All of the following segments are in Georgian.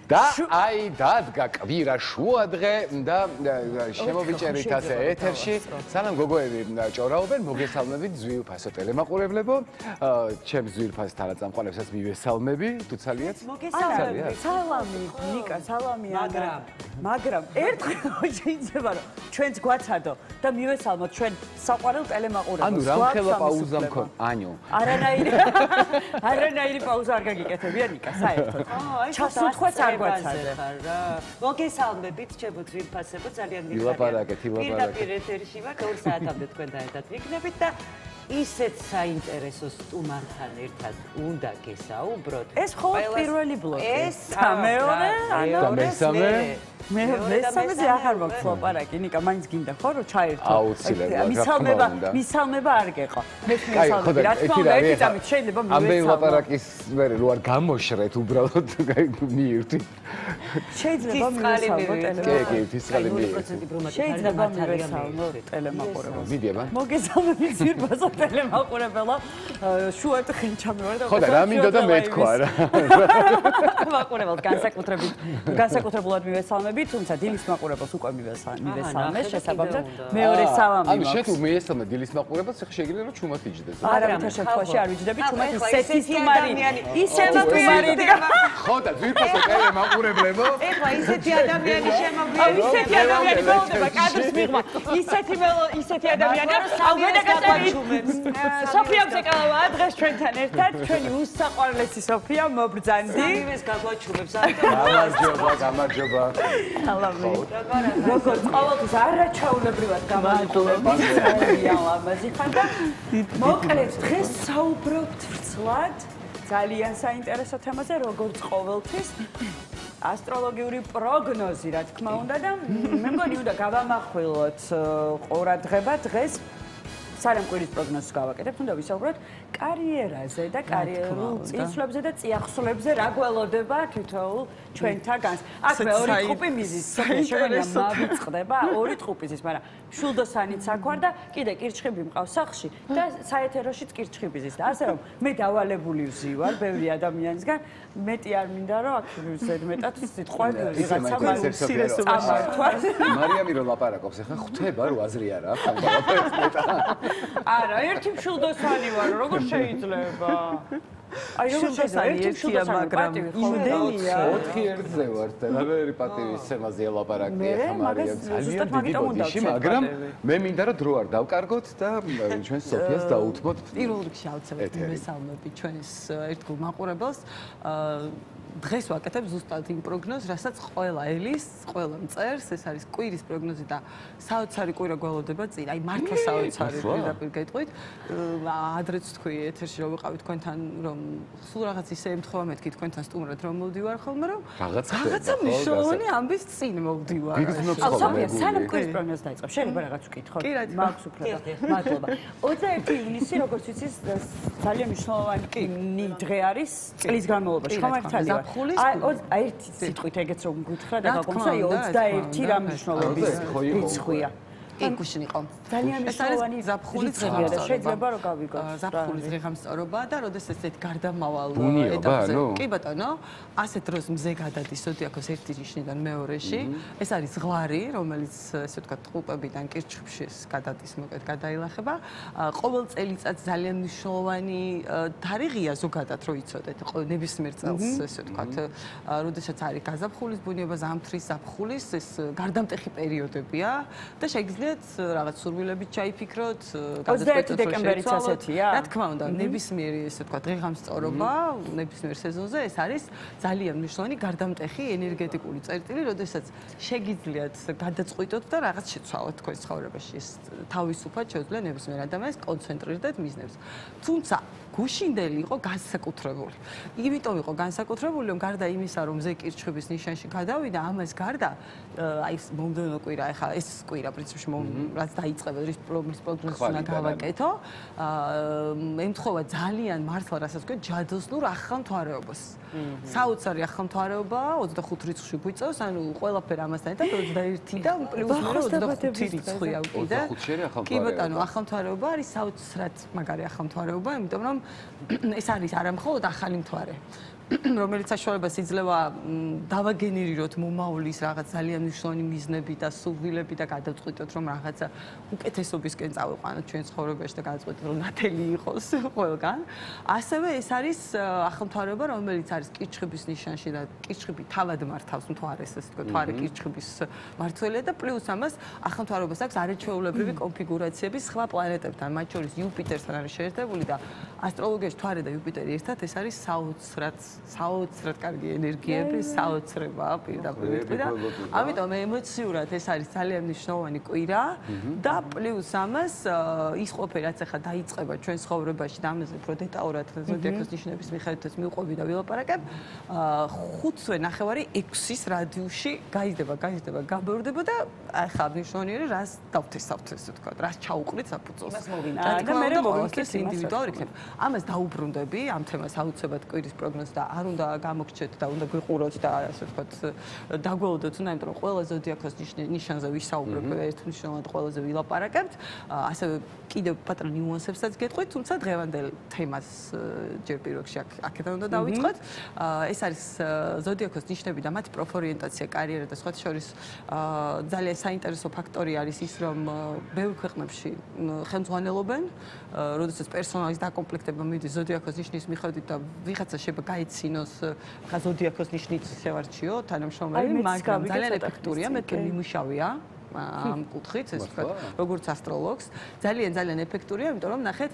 და აი დადგა კვირა შუადღე და შემოვიჭერით ასე ეთერში სანამ გოგოები ჭორავენ მოგესალმებით ძვირფასო ტელემაყურებლებო ჩემს ძვირფას თანაწამყვანებსაც მივესალმები თუცალიაც მოგესალმებით სალამი ნიკა სალამი მაგრამ ერთხელ შეიძლება რომ ჩვენც გვაცადო და მივესალმოთ ჩვენ საყვარელ ტელემაყურებელს ანუ რამხელა პაუზა მქონ ანიო არანაირი პაუზა არ გაგიკეთებია ნიკა საერთოდ ჩასუთხვაც არ გვაცადე მოგესალმებით ჩემო ძვირფასებო ძალიან ილაპარაკეთ პირდაპირ ეთერში ვარ 2 საათამდე თქვენთან ერთად ვიქნებით და ისეთ საინტერესო სტუმართან ერთად უნდა გესაუბროთ ეს ხოლმე პირველი ბლოკი ეს მეორე და მესამე მესამეზე ახარ მაქვს ლაპარაკი ნიკა მაინც გინდა ხო რომ ჩაერთო აუცილებლად მისალმება არ გეყო მე მისალმები რა თქმა უნდა ერთი წამით შეიძლება მივეცალო ამბენ ლაპარაკის მერე რო არ გამოშრეთ უბრალოდ მიირთვით შეიძლება მივესალმო ტელემაყურებელს ფისკალი შეიძლება მივესალმო ტელემაყურებელს მიდიება მოგესალმებით ძვირფასო ტელემაყურებელო შუადღე ჩამივარ და ხო და რა მინდოდა მეთქვა რა მაყურებელს განსაკუთრებულად მივესალმებით თუმცა დილის მაყურებელს უკვე მივესალმე შესაბამისად მეორე სალამი ანუ შენ თუ მიესალმე დილის მაყურებელს ხე შეგიძლია რომ ჩუმად იჯდეს არავითარ შემთხვევაში არ ვიჯდები ჩუმად ისეთი სტუმარი ხო და ძვირფასო ტელემაყურებლებო ეხლა ისეთი ადამიანი შემოგვიერთდა ისეთი ადამიანი მოვდება კადრს მიღმა ისეთი ადამიანი სოფიამ ეკავა დღეს ჩვენთან ერთად ჩვენი უსაყვარლესი სოფია მობრძანდი იმეს გაგვაჩუმებს გამარჯობა სალამი როგორც ყოველთვის არაჩვეულებრივად გამარჯობა ლამაზი ხარ და მოკლედ დღეს საუბრობთ ვრცლად ძალიან საინტერესო თემაზე როგორც ყოველთვის ასტროლოგიური პროგნოზი რა თქმა უნდა და მე მგონი უნდა გავამახვილოთ ყურადღება დღეს სარემ კვირის პროგნოზს გავაკეთებთ უნდა ვისაუბროთ კარიერაზე და კარიერულ წინსვლებზე და წიაღსვლებზე რა გველოდება თითოეულ ჩვენთაგანს აქ მე ორი ტყუპი მიზის შეგვიძლია მავიწყდება ორი ტყუპი მიზის მაგრამ შულდოსანიც აქ ვარ და კიდე კირჩხიბი მყავს სახლში და საეთეროშიც კირჩხიბი ზის და ასე რომ მე დავალებული ვზივარ ბევრი ადამიანისგან მეტი არ მინდა რომ აქ ზედმეტად სიტყვა ვიღაცა წამართვა მარიამი რო ლაპარაკობს ახლა ხვდება რომ აზრი არა აქვს ამ ყველაფერს არა ერთი მშულდოსანი ვარ როგორ შეიძლება აი როგორ შეიძლება ერთია მაგრამ იმდენია 4 ერთზე ვარ და ბევრი პატივისცემაზე ლაპარაკი ახლა მარიამ ძალიან დიდი ბოდიში მაგრამ მე მინდა რომ დრო არ დავკარგოთ და ჩვენ სოფიას დაუთმოთ პირველ რიგში აუცილებლად მესალმები ჩვენს ერთგულ მაყურებელს დღეს ვაკეთებ ზუსტად იმ პროგნოზს, რასაც ყველა ელის, ყველა მწერს, ეს არის კვირის პროგნოზი და საოცარი კვირა გველოდება წინ. აი მართლა საოცარი პირდაპირ გეტყვით. ადრეც თქვი ეთერში რომ ვიყავით თქვენთან, რომ სულ რაღაც ისე ემთხვევა მეთქი თქვენთან სტუმრად რომ მოვდივარ ხოლმე, რომ რაღაცა მნიშვნელოვანი ამბის წინ მოვდივარ. სოფია, სანამ კვირის პროგნოზს დაიწყებ, შეიძლება რაღაც ვკითხო. მაქვს უფლება. მადლობა. 21 ივნისი, როგორც ვიცით, ძალიან მნიშვნელოვანი დღე არის წლის განმავლობაში. ხომართალია. აი ერთი სიტყვით ეგეც რომ გითხრა და გაგონსა 21 რა მნიშვნელობის რიცხვია. ეკუშინ იყო. ძალიან მნიშვნელოვანი ზაფხულის დღეა და შეიძლება რომ გავიგოთ. ზაფხულის დღეღამსწორობა და როდესაც ესეთ გარდამავალ ეტაპზე. კი ბატონო, ასეთ დროს მზე გადადის ზოდიაქოს ერთი ნიშნიდან მეორეში. ეს არის ზღვარი, რომელიც ესე ვთქვათ ტყუპებიდან კირჩხიბში გადადის, მოკლედ გადაილახება. ყოველ წელიწად ძალიან მნიშვნელოვანი თარიღია ზოგადად რო იცოდეთ. ნებისმიერ წელს ესე ვთქვათ, როდესაც არის გაზაფხულის ბუნიობა, ზამთრის, ზაფხულის ეს გარდამტეხი პერიოდებია და შეგიძლიათ რაღაც სურვილებით ჩაიფიქროთ, გადაწყვეტოთ დეკემბერიც ასეთია. რა თქმა უნდა, ნებისმიერი ესე ვთქვათ დღეღამსწორობა, ნებისმიერ სეზონზე ეს არის ძალიან მნიშვნელოვანი გარდამტეხი ენერგეტიკული წერტილი, როდესაც შეგიძლიათ გადაწყვიტოთ და რაღაც შეცვალოთ თქვენ ცხოვრებაში. ეს თავისუფლად შეუძლია ნებისმიერ ადამიანს კონცენტრირდეთ მიზნებს. თუმცა გუშინდელი იყო განსაკუთრებული. იმიტომ იყო განსაკუთრებული, რომ გარდა იმისა, რომ მზე კირჩხიბის ნიშანში გადავიდა, ამას გარდა აი მომდევნო კვირა, ეხლა ეს კვირა პრინციპში რაც დაიწყება რის პროგნოზს უნდა გავაკეთო, ემთხვევა ძალიან მართლა რასაც თქვენ ჯადოსნურ ახალმთვარეობას. საოცარი ახალმთვარეობა 25 რიცხვში გვიწევს, ანუ ყველაფერი ამასთან ერთად 21 და პლუს 25 რიცხვია უკიდე. კი ბატონო, ახალმთვარეობა არის საოცრად მაგარი ახალმთვარეობა, იმიტომ რომ ეს არის არა მხოლოდ ახალი მთვარე. რომელიც საშუალებას იძლევა დავაგენერიროთ მომავლის რაღაც ძალიან მნიშვნელოვანი მიზნები და სურვილები და გადავწყვიტოთ რომ რაღაცა უკეთესობისკენ წავიყვანოთ ჩვენ ცხოვრებაში და გადავწყვიტოთ რომ ნათელი იყოს ყველგან. ასევე ეს არის ახალმთვარეობა, რომელიც არის კირჩხიბის ნიშანში და კირჩხიბი თავად მართავს მთვარეს, ასე ვთქვათ, მთვარე კირჩხიბის მმართველია და პლუს ამას ახალმთვარეობას აქვს არაჩვეულებრივი კონფიგურაციები სხვა პლანეტებთან, მათ შორის იუპიტერთან არის შეერთებული და ასტროლოგიაში მთვარე და იუპიტერი ერთად ეს არის საოცრად კარგი ენერგიები, საოცრება პირდაპირ და ამიტომ ემოციურად ეს არის ძალიან მნიშვნელოვანი კვირა და პლუს ამას ის ყოფილი რაც ახლა დაიწყება ჩვენ ცხოვრებაში და ამაზე უფრო დეტალურად ზოდიაქოს ნიშნების მიხედვითაც მივყვები და ვილაპარაკებ 5-ზე 9-6-ის რადიუსში გაიზრდება, გამეორდება და ახლა მნიშვნელოვანია რას დავთესავთ ესე ვთქვათ, რას ჩაუყრით საფუძველს. და მე მოვიქცეთ ინდივიდუალურ იქნება. ამას დაუბრუნდები ამ თემას აუცილებლად კვირის პროგნოზს და არ უნდა გამოგჩეთ და უნდა გიყუროთ და ასე ვთქვათ დაგველოდოთ, იმიტომ რომ ყველა ზოდიაქოს ნიშანზე ვისაუბრებ, ერთმნიშვნელოვნად ყველაზე ვილაპარაკებთ. ასევე კიდევ პატარა ნიუანსებსაც გეტყვით, თუმცა დღევანდელ თემას ჯერ პირველ რიგში აქედან უნდა დავიწყოთ. ეს არის ზოდიაქოს ნიშნები და მათი პროფორიენტაცია, კარიერა და სხვა შორის ძალიან საინტერესო ფაქტორი არის ის, რომ ბევრ ქვეყნებში ხელმძღვანელობენ, როდესაც პერსონალის დაკომპლექტება მიდის ზოდიაქოს ნიშნის მიხედვით და ვიღაცა შეიძლება გაიცინოს ხა ზოდიაქოს ნიშნით შევარჩიო თანამშრომელი, მაგრამ ძალიან ეფექტურია, მე მიმუშავია ამ კუთხით, ეს ვთქვათ, როგორც ასტროლოგს, ძალიან ეფექტურია, იმიტომ რომ ნახეთ,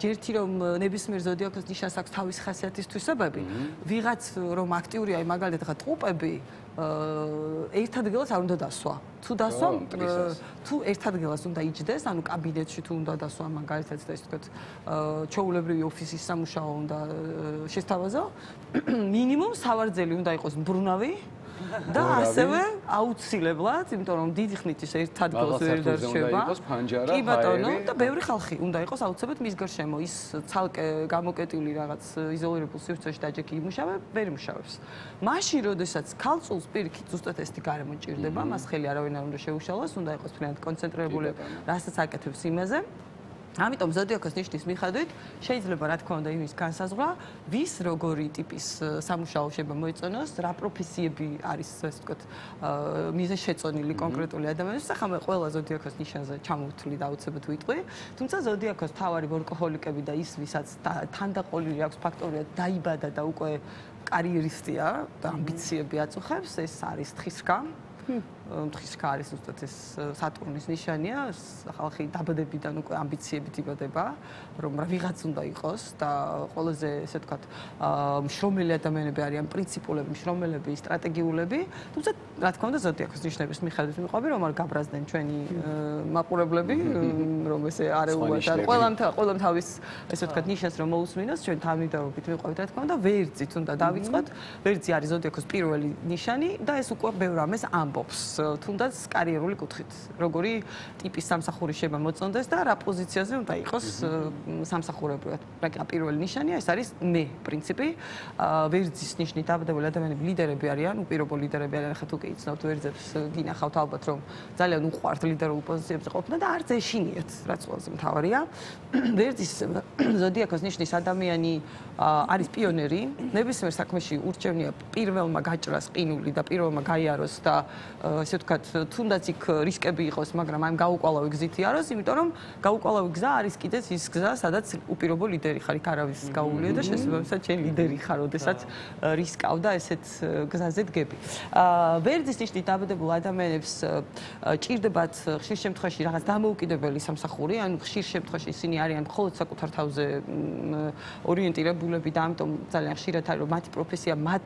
ჯერთი რომ ნებისმიერ ზოდიაქოს ნიშანს აქვს თავის ხასიათის თვისებები, ვიღაც რომ აქტიურია, მაგალითად ხა ტყუპები ერთ ადგილას არ უნდა დასვა. თუ დასვა, თუ ერთ ადგილას უნდა იჯდეს, ანუ კაბინეტში თუ უნდა დასვა, მაგალითად და ისე ვთქვათ, ჩვეულებრივი ოფისის სამუშაო უნდა შესთავაზო, მინიმუმ სავარძელი უნდა იყოს მბრუნავი და ასევე აუცილებლად, იმიტომ რომ დიდი ხნით ის ერთ ადგილას ვერ დარჩება. კი ბატონო, და ბევრი ხალხი უნდა იყოს აუცილებლად მის გარშემო. ის ცალკე გამოკეტილი რაღაც იზოლირებულ სივრცეში დაჯექი იმუშავე, ვერ იმუშავებს. მაშინ, როდესაც ქალწულს პირიქით ზუსტად ესეთი გარემო ჭირდება, მას ხელი არავინ არ უნდა შეუშალოს, უნდა იყოს ფრენად კონცენტრირებული, რასაც აკეთებს იმაზე. ამიტომ ზოდიაქოს ნიშნის მიხედვით შეიძლება რა თქმა უნდა იმის განსაზღვრა, ვის როგორი ტიპის სამუშაო შეიძლება მოეწონოს, რა პროფესიები არის ასე ვთქვათ, მიზანშეწონილი კონკრეტული ადამიანის. ახლა მე ყველა ზოდიაქოს ნიშანზე ჩამოვთვლი და აუცილებლად ვიტყვი, თუმცა ზოდიაქოს თავარი ვორკოჰოლიკები და ის ვისაც თანდაყოლილი აქვს ფაქტორია დაიბადა და უკვე კარიერისტია და ამბიციები აწუხებს, ეს არის თხისრკა. თხისრკა არის უბრალოდ ეს სატურნის ნიშანია, ხალხი დაბადებიდან უკვე ამბიციებით იბადება, რომ ვიღაც უნდა იყოს და ყველაზე ესე ვთქვათ, მშრომელი ადამიანები არიან, პრინციპულები, მშრომელები, სტრატეგიულები, თუმცა რა თქმა უნდა ზოდიაქოს ნიშნების მიხედვით მიყვები, რომ არ გაბრაზდნენ ჩვენი მაყურებლები, რომ ესე არეულად არ ყველამ თავის ესე ვთქვათ ნიშანს რომ მოусმინოს, ჩვენ თანმიმდევრობით მიყვებით რა თქმა უნდა, ვერძით უნდა დავიწყოთ, ვერძი არის ზოდიაქოს პირველი ნიშანი და ეს უკვე ბევრ ამას ამბობს. თუნდაც კარიერული კუთხით, როგორი ტიპის სამსახური შეიძლება მოწონდეს და რა პოზიციაზე უნდა იყოს სამსახურებრივად. მაგრამ პირველი ნიშანია, ეს არის მე პრინციპი. ვერძის ნიშნით დაბადებული ადამიანები ლიდერები არიან, უპირობო ლიდერები არიან, ხა თუ კი იცნობთ ვერძებს, გინახავთ ალბათ რომ ძალიან უყვართ ლიდერულ პოზიციებზე ყოფნა და არც ეშინიათ, რაც ყველაზე მთავარია. ვერძის ზოდიაქოს ნიშნის ადამიანი არის პიონერი, ნებისმიერ საქმეში ურჩევნია პირველმა გაჭრას ყინული და პირველმა გაიაროს და ესე ვთქვათ, თუნდაც იქ რისკები იყოს, მაგრამ ამ გაუკვალავი გზით იაროს, იმიტომ რომ გაუკვალავი გზა არის კიდეც ის გზა, სადაც უპირობო ლიდერი ხარ, იქ არავის გაუვლია და შესაბამისად შენ ლიდერი ხარ, ოდესაც რისკავ და ესეთ გზაზე დგები. ვერძის ნიშნით დაბადებულ ადამიანებს ჭირდებათ ხშირ შემთხვევაში რაღაც დამოუკიდებელი სამსახური, ანუ ხშირ შემთხვევაში ისინი არიან მხოლოდ საკუთარ თავზე ორიენტირებულები და ამიტომ ძალიან ხშირად არის რომ მათი პროფესია მათ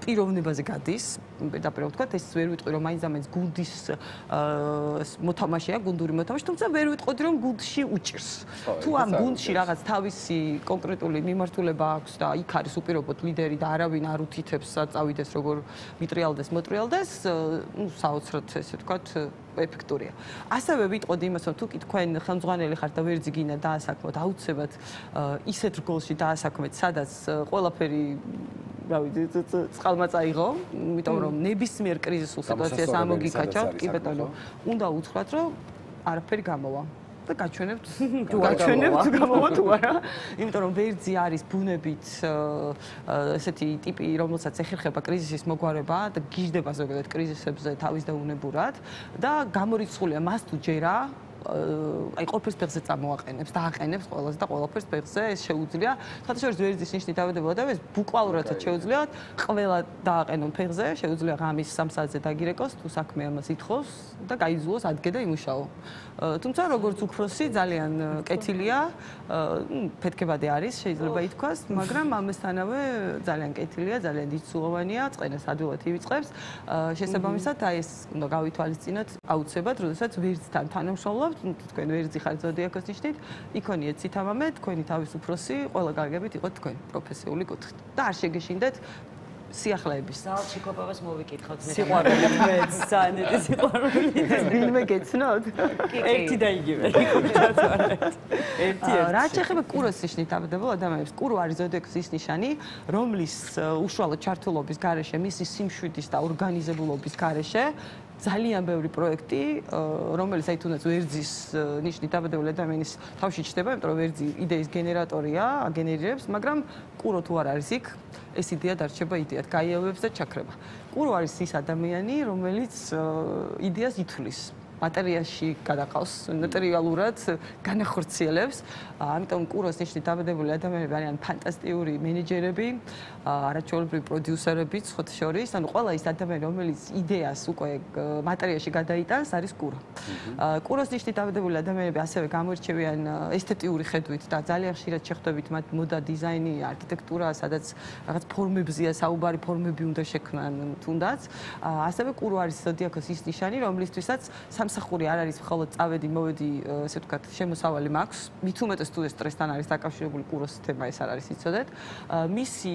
პიროვნებაზე გადის, პირდაპირ ვთქვათ, ეს ვერ ვიტყვი რომ მაინც გუნდის მოთამაშეა, გუნდური მოთამაშე, თუმცა ვერ ვიტყოდი რომ გუნდში უჭირს. თუ ამ გუნდში რაღაც თავისი კონკრეტული მიმართულება აქვს და იქ არის უპირობოდ ლიდერი და არავინ არ უთითებს, წავიდეს როგორ მიტრიალდეს, მოტრიალდეს, ну, საოცრად ესე ვთქვათ, ეფექტურია. ასევე ვიტყოდი იმას, რომ თუ კი თქვენ ხელმძღვანელი ხართ და ვერძი გინდა დაასაქმოთ, აუცილებლად ისეთ რგოლში დაასაქმეთ, სადაც ყველაფერი რა ვიცი, წყალმა წაიღო, იმიტომ რომ ნებისმიერ კრიზისულ სიტუაციას ამოგიკაჩავთ, კი ბატონო, უნდა უთხრათ, რომ არაფერი გამოვა. და გაჩვენებთ გამოვა თუ არა. იმიტომ რომ ვერძი არის ბუნებით ესეთი ტიპი, რომელსაც ეხერხება კრიზისის მოგვარება და გიждდება ზოგადად კრიზისებზე თავის დაუნებურად და გამორიცხულია მას თუ ჯერა აი ყველაფერს ფეხზე წამოაყენებს და აყენებს ყველას და ყველაფერს ფეხზე ეს შეუძლია. ხათაშორის ვერძის ნიშნით დავედებოდა და ეს ბუკლაურადაც შეუძლია ყველა დააყენონ ფეხზე, შეუძლია ღამის 3 საათზე დაგირეკოს, თუ საქმე ამას ითხოვს და გაიზულოს ადგე და იმუშაო. თუმცა როგორც უფროსი ძალიან კეთილია, ფეთქებადი არის, შეიძლება ითქვას, მაგრამ ამასთანავე ძალიან კეთილია, ძალიან დიდსულოვანია, წყენას ადვილად ივიწყებს. შესაბამისად, აი ეს უნდა გავითვალისწინოთ აუცილებლად, როდესაც ვერძთან თანამშრომლობთ, თქვენ ვერძი ხართ ზოდიაქოს ნიშნით, იქონიეთ ცითამამე, თქვენი თავის უფროსი, ყველა გარგებით იყოთ თქვენ პროფესიული კუთხით და არ შეგეშინდეთ სიახლეების. ზალჩიკოპოვას მოვიკითხოთ მე. სიყვარული მეც, სანეტი სიყვარული. ვინმე გეცნოთ? ერთი და იგივე. რა შეეხება კუროს ნიშნით დამდებულ ადამიანებს, კურო არის ზოდიაქოს ის ნიშანი, რომლის უშუალო ჩართულობის გარეშე, მისი სიმშვიდის და ორგანიზებულობის გარეშე ძალიან ბევრი პროექტი, რომელიც აი თუნდაც ვერძის ნიშნით დამტებული ადამიანის თავში ჩდება, იმიტომ რომ ვერძი იდეის გენერატორია, აგენერირებს, მაგრამ კურო თუ არ არის იქ, ეს იდეა დარჩება იდეად, გაიელვებს და ჩაქრება. კურო არის ის ადამიანი, რომელიც იდეას ითვლის. მატერიაში გადაყავს, მატერიალურად განახორციელებს. ამიტომ კუროს ნიშნით დამტებული ადამიანები არიან ფანტასტიკური მენეჯერები, არაჩვეულებრივი პროდიუსერები, ხოთ შორის, ანუ ყველა ის ადამიანი, რომელიც იდეას უკვე მატერიაში გადაიტანს, არის კურო. კუროს ნიშნით დამტებული ადამიანები ასევე გამოირჩევიან ესთეტიური ხედვით და ძალიან ხშირად შეხვდებით მათ მოდა, დიზაინი, არქიტექტურა, სადაც რაღაც ფორმებზეა საუბარი, ფორმები უნდა შექმნან თუნდაც. ასევე კურო არის ზოდიაქოს ის ნიშანი, რომლისთვისაც სამსახური არ არის მხოლოდ წავედი, მოვედი, ესე ვთქვათ, შემოსავალი მაქვს. მით უმეტეს თუ ეს სტრესთან არის დაკავშირებული კუროს თემა, ეს არ არის იცოდეთ. მისი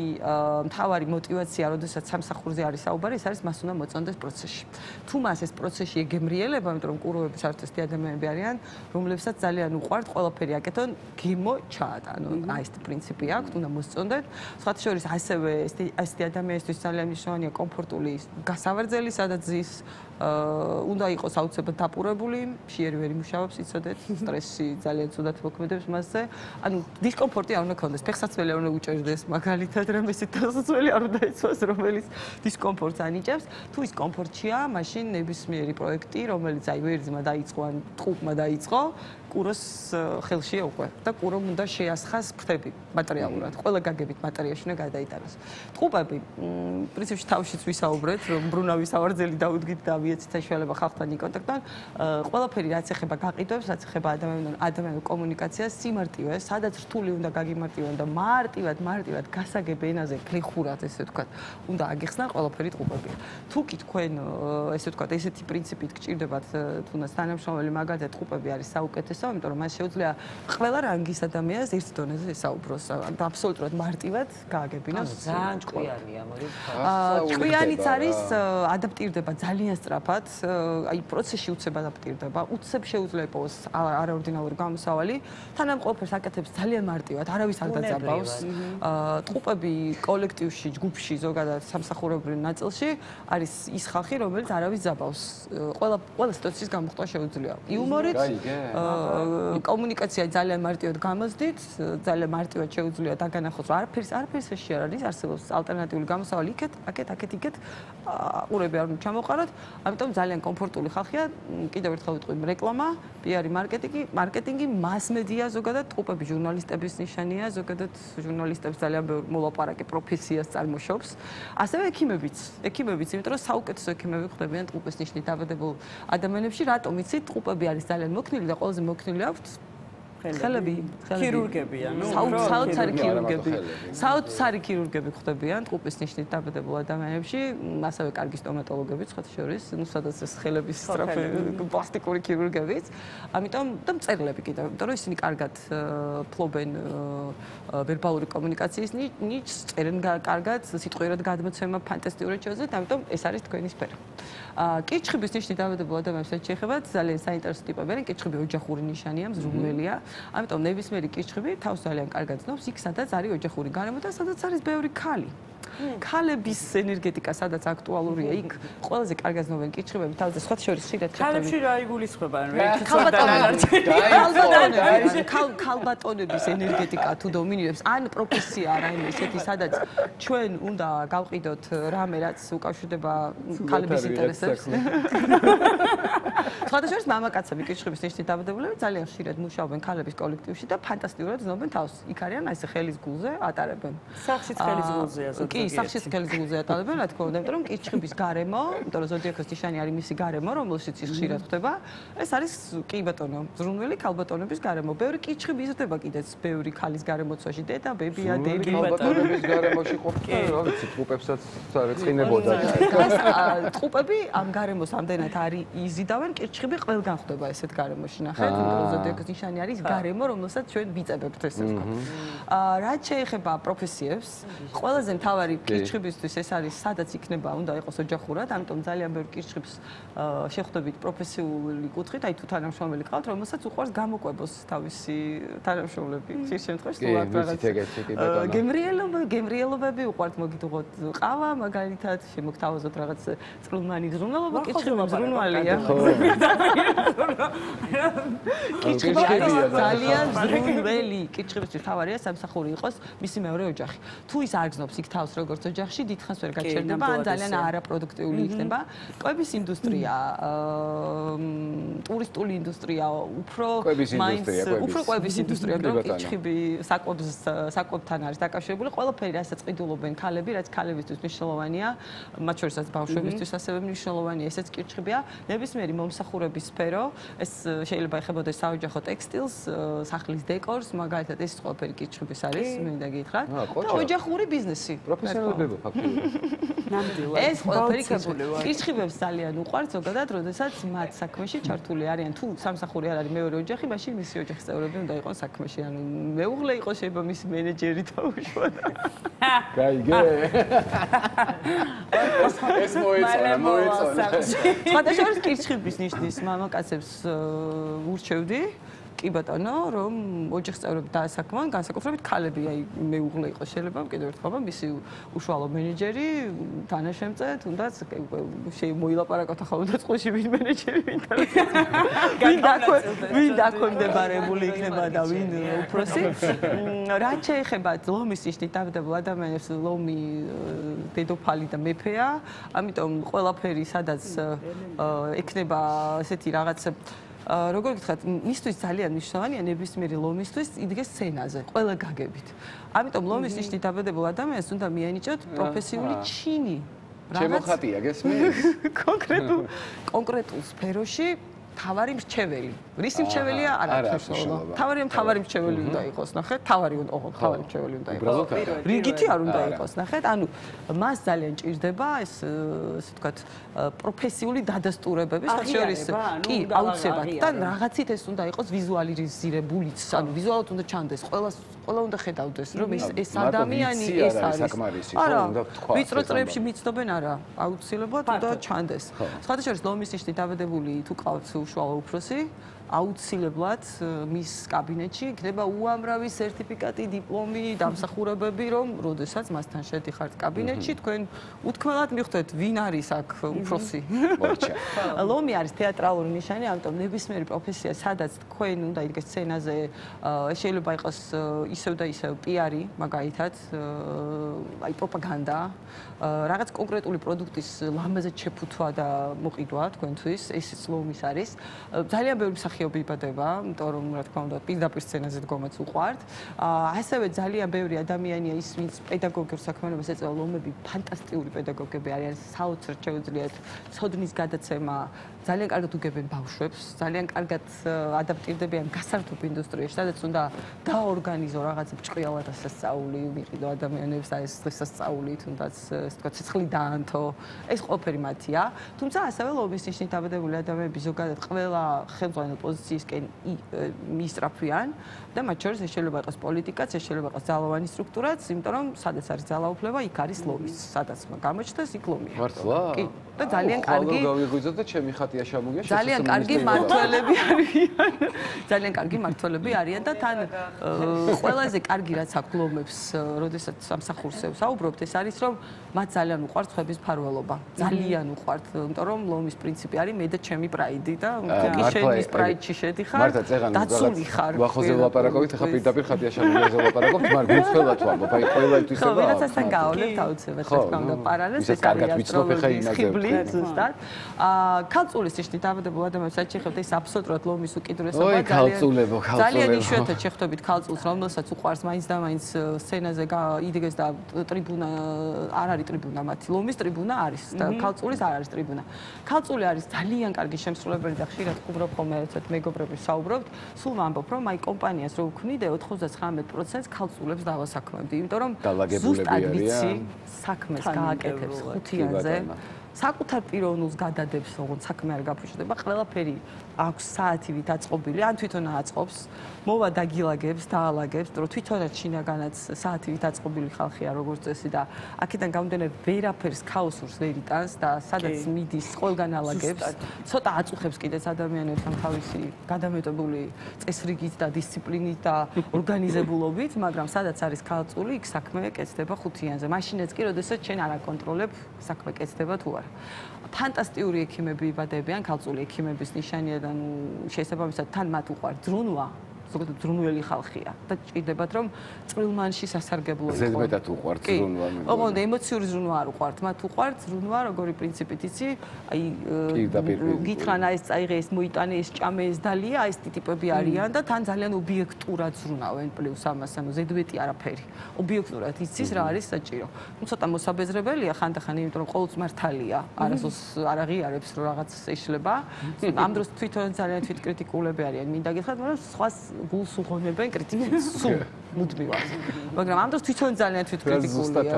მთავარი мотиваცია, როდესაც სამსახურზე არის საუბარი, ეს არის მას უნდა მოწონდეს პროცესში. თუ მას ეს პროცესი ეგემრიელება, იმიტომ რომ კუროები საერთოდ ადამიანები არიან, რომლებსაც ძალიან უყვართ ყველაფერი აკეთონ, გემო ჩაატანო. აი ეს პრინციპი აქვს, უნდა მოსწონდეთ. სხვათა შორის ასევე ეს ადამიანისთვის ძალიან მნიშვნელოვანია კომფორტული გასავარძელი, სადაც ზის უნდა იყოს აუცილებლად დაპურებული, შეერი ვერ იმუშავებს, იცოდეთ, სტრესი ძალიან ცუდად მოქმედებს მასზე. ანუ დისკომფორტი არ უნდა ქონდეს, ფეხსაცმელი არ უნდა უჭერდეს, მაგალითად, რამე სიტყვასაცმელი არ უნდა იცვას, რომელიც დისკომფორტს ანიჭებს. თუ ის კომფორტია, მაშინ ნებისმიერი პროექტი, რომელიც აი ვერძმა დაიწყო, ან ტყუპმა დაიწყო, კუროს ხელშია უკვე და კურომ უნდა შეასხას ფრთები მატერიალურად. ყველა გაგებით მატერიაში უნდა გადაიტანოს. ტყუპები, პრინციპში თავშიც ვისაუბრეთ, რომ ბრუნავი სავარძელი დაუდგით და ვიეცით საშუალება ხალხთან იკონტაქტონ. ყველაფერი რაც ეხება გაყიდვებს, რაც ეხება ადამიანურ კომუნიკაციას, სიმარტივე, სადაც რთული უნდა გაგიმარტივონ და მარტივად გასაგებ ენაზე, გლეხურად, ესე ვთქვათ, უნდა აგიხსნან ყველაფერი ტყუპებია. თუ კი თქვენ, ესე ვთქვათ, ესეთი პრინციპით გჭირდებათ, თუნდაც თანამშრომელი მაგალითად ტყუპები არის საუკეთესო, იმიტომ რომ მას შეუძლია ყველა რანგის ადამიანს ერთ დონეზე ესაუბროს და აბსოლუტურად მარტივად გააგებინოს. ძალიან ჭკვიანია, მორიგ. ჭკვიანიც არის, ადაპტირდება ძალიან სწრაფად, აი პროცესში უცებ ადაპტირდება, უცებ შეუძლია იყოს არაორდინალური გამოსავალი, თან ამ ყველაფერს აკეთებს ძალიან მარტივად, არავის არ დაძაბავს. ტყუპები კოლექტივში, ჯგუფში, ზოგადად სამსახურებრივ ნაწილში არის ის ხალხი, რომელიც არავის ძაბავს. ყველა სიტუაციის გამოხატვა შეუძლია. იუმორით, კომუნიკაცია ძალიან მარტივად გამოსდით, ძალიან მარტივად შეუძლია დაგანახოს, არაფერს ეში არ არის, არსებობს ალტერნატიული გამოსავალი იქეთ, აქეთ, ყურები არ უნდა ჩამოყაროთ, ამიტომ ძალიან კომფორტული ხალხია, კიდევ ერთხელ ვიტყვი, რეკლამა, პიარი, მარკეტინგი, მას-მედია ზოგადად, ტყუპები ჟურნალისტების ნიშანია, ზოგადად ჟურნალისტებს ძალიან ბევრი მოლაპარაკე პროფესიას წარმოშობს. ასევე ექიმებიც, იმიტომ რომ საუკეთესო ექიმები ხდებიან ტყუპის ნიშნით დაბადებულ ადამიანებში, რატომ იცით, ტყუპები არის ძალიან მოქნილი და ყველაზე მოქნილი აქვთ ხელები, ქირურგებია, საოცარი ქირურგები ხდებიან ტყუპის ნიშნით დაბადებულ ადამიანებში, ასევე კარგი სტომატოლოგებიც ხოთ შორის, ну სადაც ეს ხელების სწრაფი პლასტიკური ქირურგებიც. ამიტომ და მწერლები კიდევ, იმიტომ რომ ისინი კარგად ფლობენ ვერბალური კომუნიკაციის ნიჭს, წერენ კარგად, სიტყვიერად გადმოცემა ფანტასტიკურად შეუძლიათ, ამიტომ ეს არის თქვენი სფერო. კიჩხიბის ნიშნით დაბადებულ ადამიანებს რაც შეეხება, ძალიან საინტერესო ტიპები არიან, კიჩხიბი ოჯახური ნიშანია, მზრუნველია. ამიტომ ნებისმიერი კიჩხიბი თავს ძალიან კარგად ცნობს იქ, სადაც არის ოჯახური გარემო და სადაც არის ბევრი ქალი. ქალების ენერგეტიკა სადაც აქტუალურია, იქ ყველაზე კარგად ზნობენ კიჩხიბები, თავზე სხვა შორის ხშირად ქალებში რა იგულისხმება? ქალბატონების ენერგეტიკა თუ დომინირებს, ან პროფესია რაიმე ესეთი, სადაც ჩვენ უნდა გავყიდოთ რამე, რაც უკავშირდება ქალების ინტერესებს. სხვადასხვა მამაკაცები კიჩხიბის ნიშნით დაბადებულები ძალიან ხშირად მუშაობენ ქალების კოლექტივში და ფანტასტიკურად ზნობენ თავს. იქ არიან აი ეს ხელის გულზე ატარებენ. სახშიც ხელის გულზეა ზოგადად. კი, სახშიც ხელის გულზე ატარებენ, რა თქმა უნდა, იმიტომ რომ კიჩხიბის გარემო, იმიტომ რომ ზოდიაქოს ნიშანი არის მისი გარემო, რომელშიც ის ხშირად ხდება. ეს არის კი ბატონო, ზრუნველი ქალბატონების გარემო. ბევრი კიჩხიბი იზრდება კიდეც, ბევრი ქალის გარემოცვაში, დედა, ბებია, დედი ქალბატონების გარემოში ყოფნა, რა ვიცი, ტყუპებსაც წინებოდა. ტყუპები ამ გარემოს ამდენად არის იზიდავენ, კიჩხიბი ყველგან ხდება ესეთ გარემოში, ნახეთ, იმიტომ რომ ზოდიაქოს ნიშანი არის გარემო, რომელსაც ჩვენ ვიწებებთ, ესე ვთქვა. რაც შეეხება პროფესიებს, ყველაზე მთავარი კიჩხიბისთვის ეს არის, სადაც იქნება, უნდა იყოს ოჯახურად, ამიტომ ძალიან ბევრი კიჩხიბს შეხვდებით პროფესიული კუთხით, აი თუ თანამშრომელი ყავთ, რომელსაც უყვარს გამოკვებოს თავისი თანამშრომლები. ხშირ შემთხვევაში თუ რაღაც გემრიელობები უყვართ მოგიტუღოთ ყავა, მაგალითად, შემოგთავაზოთ რაღაც წყლმანი ზრუნველობა, კიჩხიბი ზრუნვალია. კიჩხიბი ძალიან ზრუნველი. კიჩხიბისთვის თავარია სამსახური იყოს მისი მეორე ოჯახი. თუ ის არ გზნობს იქ თავს როგორც ოჯახში, დიდხანს ვერ გაჩერდება, ან ძალიან არაპროდუქტიული იქნება. კვების ინდუსტრია, ტურისტული ინდუსტრია, უფრო კვების ინდუსტრია, რომ კიჩხიბი საკვებთან არის დაკავშირებული. ყველაფერი, რასაც ყიდულობენ ქალები, რაც ქალებისთვის მნიშვნელოვანია, მათ შორისაც ბავშვებისთვის ასევე მნიშვნელოვანია, ესეც კიჩხიბია. ნებისმიერი მომსახურების სფერო, ეს შეიძლება ეხებოდეს საოჯახო ტექსტილს, სახლის დეკორს, მაგალითად ეს ყველაფერი კიჩხიბის არის, მინდა გითხრათ. და ოჯახური ბიზნესი. პროფესიონალებია ფაქტობრივად. ნამდვილად. ეს ყველაფერი კიჩხიბებს ძალიან უყვართ, ზოგადად, როდესაც მათ საქმეში ჩართული არიან. თუ სამსახური არ არის მეორე ოჯახი, მაშინ მისი ოჯახის წევრები უნდა იყოს საქმეში. ანუ მეუღლე იყოს, შეიძლება მისი მენეჯერი დაუშვათ. გაიგე. ეს მოეწონა. სხვადასხვა კიჩხიბის ნიშნის მამაკაცებს ურჩევდი. კი ბატონო, რომ ოჯახის წევრები დაასაქმონ, განსაკუთრებით ქალები, აი მეუღლე იყოს შეიძლება, კიდევ ერთხელ მისი უშუალო მენეჯერი, თანაშემწე, თუნდაც მოილაპარაკოთ ახლა უნდა წყვილში ვინ მენეჯერი, ვინ დაქვემდებარებული იქნება და ვინ უფროსი. რაც შეეხება ლომის ნიშნით დამდებულ ადამიანებს, ლომი დედოფალი და მეფეა, ამიტომ ყველაფერი სადაც ექნება ესეთი რაღაც როგორ გითხრათ, მისთვის ძალიან მნიშვნელოვანია ნებისმიერი ლომისთვის იდგეს სცენაზე, ყველა გაგებით. ამიტომ ლომის ნიშნით დაბადებულ ადამიანს უნდა მიანიჭოთ პროფესიული ჩინი. შემოხატია გესმის? კონკრეტულ სფეროში თავარი მრჩეველი. რისი მრჩეველია? არ აქვს მნიშვნელობა. თავარი მრჩეველი უნდა იყოს, ნახეთ, თავარი მრჩეველი უნდა იყოს. რიგითი არ უნდა იყოს, ნახეთ, ანუ მას ძალიან ჭირდება ეს ასე ვთქვათ პროფესიული დადასტურებები, შორის კი, აუცილებლად და რაღაცით ეს უნდა იყოს ვიზუალიზირებულიც, ანუ ვიზუალურად უნდა ჩანდეს, ყველა უნდა ხედავდეს, რომ ეს ადამიანი ეს არის. არა, ვიწრო წრეებში მიცნობენ არა, აუცილებლად უნდა ჩანდეს. სხვადასხვა ლომის ნიშნით დაბადებული თუ ყავთ უშუალო უფროსი, აუცილებლად მის კაბინეტში იქნება უამრავი სერტიფიკატი, დიპლომი, დამსახურებები, რომ როდესაც მასთან შედიხართ კაბინეტში, თქვენ უთქმელად მიხვდეთ, ვინ არის აქ უფროსი. ლომი არის თეატრალური ნიშანი, ამიტომ ნებისმიერი პროფესია, სადაც თქვენ უნდა იდგეს სცენაზე, შეიძლება იყოს ისევ და ისევ პიარი, მაგალითად, აი პროპაგანდა, რაღაც კონკრეტული პროდუქტის ლამაზად შეფუთვა და მოყიდვა თქვენთვის, ესეც ლომის არის. ძალიან ბევრი მსახიობი იბადება, იმიტომ რომ რა თქმა უნდა პირდაპირ სცენაზე დგომაც უყვართ. ასევე ძალიან ბევრი ადამიანია ის, ვინც პედაგოგიურ საქმიანობას ეწევა, ლომები ფანტასტიკური პედაგოგები არიან, საოცრად შეუძლიათ ცოდნის გადაცემა, ძალიან კარგად უგებენ ბავშვებს, ძალიან კარგად ადაპტირდებიან გასართობ ინდუსტრიაში, სადაც უნდა დაორგანიზო რაღაც ბრჭყიალად ასასწაული, ვიყიდო ადამიანებს აი ეს დღესასწაული, თუნდაც ეს თქვა ცეცხლი დაანთო, ეს ყველაფერი მათია. თუმცა ასევე ლომის ნიშნით დაბადებული ადამიანები ზოგადად ყველა ხელმძღვანელ პოზიციისკენ მიისწრაფვიან და მათ შორის ეს შეიძლება იყოს პოლიტიკაც, ეს შეიძლება იყოს ძალოვანი სტრუქტურაც, იმიტომ რომ სადაც არის ძალაუფლება, იქ არის ლომის, სადაც გამოჩნდეს, იქ ლომია. მართლა? კი. და ძალიან კარგი. გავიღვიძოთ და ჩემი ხატი ხატია შემოგია ძალიან კარგი მართველები არიან. ძალიან კარგი მართველები არიან და თან ყველაზე კარგი რაც აქვს ლომებს, როდესაც სამსახურს საუბრობთ, ეს არის რომ მათ ძალიან უყვართ ხების მფარველობა. ძალიან უყვართ, იმიტომ რომ ლომის პრინციპი არის მე და ჩემი პრაიდი და თუ შენ ის პრაიდში შედიხარ, დაცული ხარ. ვახოზე ვლაპარაკობთ, ხა პირდაპირ ხატია შემოგიაზე ვლაპარაკობთ, მაგრამ გულწრფელად ვამბობ, აი ყველა ითვისება. ხო, ვიღაცასთან გავავლენთ აუცილებლად, რა თქმა უნდა, პარალელს ეს კარგად ვიცნობ ხა იმაზე. ზუსტად. ქალწულის ნიშნით დაბადებულ ადამიანებს აჩეხებთ ეს აბსოლუტურად ლომის უკიდურესობა ძალიან იშვიათად შეხვდებით ქალწულს, რომელსაც უყვარს მაინც და მაინც სცენაზე იდგეს და ტრიბუნა არ არის ტრიბუნა მათი, ლომის ტრიბუნა არის და ქალწულის არ არის ტრიბუნა. ქალწული არის ძალიან კარგი შემსრულებელი და ხშირად ყუბრობ ხოლმე ერთად მეგობრებს საუბრობთ, სულ ვამბობ რომ აი კომპანიას რო ვქნიდე 99% ქალწულებს დავასაქმებდი, იმიტომ რომ ზუსტად ვიცი საქმეს გააკეთებს ხუთიანზე. საკუთარ პიროვნულს გადადებს, ოღონდ საქმე არ გაფუჭდება, ყველაფერი აქვს საათივით აწყობილი, ან თვითონ აწყობს, მოვა დაგილაგებს, დაალაგებს, რომ თვითონაც შინაგანაც საათივით აწყობილი ხალხია როგორც წესი და აქედან გამომდინარე ვერაფერს ქაოსურს ვერ იტანს და სადაც მიდის, ყველგან ალაგებს, ცოტა აწუხებს კიდეც ადამიანებს ამ თავისი გადამეტებული წესრიგით და დისციპლინით და ორგანიზებულობით, მაგრამ სადაც არის ქალწული, იქ საქმე კეთდება ხუთიანზე. მაშინაც კი, როდესაც შენ არ აკონტროლებ, საქმე კეთდება თუ არა. ფანტასტიკური ექიმები იბადებიან, ქალწული ექიმების ნიშანია და შესაბამისად თან მათ უყვართ ძრუნვა, ზოგადად ძრუნველი ხალხია და ჭირდებათ რომ წვრილმანში სასარგებლო იყოს. ზედმეტად უყვართ ძრუნვა. ოღონდ ემოციური ძრუნვა არ უყვართ, მათ უყვართ ძრუნვა, როგორი პრინციპით იცი, აი გითხრან ეს წაიღე, ეს მოიტანე, ეს ჭამე, ეს დალია, ეს ტიპები არიან და თან ძალიან ობიექტურად ზრუნავენ პლუს ამას, ანუ ზედმეტი არაფერი. ობიექტურად იცის რა არის საჭირო. ცოტა მოსაბეზრებელია ხანდახან, იმიტომ რომ ყოველთვის მართალია, არასდროს არ აღიარებს რომ რაღაც ეშლება. ამ დროს თვითონ ძალიან თვითკრიტიკულები არიან, მინდა გითხრათ, მაგრამ სხვას გულს უღონებენ კრიტიკას სულ მუდმივად. მაგრამ ამ დროს თვითონ ძალიან თვითკრიტიკულია.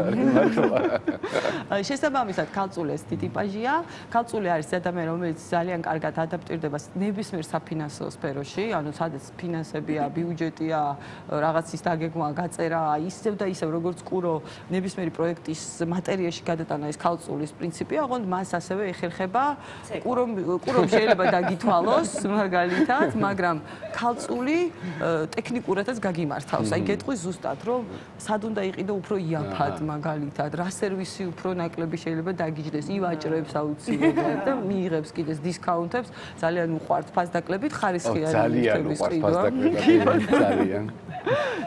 შესაბამისად, ქალწული ეს ტიპაჟია. ქალწული არის ადამიანი, რომელიც ძალიან კარგად ადაპტირდება ნებისმიერ საფინანსო სფეროში, ანუ სადაც ფინანსებია, ბიუჯეტია, რაღაცის დაგეგმა, გაწერა, ისევ და ისევ როგორც კურო ნებისმიერი პროექტის მატერიაში გადატანა ეს ქალწულის პრინციპია, ოღონდ მას ასევე ეხერხება კურომ შეიძლება დაგითვალოს მაგალითად, მაგრამ ქალწული ტექნიკურადაც გაგიმართავს. აი გეტყვი ზუსტად, რომ სად უნდა იყიდო უფრო იაფად მაგალითად, რა სერვისი უფრო ნაკლები შეიძლება დაგიჯდეს, ივაჭრებს აუცილებლად და მიიღებს კიდეს დისკაუნტებს, ძალიან უყვართ ფასდაკლებით, ხარისხიანი ძალიან უყვართ ფასდაკლებით, ძალიან.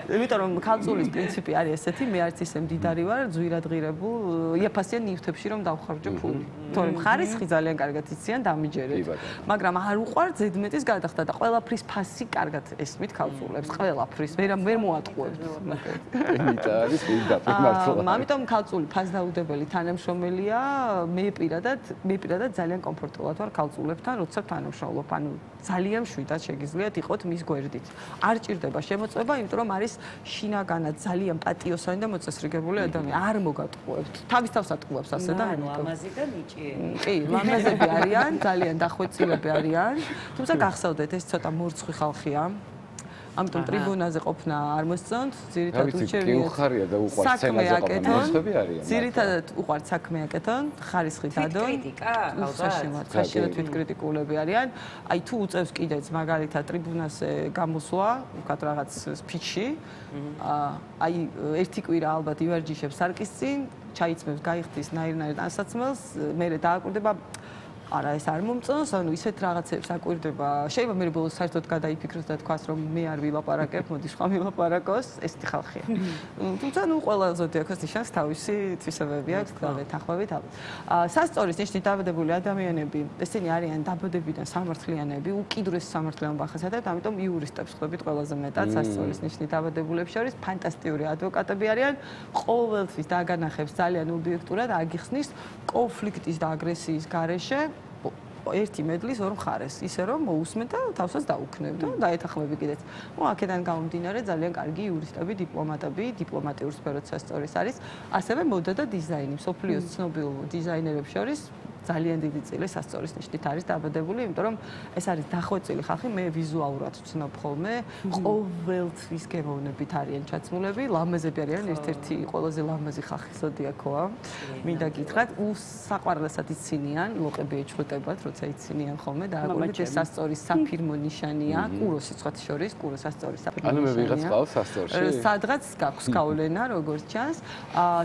იმიტომ რომ ქალწულის პრინციპი არის ესეთი, მე არც ისე მდიდარი ვარ, ძვირად ღირებულ, იაფასიან ნივთებში რომ დავხარჯო ფული. თორემ ხარისხი ძალიან კარგად იციან დამიჯერეთ. მაგრამ არ უყვართ ზედმეტის გადახდა და ყველაფრის ფასი კარგად ესმით ქალწულებს, ყველაფრის, ვერ მოატყუებთ. არის პირდაპირ მართლა. ამიტომ ქალწული ფასდაუდებელი თანამშრომელია, მე პირადად ძალიან კომფორტულად ვარ ქალწულებთან, როცა თანამშრომლობ, ანუ ძალიან მშვიდად შეგიძლიათ იყოთ მის გვერდით. არ ჭირდება შემოწმება, იმიტომ რომ არის შინაგანად ძალიან პატიოსანი და მოწესრიგებული ადამიანი. არ მოგატყუებთ. თავის თავს ატყუებს ასე და ლამაზი და ნიჭიერი. კი, ლამაზები არიან, ძალიან დახვეწილები არიან. თუმცა გახსოვდეთ, ეს ცოტა მორცხვი ხალხია. ამიტომ ტრიბუნაზე ყოფნა არ მოსწონთ, ძირითადად უჩერდეთ. კი, უხარია და უყვართ სცენაზე ყოფნა, მოსხები არიან. ძირითადად უყვართ საქმე აკეთონ, ხარისხი დადონ. კრიტიკა, ხშირად თვითკრიტიკულები არიან. აი თუ უწევს კიდეც მაგალითად ტრიბუნაზე გამოსვლა, უკეთ რაღაც სპიჩი, აი ერთი კვირა ალბათ ივარჯიშებს სარკის წინ, ჩაიცმევს, გაიხდის ნაირ-ნაირ ანსაცმელს, მერე დააკვირდება არა ეს არ მომწონს, ანუ ისეთ რაღაცებს აკვირდება. შეიძლება მე ბოლოს საერთოდ გადაიფიქროს და თქვას, რომ მე არ ვილაპარაკებ, მოდი სხვა ვილაპარაკოს, ესეთი ხალხია. თუმცა ნუ ყველა ზოდიაქოს ნიშანს თავისი თვისებები აქვს, დავეთანხმებით. სასწორის ნიშნით დაბადებული ადამიანები, ესენი არიან დაბადებიდან სამართლიანები, უკიდურეს სამართლიანობა ახასიათებთ, ამიტომ იურისტებს ხვდებით ყველაზე მეტად სასწორის ნიშნით დაბადებულებს შორის, ფანტასტიკური ადვოკატები არიან, ყოველთვის დაგანახებს ძალიან ობიექტურად, აგიხსნის კონფლიქტის და აგრესიის გარეშე ერთი მედლის ორ მხარეს, ისე რომ მოусმენ და თავსაც დაუქნებ და დაეთანხმები კიდეც. აქედან გამომდინარე ძალიან კარგი იურისტები, დიპლომატები, დიპლომატიურ სფეროც სასწორის არის, ასევე მოდა და დიზაინი, მსოფლიოს ცნობილ დიზაინერებს შორის ძალიან დიდი წილი სასწორის ნიშნით არის დაბადებული, იმიტომ რომ ეს არის დახვეწილი ხალხი, მე ვიზუალურად ვცნობ ხოლმე, ყოველთვის გემოვნებით არიან ჩაცმულები, ლამაზები არიან, ერთ-ერთი ყველაზე ლამაზი ხალხი ზოდიაქოა. მინდა გითხრათ, უსაყვარლესად იცინიან, ლოყები ეჩხუტებათ, როცა იცინიან ხოლმე და აგულით ეს სასწორის საფირმო ნიშანია, კუროს სიცხათ შორის, კუროს სასწორის საფირმო ნიშანია. ანუ მე ვიღაც ყავს სასწორში? სადღაც გაქვს გავლენა, როგორც ჩანს.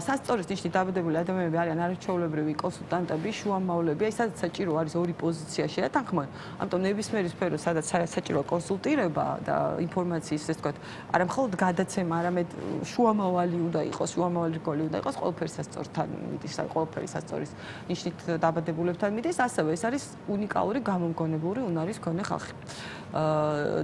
სასწორის ნიშნით დაბადებული ადამიანები არიან არაჩვეულებრივი კონსულტანტები, შუამავლები, აი სადაც საჭირო არის ორი პოზიცია შეათანხმონ. ამიტომ ნებისმიერი სფერო, სადაც საჭირო კონსულტირება და ინფორმაციის, ესე ვთქვათ, არა მხოლოდ გადაცემა, არამედ შუამავალი უნდა იყოს, შუამავალი რგოლი უნდა იყოს, ყველაფერი სასწორთან მიდის, ყველაფერი სასწორის ნიშნით დაბადებულებთან მიდის, ასევე ეს არის უნიკალური გამომგონებლური უნარის მქონე ხალხი.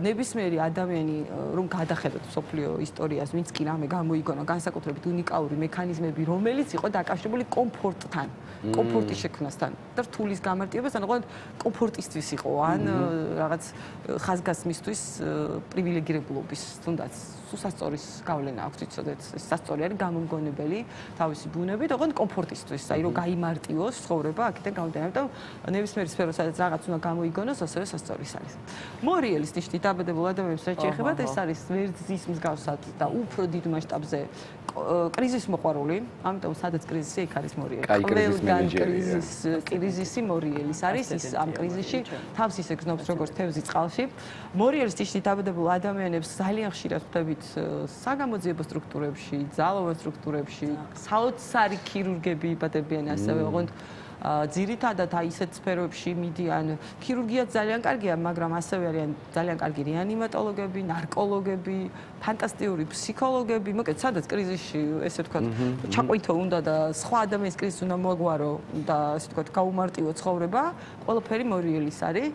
ნებისმიერი ადამიანი რომ გადახედოთ მსოფლიო ისტორიას, ვინც კი რამე გამოიგონა განსაკუთრებით უნიკალური მექანიზმები, რომელიც იყო დაკავშირებული კომფორტთან, კომფორტის შექმნასთან და რთულის გამარტივებას, ან ოღონდ კომფორტისთვის იყო, ან რაღაც ხაზგასმისთვის პრივილეგირებულობის, თუნდაც სასწორის გავლენა აქვს, იცოდეთ, სასწორი არის გამომგონებელი თავისი ბუნებით, ოღონდ კომფორტისთვის, აი რომ გაიმარტივოს ცხოვრება აქედან გამომდინარე, და ნებისმიერი სფერო, სადაც რაღაც უნდა გამოიგონოს, ასევე სასწორის არის. მორიელის ნიშნით დაბადებულ ადამიანებს რაც შეეხება, ეს არის ვერძის მსგავსად და უფრო დიდ მასშტაბზე კრიზის მოყვარული, ამიტომ სადაც კრიზისი, იქ არის მორიელი. ყველგან კრიზისი მორიელის არის, ის ამ კრიზისში თავს ისე გზნობს როგორც თევზი წყალში. მორიელის ნიშნით დაბადებულ ადამიანებს ძალიან ხშირად ხვდებით საგამოძიებო სტრუქტურებში, ძალოვან სტრუქტურებში, საოცარი ქირურგები იბადებიან ასევე, ოღონდ ძირითადად აი ისეთ სფეროებში მიდიან. ქირურგიაც ძალიან კარგია, მაგრამ ასევე არიან ძალიან კარგი რეანიმატოლოგები, ნარკოლოგები, ფანტასტიკური ფსიქოლოგები, მოკლედ სადაც კრიზისში, ესე ვთქვათ, ჩაყვითო უნდა და სხვა ადამიანის კრიზისს უნდა მოგვარო და ესე ვთქვათ, გაუმარტივო ცხოვრება, ყველაფერი მორიელის არის.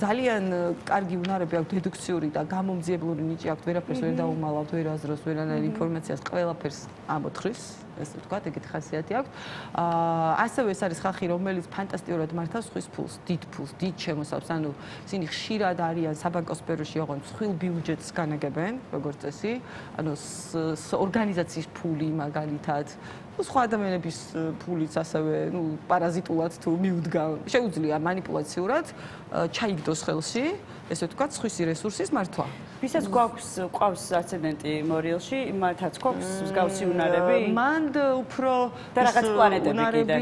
ძალიან კარგი უნარები აქვს დედუქციური და გამომძიებლური ნიჭი აქვს, ვერაფერს ვერ დაუმალავთ, ვერ აზროს, ვერანაირ ინფორმაციას, ყველაფერს ამოთხრის. ესე ვთქვათ, ეგეთი ხასიათი აქვს. ასევე ეს არის ხალხი, რომელიც ფანტასტიკურად მართავს სხვის ფულს, დიდ ფულს, დიდ შემოსავს. ანუ ისინი ხშირად არიან საბანკო სფეროში, ოღონდ მსხვილ ბიუჯეტს განაგებენ, როგორც წესი. ანუ ორგანიზაციის ფული მაგალითად, სხვა ადამიანების ფულიც ასევე, პარაზიტულად თუ მიუდგა, შეუძლია манипуляციურად ჩაიგდოს ხელში, ესე ვთქვათ, სხვისი რესურსის მართვა. ვისაც გვყავს აცედენტი მორიელში, მათაც გვყავს მსგავსი უნარები? მან უფრო და რაღაც პლანეტები კიდე.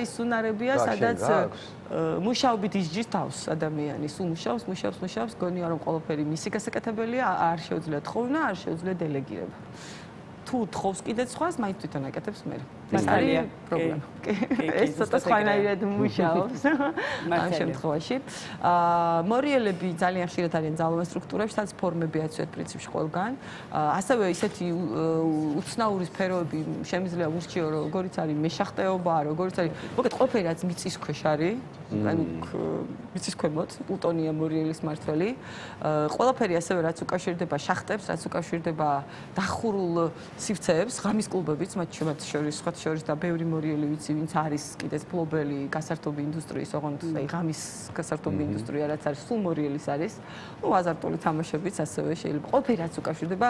ის უნარებია, სადაც მუშაობით ისჯის თავს ადამიანი, სულ მუშაობს, გონია რომ ყველაფერი მისი გასაკეთებელია, არ შეუძლია თხოვნა, არ შეუძლია დელეგირება. თუ თხოვს კიდე სხვას, მაინც თვითონ აკეთებს მე. ეს არის პრობლემა. ეს ცოტა სხვანაირად მუშაობს ამ შემთხვევაში. მორიელები ძალიან ხშირად არიან ძალოვან სტრუქტურებში, სადაც ფორმები აცვიათ პრინციპში ყველგან. ასევე ისეთი უცნაური სფეროები შემიძლია ურჩიო, როგორიც არის მეშახტეობა, როგორიც არის, მოკლედ ყველაფერი რაც მიწის ქვეშ არის, ანუ მიწის ქვემოთ, პლუტონია მორიელის მმართველი. ყველაფერი ასევე რაც უკავშირდება შახტებს, რაც უკავშირდება დახურულ სივრცეებს, ღამის კლუბებიც, მათ შორის და ბევრი მორიელი ვიცი, ვინც არის კიდეც ფლობელი გასართობი ინდუსტრიის, ოღონდ აი ღამის გასართობი ინდუსტრია, რაც არის სულ მორიელის არის. აზარტული თამაშებიც ასევე შეიძლება. ყველაფერი რაც უკავშირდება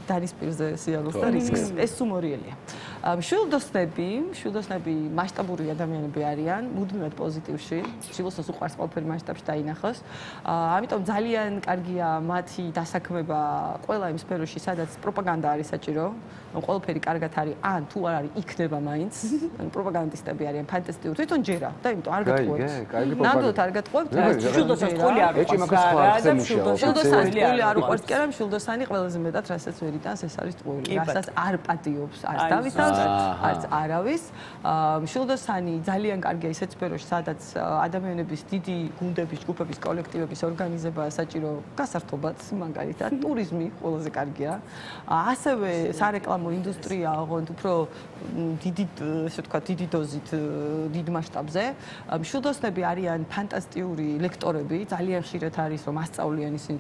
დანისპირზე სიარულს და რისკს, ეს სულ მორიელია. მშვილდოსნები მასშტაბური ადამიანები არიან, მუდმივად პოზიტივში. მშვილდოსნებს უყვარს ყველაფერი მასშტაბში დაინახოს. ამიტომ ძალიან კარგია მათი დასაქმება ყველა იმ სფეროში, სადაც პროპაგანდა არის საჭირო. ყველაფერი კარგად არის, ან თუ არ არის, იქნება მაინც. ანუ პროპაგანდისტები არიან ფანტასტიკური. თვითონ ჯერა და იმიტომ არ გატყუებთ. ნამდვილად არ გატყუებთ. მშვილდოსნებს ყოლი არ უყვარს. მშვილდოსანი არ უყვარს, კი არა, მშვილდოსანი ყველაზე მეტად რასაც ვერ იტანს, ეს არის ტყუილი. რასაც არ პატიობს, არც დავითავს, არც არავის. მშვილდოსანი ძალიან კარგია ისეთ სფეროში, სადაც ადამიანების დიდი გუნდების, ჯგუფების, კოლექტივების ორგანიზება საჭირო გასართობად, მაგალითად, ტურიზმი ყველაზე კარგია. ასევე სარეკლამო ინდუსტრია, ოღონდ უფრო დიდი, ესე ვთქვათ, დიდი დოზით, დიდ მასშტაბზე. მშვილდოსნები არიან ფანტასტიკური ლექტორები, ძალიან ხშირად არის რომ ასწავლიან ისინი,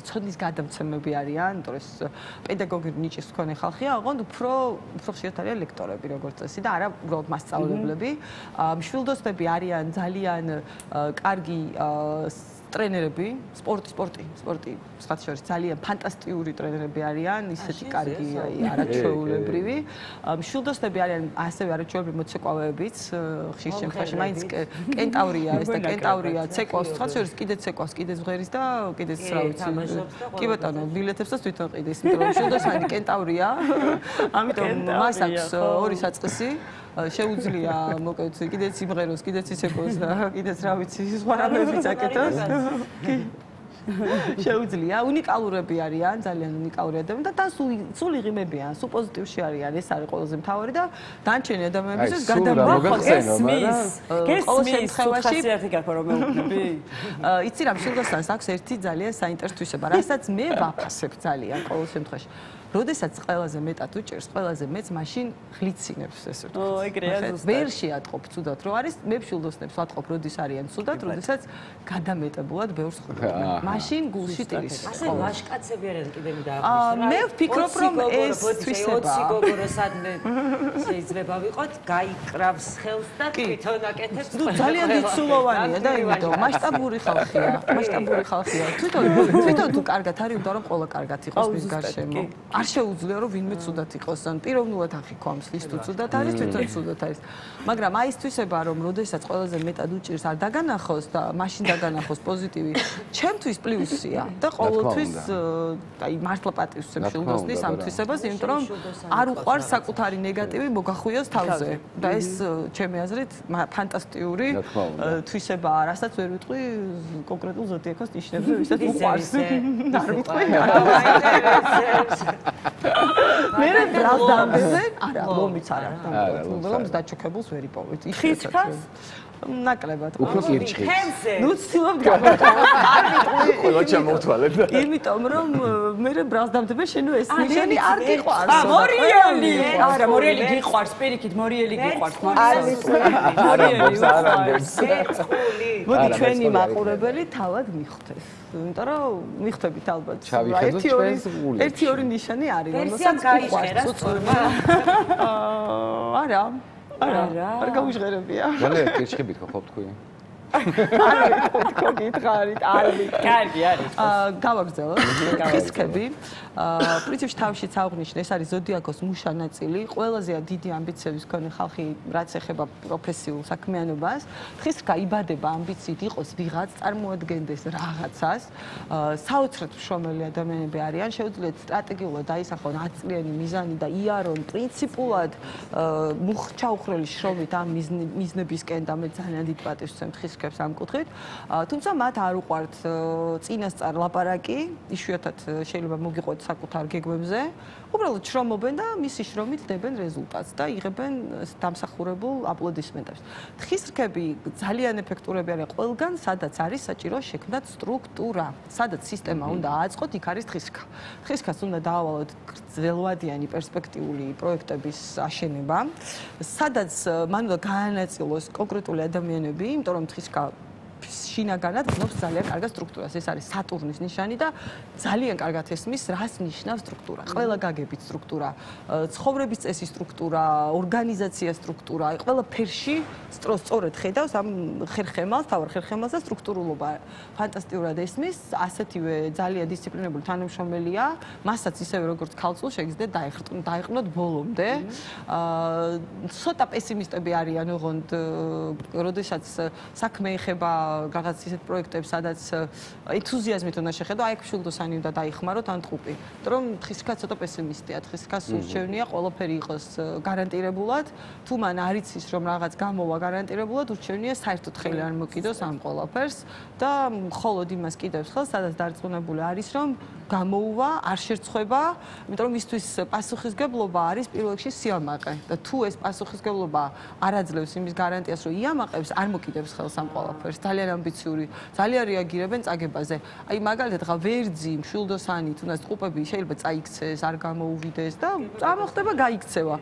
ცოდნის გადამცემები არიან, იმიტომ რომ ეს პედაგოგიური ნიჭის მქონე ხალხია, ოღონდ უფრო ხშირად არიან ლექტორები, როგორც წესი და არა უბრალოდ მასწავლებლები. მშვილდოსნები არიან ძალიან კარგი ტრენერები, სპორტი, სხვათა შორის ძალიან ფანტასტიკური ტრენერები არიან, ისეთი კარგი, არაჩვეულებრივი. მშვილდოსნები არიან ასევე არაჩვეულებრივი მოცეკვავეებიც, ხშირ შემთხვევაში მაინც კენტავრია ეს და კენტავრია ცეკვავს, სხვათა შორის კიდე ცეკვავს, კიდე ზღერის და კიდე რა ვიცი. კი ბატონო, ბილეთებსაც თვითონ ყიდეს, იმიტომ რომ მშვილდოსანი კენტავრია, ამიტომ მას აქვს ორი საწყისი. შეუძლია მოკეთ კიდეც იმღეროს, კიდეც იცეკვოს და კიდეც რა ვიცი, სხვა რამეებიც აკეთოს. შეუძლია, უნიკალურები არიან, ძალიან უნიკალური ადამიანები და სულ იღიმებიან, სულ პოზიტივში არიან, ეს არის ყველაზე მთავარი და დანარჩენი ადამიანებისთვის გესმის, ხასიათი გაქვს რომ მეუბნები. იცი რა, მშვილდოსანს აქვს ერთი ძალიან საინტერესო თვისება, რასაც მე ვაფასებ ძალიან ყოველ შემთხვევაში. როდესაც ყველაზე მეტად უჭერს, ყველაზე მეც მაშინ ღლიცინებს ესე ვთქვი. ეგრეა ზუსტად. ვერ შეატყობ ცუდად რო არის, მე მშვილდოსნებს ვატყობ, როდის არიან ცუდად, როდესაც გადამეტებულად ბევრს ხვდება. მაშინ გულში ტირის. ასე ვაშკაცები არიან კიდე დააყრის. მე ვფიქრობ, რომ ეს თვისება 20 გოგორო სადმე შეიძლება ვიყოთ, გაიკრავს ხელს და თვითონ აკეთებს. ნუ ძალიან დიდსულოვანია და იმიტომ მასშტაბური ხალხია. თვითონ თუ კარგად არის, უნდა რომ ყველა კარგად იყოს მის გარშემო. არ შეუძლია რომ ვინმე ცუდად იყოს, ან პიროვნულად ახიქვამს, ვის თუ ცუდად არის, თვითონ ცუდად არის. მაგრამ აი ეს თვისება, რომ როდესაც ყველაზე მეტად უჭირს, არ დაგანახოს და მაშინ დაგანახოს პოზიტივი, ჩემთვის პლუსია და ყოველთვის აი მართლა პატივს ვცემ მშვილდოსნის ამ თვისებას, იმიტომ რომ არ უყვარს საკუთარი ნეგატივი მოგახვიოს თავზე. და ეს ჩემი აზრით ფანტასტიკური თვისებაა, რასაც ვერ ვიტყვი კონკრეტულ ზოდიაქოს ნიშნებზე, ვისაც უყვარს. არ ვიტყვი. მე ბრალდამდე არა, ლომიც არა. ლომს დაჩოქებულს ვერ იპოვეთ. ხისქას ნაკლებად. უფრო კირჩხი. ნუ ცდილობ გავაკეთო. არ ვიტყვი. ყველა ჩამოვთვალეთ. იმიტომ რომ მე ბრალდამდე შენო ეს ნიშანი არ გიყვარს. მორიელი. არა, მორიელი გიყვარს, პირიქით მორიელი გიყვარს. მორიელი უყვარს. მოდი ჩვენი მაყურებელი თავად მიხვდეს. იმიტომ რომ მიხვდებით ალბათ. ერთი ორი ნიშანი არის, რომელსაც გაიჟღერა სწორმა. არა. არ გაუჟღერებია. მალე კირჩხებით ხო თქვი? თქო გითხარით, არის. კარგი არის. გავაგრძელოთ. ხისქები. პრინციპში თავშიც აღნიშნე, ეს არის ზოდიაქოს მუშა ნაწილი, ყველაზე დიდი ამბიციების მქონე ხალხი, რაც ეხება პროფესიულ საქმიანობას. ხისქა იბადება ამბიციით იყოს ვიღაც, წარმოადგენდეს რაღაცას. საოცრად მშრომელი ადამიანები არიან, შეუძლიათ სტრატეგიულად დაისახონ 10 წლიანი მიზანი და იარონ პრინციპულად ჩაუხრელი შრომით ამ მიზნებისკენ და მე ძალიან დიდ პატივს ვცემთ ხისქებს ამ კუთხით. თუმცა მათ არ უყვართ წინასწარ ლაპარაკი, იშვიათად შეიძლება მოგიყვეთ საკუთარ გეგმებზე, უბრალოდ შრომობენ და მისი შრომით დებენ რეზულტატს და იღებენ დამსახურებულ აპლოდისმენტებს. ხისქები ძალიან ეფექტურები არიან ყველგან, სადაც არის საჭირო შექმნათ სტრუქტურა, სადაც სისტემა უნდა ააწყოთ, იქ არის ხისქა. ხისქას უნდა დაავალოთ გრძელვადიანი პერსპექტიული პროექტების აშენება, სადაც მან უნდა გაანაწილოს კონკრეტული ადამიანები, იმიტომ რომ ხისქა შინაგანად გნობს ძალიან კარგად სტრუქტურას. ეს არის სატურნის ნიშანი და ძალიან კარგად ესმის, რას ნიშნავს სტრუქტურა. ყველა გაგებით სტრუქტურა, ცხოვრების წესი სტრუქტურა, ორგანიზაცია სტრუქტურა, ყველა ფერში სწორედ ხედავს ამ ხერხემალს, თავარ ხერხემალს და სტრუქტურულობა. ფანტასტიკურად ესმის, ასეთივე ძალიან დისციპლინებული თანამშრომელია, მასაც ისევე როგორც ქალწულს შეგიძლიათ დაეყრდნოთ ბოლომდე. ცოტა პესიმისტები არიან, ოღონდ როდესაც საქმე ეხება რაღაც ისეთ პროექტებს, სადაც ენთუზიაზმით უნდა შეხედო, აი მშვილდოსანი უნდა დაიხმაროთ ან ტყუპი. იმიტომ რომ ხისქა ცოტა პესიმისტია, ხისქას ურჩევნია ყველაფერი იყოს გარანტირებულად, თუ მან არ იცის რომ რაღაც გამოვა გარანტირებულად, ურჩევნია საერთოდ ხელი არ მოკიდოს ამ ყველაფერს და მხოლოდ იმას კიდევს ხელს, სადაც დარწმუნებული არის რომ გამოუვა, არ შერცხვება, იმიტომ რომ მისთვის პასუხისგებლობა არის პირველ რიგში სიამაყე და თუ ეს პასუხისგებლობა არ აძლევს იმის გარანტიას, რომ იამაყებს, არ მოკიდებს ხელს ამ ყველაფერს. ძალიან ამბიციური, ძალიან რეაგირებენ წაგებაზე. აი მაგალითად, ხა ვერძი, მშვილდოსანი, თუნდაც ტყუპები შეიძლება წაიქცეს, არ გამოუვიდეს და წამოხდება გაიქცევა.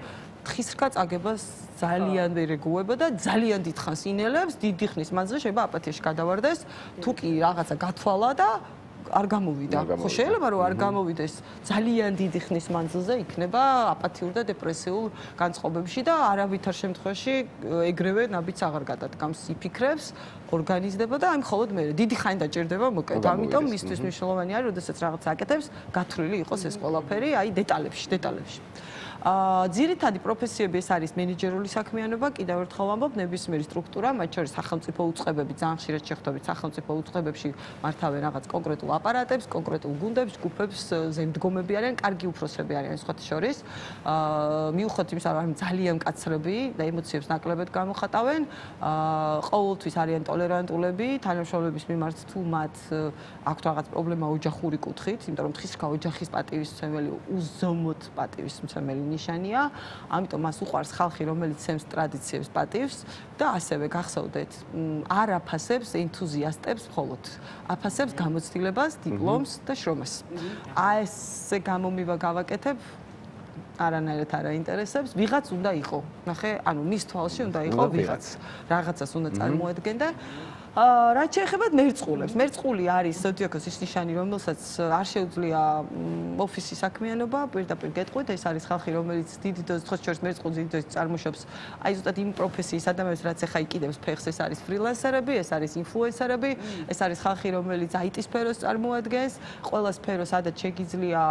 ხისქა წაგებას ძალიან ვერ ეგუება და ძალიან დიდხანს ინელებს, დიდი ხნის მანძილზე შეიძლება აპათიაში გადავარდეს, თუ კი რაღაცა გათვალა და არ გამოვიდა. ხო შეიძლება რომ არ გამოვიდეს ძალიან დიდი ხნის მანძილზე იქნება აპათიურ და დეპრესიულ განწყობებში და არავითარ შემთხვევაში ეგრევე ნაბიჯს აღარ გადადგამს, იფიქრებს, ორგანიზდება და აი მხოლოდ მე დიდი ხანი დაჭირდება მოკეთ. ამიტომ მისთვის მნიშვნელოვანია რომ როდესაც რაღაც აკეთებს, გათვლილი იყოს ეს ყველაფერი, აი დეტალებში. ძირითადი პროფესიები ეს არის მენეჯერული საქმიანობა, კიდევ ერთხელ ვამბობ, ნებისმიერი სტრუქტურა, მათ შორის სახელმწიფო უწყებები, ძალიან ხშირად შეხვდებით სახელმწიფო უწყებებში მართავენ რაღაც კონკრეტულ აპარატებს, კონკრეტულ გუნდებს, ჯგუფებს, ზემდგომები არიან, კარგი უფროსები არიან სხვათა შორის. მიუხედავად იმისა, რომ ძალიან მკაცრები და ემოციებს ნაკლებად გამოხატავენ, ყოველთვის არიან ტოლერანტულები, თანამშრომლების მიმართ თუ მათ აქვთ რაღაც პრობლემა ოჯახური კუთხით, იმიტომ რომ თხისქა ოჯახის პატივისმცემელი უზომოდ პატივისმცემელი ნიშანია, ამიტომ მას უყვარს ხალხი, რომელიც ცემს ტრადიციებს, პატივს და ასევე გახსოვდეთ, არ აფასებს ენთუზიასტებს მხოლოდ, აფასებს გამოცდილებას, დიპლომს და შრომას. ესე გამომივა გავაკეთებ, არანაირად არ აინტერესებს, ვიღაც უნდა იყო. ნახე, ანუ მის თვალში უნდა იყო ვიღაც. რაღაცას უნდა წარმოადგენდა. რაც შეეხება მერწყულებს. მერწყული არის ზოდიაქოს ის ნიშანი, რომელსაც არ შეუძლია ოფისის საქმიანობა, პირდაპირ გეტყვით, ეს არის ხალხი, რომელიც დიდი დოზით, ხო შორის მერწყული დიდი დოზით წარმოშობს. აი ზუსტად იმ პროფესიის ადამიანებს, რაც ახლა იყიდებს ფეხს, ეს არის ფრილანსერები, ეს არის ინფლუენსერები, ეს არის ხალხი, რომელიც IT სფეროს წარმოადგენს, ყველა სფერო, სადაც შეგიძლია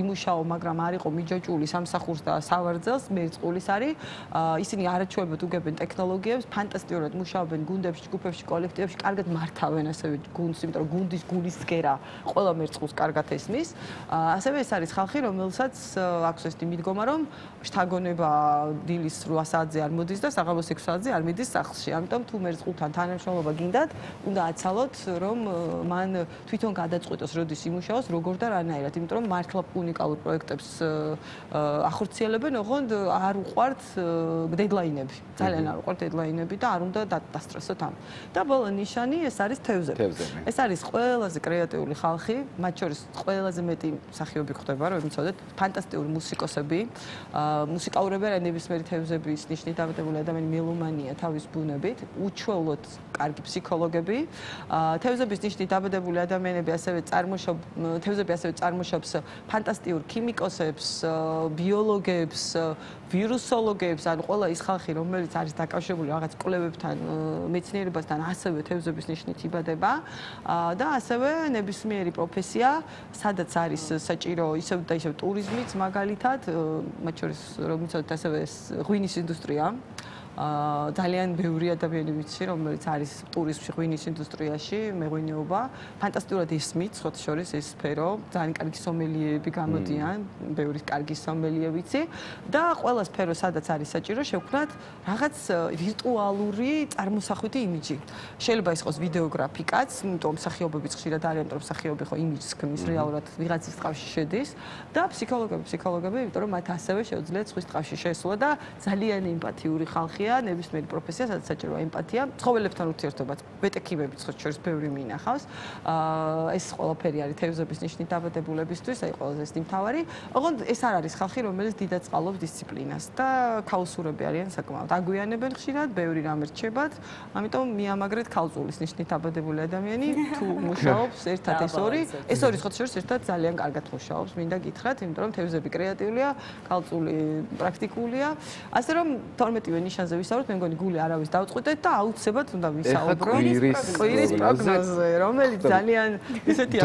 იმუშაო, მაგრამ არ იყო მიჯაჭვული სამსახურს და სავარძელს, მერწყულის არის. ისინი არაჩვეულებად უგებენ ტექნოლოგიებს, ფანტასტიკურად მუშაობენ გუნდებში, ჯგუფებში, კოლექტივებში. კარგად მართავენ ასევე გუნდს, იმიტომ რომ გუნდის გულისცერა ყველა მერწყულს კარგად ესმის. ასევე ეს არის ხალხი, რომელსაც აქვს ეს მიდგომა, რომ შთაგონება დილის 8 საათზე არ მოდის და საღამოს 6 საათზე არ მიდის სახლში. ამიტომ თუ მერწყულთან თანამშრომლობა გინდათ, უნდა აცალოთ, რომ მან თვითონ გადაწყვიტოს, როდის იმუშაოს, როგორ და რანაირად, იმიტომ რომ მართლა უნიკალურ პროექტებს ახორციელებენ, ოღონდ არ უყვართ დედლაინები. ძალიან არ უყვართ დედლაინები და არ უნდა დასტრესოთ ამ. და ბოლო ნიშანი ეს არის თევზები. ეს არის ყველაზე კრეატიული ხალხი, მათ შორის ყველაზე მეტი მსახიობი ხდება, რომ მიცოდეთ, ფანტასტიკური მუსიკოსები, მუსიკალურები არიან ნებისმიერი თევზების ნიშნით დამეტებული ადამიანი მელომანია თავის ბუნებით, უჩვეულოდ კარგი ფსიქოლოგები, თევზების ნიშნით დამეტებული ადამიანები ასევე თევზები ასევე წარმოშობს ფანტასტიკურ ქიმიკოსებს, ბიოლოგებს, ვირუსოლოგებს, ანუ ყველა ის ხალხი, რომელიც არის დაკავშირებული რაღაც კვლევებთან, მეცნიერებასთან, ასევე თევზების ნიშნით იბადება და ასევე ნებისმიერი პროფესია, სადაც არის საჭირო ისევ და ისევ ტურიზმიც მაგალითად, მათ შორის რომ მიცოდეთ ასევე ღვინის ინდუსტრია. ძალიან ბევრი ადამიანი ვიცი, რომელიც არის ტურიზმში, ღვინის ინდუსტრიაში, მეღვინეობა. ფანტასტიკურად ისმით, სხვათა შორის ეს სფერო, ძალიან კარგი სომელიეები გამოდიან, ბევრი კარგი სომელიე ვიცი და ყველა სფერო, სადაც არის საჭირო, შევქმნათ რაღაც ვირტუალური წარმოსახვითი იმიჯი. შეიძლება ის იყოს ვიდეოგრაფიკაც, იმიტომ მსახიობებიც ხშირად არიან, რომ მსახიობი ხო იმიჯს ქმნის, რეალურად ვიღაცის ტყავში შედის და ფსიქოლოგები, იმიტომ რომ მათ ასევე შეუძლიათ სხვის ტყავში შესვლა და ძალიან ემპათიური ხალხი ნებისმიერი პროფესია, სადაც საჭიროა ემპათია, ცხოველებთან ურთიერთობაც, ვეტექიმებიც ხო შორის ბევრი მინახავს. ეს ყველაფერი არის თევზების ნიშნით დაბადებულებისთვის, აი ყველაზე ეს მთავარი. ოღონდ ეს არ არის ხალხი, რომელიც დიდად წყალობს დისციპლინას და ქაოსურები არიან საკმაოდ. აგვიანებენ ხშირად, ბევრი რამ რჩებათ, ამიტომ მიამაგრეთ ქალწულის ნიშნით დაბადებული ადამიანი, თუ მუშაობს ერთად ეს ორი ხო შორის ერთად ძალიან კარგად მუშაობს, მინდა გითხრათ, იმიტომ რომ თევზები კრეატიულია, ქალწული პრაქტიკულია. ასე რომ 12-ვე ნიშანზე ვისაუბროთ, მე მგონი გული არავის დავწყვეტეთ და აუცილებლად უნდა ვისაუბრო კვირის პროგნოზზე, რომელიც ძალიან ისეთია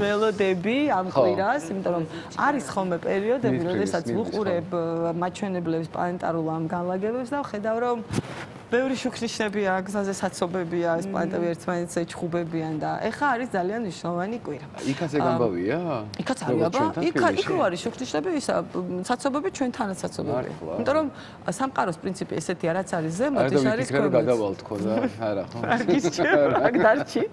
მელოდები ამ კვირას, იმიტომ რომ არის ხოლმე პერიოდები, როდესაც ვუყურებ მაჩვენებლებს პლანეტარულ ამ განლაგებებს და ვხედავ, რომ ბევრი შუქნიშნებია, გზაზე საცობებია, ეს პლანეტები ერთმანეთს ეჩხუბებიან და ეხა არის ძალიან მნიშვნელოვანი კვირა. იქაც ეგამბავია? იქაც არის, აბა. იქ რო არის შუქნიშნები, ისა საცობები ჩვენთანაც საცობები. იმიტომ რომ სამყაროს პრინციპი ესეთია, რაც არის ზემოთ, ის არის ქვემოთ. გადავალთ ხო და არა ხო? აქ დარჩი.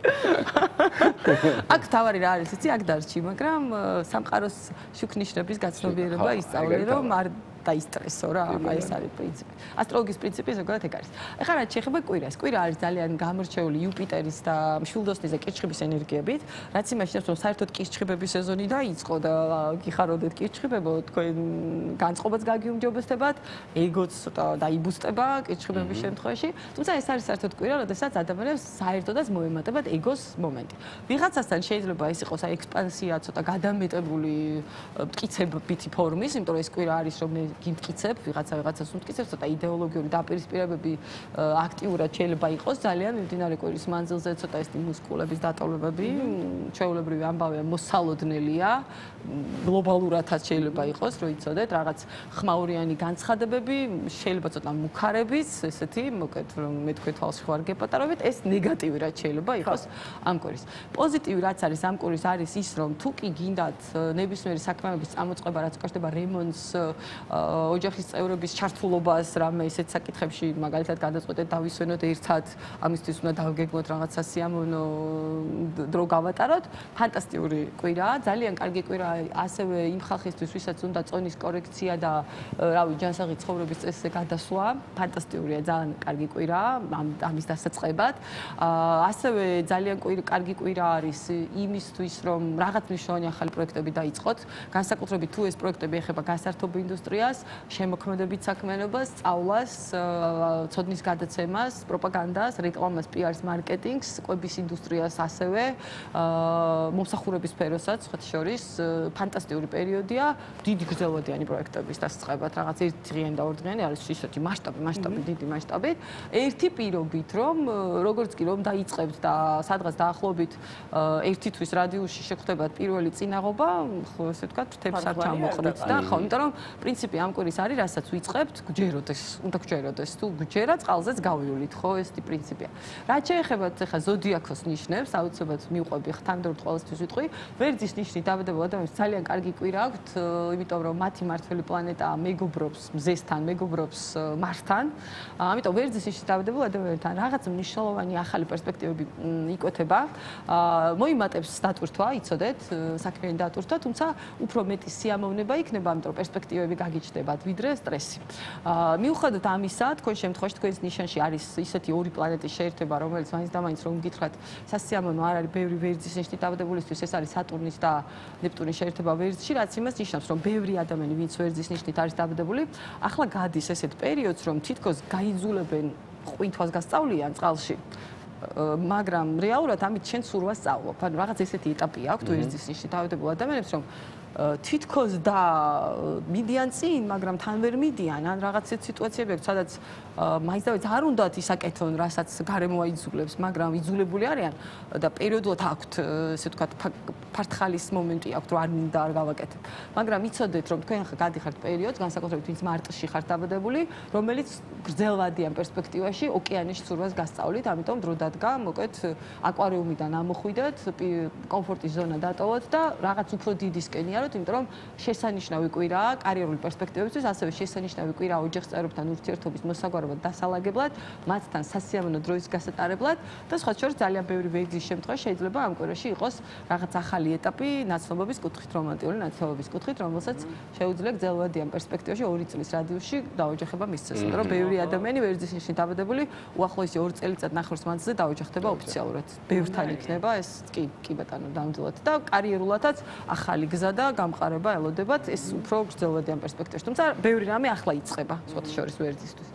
აქ თავარი რა არის, იცი, აქ დარჩი, მაგრამ სამყაროს შუქნიშნების გაცნობიერება ისწავლე, რომ არ დაისტრესო რა, აი ეს არის პრინციპი. ასტროლოგიის პრინციპი ზოგადად ეგ არის. ეხლა რაც შეეხება კვირას, კვირა არის ძალიან გამორჩეული იუპიტერის და მშვილდოსნის და კირჩხიბის ენერგიებით, რაც იმაშინებს რომ საერთოდ კირჩხიბების სეზონი დაიწყო და გიხაროდეთ კირჩხიბებო, თქვენ განწყობაც გაგიუმჯობესდებათ, ეგოც ცოტა დაიბუსტება კირჩხიბების შემთხვევაში, თუმცა ეს არის საერთოდ კვირა, როდესაც ადამიანებს საერთოდაც მოემატებათ ეგოს მომენტი. ვიღაცასთან შეიძლება ეს იყოს აი ექსპანსია, ცოტა გადამეტებული მტკიცებითი ფორმის, იმიტომ რომ ეს კვირა არის რომ გიმტკიცებ, ვიღაცას უმტკიცებს, ცოტა იდეოლოგიური დაპირისპირებები აქტიურად შეიძლება იყოს ძალიან მიმდინარე კვირის მანძილზე, ცოტა ეს მუსკულების დატოვებები, ჩვეულებრივი ამბავია, მოსალოდნელია, გლობალურადაც შეიძლება იყოს, რომ იცოდეთ, რაღაც ხმაურიანი განცხადებები, შეიძლება ცოტა მუქარების, ესეთი, მოკეთ რომ მე თქვენ თვალში ხარ გეპატარავით, ეს ნეგატივი რაც შეიძლება იყოს ამ კვირის. პოზიტივი რაც არის ამ კვირის არის ის, რომ თუ კი გინდათ ნებისმიერი საქმეების წამოწყება, რაც უკავშირდება რემონტს, ოჯახის წევრების ჩართულობას, რამე ისეთ საკითხებში, მაგალითად გადაწყვეტეთ დავისვენოთ ერთად, ამისთვის უნდა დავგეგმოთ რაღაც სასიამოვნო დრო გავატაროთ, ფანტასტიკური კვირაა, ძალიან კარგი კვირაა ასევე იმ ხალხისთვის, ვისაც უნდა წონის კორექცია და რავი, ჯანსაღი ცხოვრების წესზე გადასვლა, ფანტასტიკურია, ძალიან კარგი კვირაა ამის დასაწყებად. ასევე ძალიან კარგი კვირა არის იმისთვის, რომ რაღაც მნიშვნელოვანი ახალი პროექტები დაიწყოთ, განსაკუთრებით თუ ეს პროექტები ეხება გასართობ ინდუსტრიას, შემოქმედებით საქმიანობას, სწავლას, ცოდნის გადაცემას, პროპაგანდას, რეკლამას, PR-ს, მარკეტინგს, კვების ინდუსტრიას ასევე, მომსახურების სფეროსაც, სხვა შორის, ფანტასტიკური პერიოდია, დიდი გრძელვადიანი პროექტების დასაწყებად, რაღაც ერთდღიანი და ორდღიანი არის ისეთი მასშტაბი, დიდი მასშტაბი. ერთი პირობით, რომ როგორც კი რომ დაიწყებთ და სადღაც დაახლოებით ერთი თვის რადიუსში შეგხვდებათ პირველი წინაღობა, ხო ესე ვთქვათ, ფრთებს არ ჩამოყრით და ხო, იმიტომ რომ პრინციპი ამ კვირის არის, რასაც ვიწყებთ, გჯეროდეს, უნდა გჯეროდეს, თუ გჯერა წყალზეც გავივლით, ხო, ესეთი პრინციპია. რაც შეეხება ახლა ზოდიაქოს ნიშნებს, აუცილებლად მივყვები ხთანდორ ყოველთვის ვიტყვი, ვერძის ნიშნი დავდებულ ადამიანებს ძალიან კარგი კვირა აქვთ, იმიტომ რომ მათი მართველი პლანეტა მეგობრობს მზესთან, მეგობრობს მარსთან. ამიტომ ვერძის ნიშნი დავდებულ ადამიანებთან რაღაც მნიშვნელოვანი ახალი პერსპექტივები იკვეთება. მოიმატებს დატვირთვა, იცოდეთ, საქმიანი დატვირთვა, თუმცა უფრო მეტი სიამოვნება იქნება, ამიტომ პერსპექტივები გაგიჩნდებათ, ვიდრე სტრესი. მიუხედავად ამისა, თქვენ შემთხვევაში თქვენს ნიშანში არის ისეთი ორი პლანეტის შეერთება, რომელიც მაინც და მაინც რომ გითხრათ, სასიამოვნო არ არის ბევრი ვერძის ნიშნი დავდებულისთვის, ეს არის სატურნის და ნეპტუნის შეერთება ვერძში, რაც იმას ნიშნავს, რომ ბევრი ადამიანი, ვინც ვერძის ნიშნით არის დავდებული, ახლა გადის ესეთ პერიოდს, რომ თითქოს გაიძულებენ ყვინთვას გასწავლიან წყალში. მაგრამ რეალურად ამით შენ სურვას სწავლობ. ანუ რაღაც ესეთი ეტაპი აქვს ვერძის ნიშნით დავდებულ ადამიანებს, რომ თითქოს და მიდიან წინ, მაგრამ თან ვერ მიდიან, ან რაღაც სიტუაციები აქვს, სადაც მაინც და არ უნდათ ისაკეთონ, რასაც გარემო აიძულებს, მაგრამ იძულებული არიან და პერიოდულად აქვთ, ესე ვთქვათ, ფარტხალის მომენტი აქვთ, რომ არ მინდა არ გავაკეთებ. მაგრამ იცოდეთ, რომ თქვენ ახლა გადიხართ პერიოდს, განსაკუთრებით ვინც მარტში ხართ დაბადებული, რომელიც გრძელვადიან პერსპექტივაში ოკეანის ცურვას გასწავლით, ამიტომ დრო დადგა, მოკეთ აკვარიუმიდან ამოხვიდეთ, კომფორტის ზონა დატოვოთ და რაღაც უფრო დიდი სკენი აროთ, იმიტომ რომ შესანიშნავი კვირაა კარიერული პერსპექტივებისთვის, ასევე შესანიშნავი კვირაა ოჯახის წევრებთან ურთიერთობის მოსაგვარებლად დასალაგებლად, მათთან სასიამოვნო დროის გასატარებლად და სხვა შორის ძალიან ბევრი ვერძის შემთხვევაში შეიძლება ამ კვირაში იყოს რაღაც ახალი ეტაპი ნაცნობობის კუთხით, რომანტიკული ნაცნობობის კუთხით, რომელსაც შეუძლია გრძელვადიან პერსპექტივაში 2 წლის რადიუსში დაოჯახება მისცეს. იმიტომ რომ ბევრი ადამიანი ვერძის ნიშნით დაბადებული უახლოესი 2 წელიწად ნახევრის მანძილზე დაოჯახდება ოფიციალურად. ბევრთან იქნება ეს კი ბატონო დამძლოთ და კარიერულადაც ახალი გზა და გამყარება ელოდებათ, ეს უფრო გრძელვადიან პერსპექტივაში. თუმცა ბევრი რამე ახლა იწყება, სხვა შორის ვერძისთვის.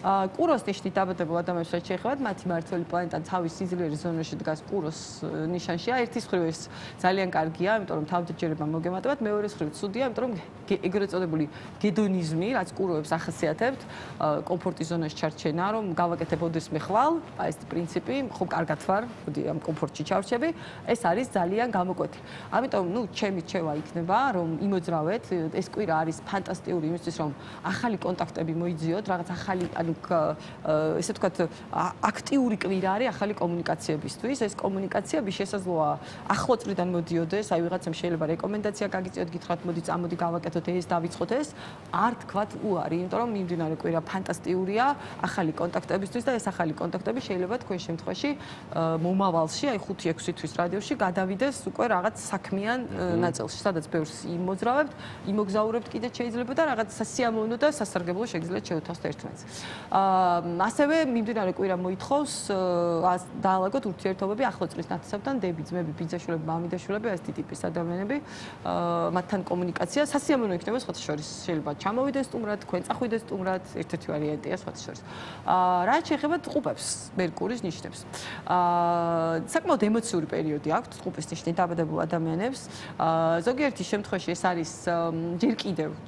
კუროს ნიშნით დაბადებულ ადამიანებს რაც შეეხებათ, მათი მართველი პლანეტა თავის სიძლიერის ზონაში დგას კუროს ნიშანშია. ერთის მხრივ ეს ძალიან კარგია, იმიტომ რომ თავდაჯერება მოგემატებათ, მეორეს მხრივ ცუდია, იმიტომ რომ ეგრეთ წოდებული გედონიზმი, რაც კუროებს ახასიათებთ, კომფორტის ზონაში ჩარჩენა, რომ გავაკეთებოდეს მე ხვალ, აი ეს პრინციპი, ხო კარგად ვარ, მოდი ამ კომფორტში ჩავრჩები, ეს არის ძალიან გამოკვეთი. ამიტომ, ჩემი რჩევა იქნება, რომ იმოძრავეთ, ეს კვირა არის ფანტასტიკური იმისთვის, რომ ახალი კონტაქტები მოიძიოთ, რაღაც ახალი, ანუ ესე ვთქვათ, აქტიური კვირა არის ახალი კომუნიკაციებისთვის. ეს კომუნიკაციები შესაძლოა ახლო წლიდან მოდიოდეს, აი ვიღაცამ შეიძლება რეკომენდაცია გაგიწიოთ, გითხრათ, მოდი წამოდი გავაკეთოთ ეს, დავიწყოთ ეს, არ თქვათ უარი, იმიტომ რომ მიმდინარე კვირა ფანტასტიკურია ახალი კონტაქტებისთვის და ეს ახალი კონტაქტები შეიძლება თქვენ შემთხვევაში მომავალში, აი 5-6 თვის რადიუსში გადავიდეს უკვე რაღაც საქმიან ნაწილში, სადაც ბევრს იმოძრავებთ, იმოგზაურებთ კიდე შეიძლება და რაღაც სასიამოვნო და სასარგებლო შეგიძლიათ შევთავაზოთ ერთმანეთს. ასევე მიმდინარე კვირა მოითხოვს დაალაგოთ ურთიერთობები ახლო წლის ნათესავთან, დები, ძმები, ბიძაშვილები, მამიდაშვილები, ეს ტიპის ადამიანები, მათთან კომუნიკაცია სასიამოვნო იქნება სხვათა შორის. შეიძლება ჩამოვიდეს სტუმრად, თქვენ წახვიდეს სტუმრად, ერთ-ერთი ვარიანტია სხვათა შორის. რაც შეეხება ტყუპებს, მერკურის ნიშნებს. საკმაოდ ემოციური პერიოდი აქვთ ტყუპის ნიშნით დაბადებულ ადამიანებს. ზოგიერთი შემთხვევაში ეს არის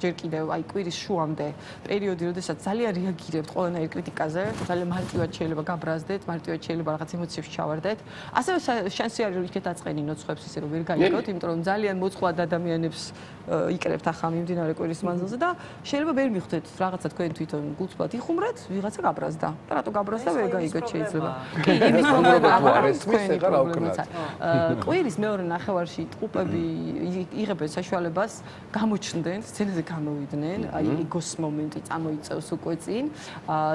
ჯერ კიდევ აი კვირის შუამდე პერიოდი, როდესაც ძალიან რეაგირებთ ყველანაირ კრიტიკაზე, ძალიან მარტივად შეიძლება გაბრაზდეთ, მარტივად შეიძლება რაღაც ემოციებში ჩავარდეთ. ასევე შანსი არის რომ იქეთ აწყენინოთ სხვებს ისე რომ ვერ გაიგოთ, იმიტომ რომ ძალიან მოწყვლად ადამიანებს იკრებთ ახლა მიმდინარე კვირის მანძილზე და შეიძლება ვერ მიხვდეთ რაღაცა თქვენ თვითონ გულწრფელად იხუმრეთ, ვიღაცა გაბრაზდა. და რატო გაბრაზდა ვერ გაიგოთ შეიძლება. კი, იმის პრობლემა არის თქვენი პრობლემაც. კვირის მეორე ნახევარში ტყუპები იღებენ საშუალებას გამოჩნდნენ, სცენაზე გამოვიდნენ, აი ეგოს მომენტი წამოიწევს უკვე წინ.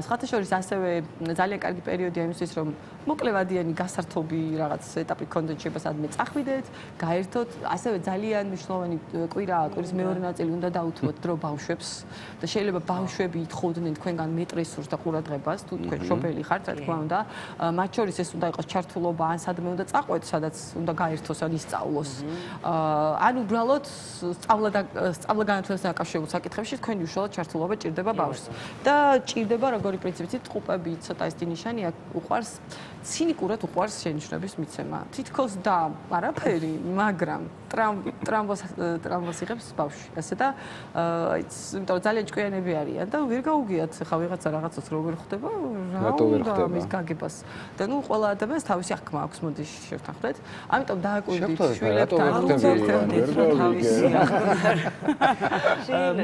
სხვათა შორის ასევე ძალიან კარგი პერიოდია იმისთვის, რომ მოკლევადიანი გასართობი რაღაც ეტაპი გქონდეთ, შეიძლება სადმე წახვიდეთ, გაერთოთ, ასევე ძალიან მნიშვნელოვანი კვირის მეორე ნაწილი უნდა დაუთმოთ დრო ბავშვებს და შეიძლება ბავშვები ითხოვდნენ თქვენგან მეტ რესურსს და ყურადღებას, თუ თქვენ მშობელი ხართ, რა თქმა უნდა. მათ შორის ეს უნდა იყოს ჩართულობა, ან სადმე უნდა წაყვეთ, სადაც უნდა გაერთოს, ან ისწავლოს. ან უბრალოდ სწავლა-განათლებასთან დაკავშირებულ საკითხებში თქვენი უშუალოდ ჩართულობა ჭირდება ბავშვს. და ჭირდება როგორი პრინციპით ტყუპები ცოტა ეს ნიშანი უყვარს ცინიკურად უყვარს შენიშვნების მიცემა. თითქოს და არაფერი, მაგრამ ტრამვას იღებს ბავშვი. ასე და იმიტომ რომ ძალიან ჭკვიანები არიან და ვერ გაუგიათ ხა ვიღაცა რაღაცას როგორ ხდება, რა უნდა მის გაგებას. და ნუ ყველა ადამიანს თავისი აღქმა აქვს, მოდი შევთანხმდეთ. ამიტომ დააკვირდით შვილებთან,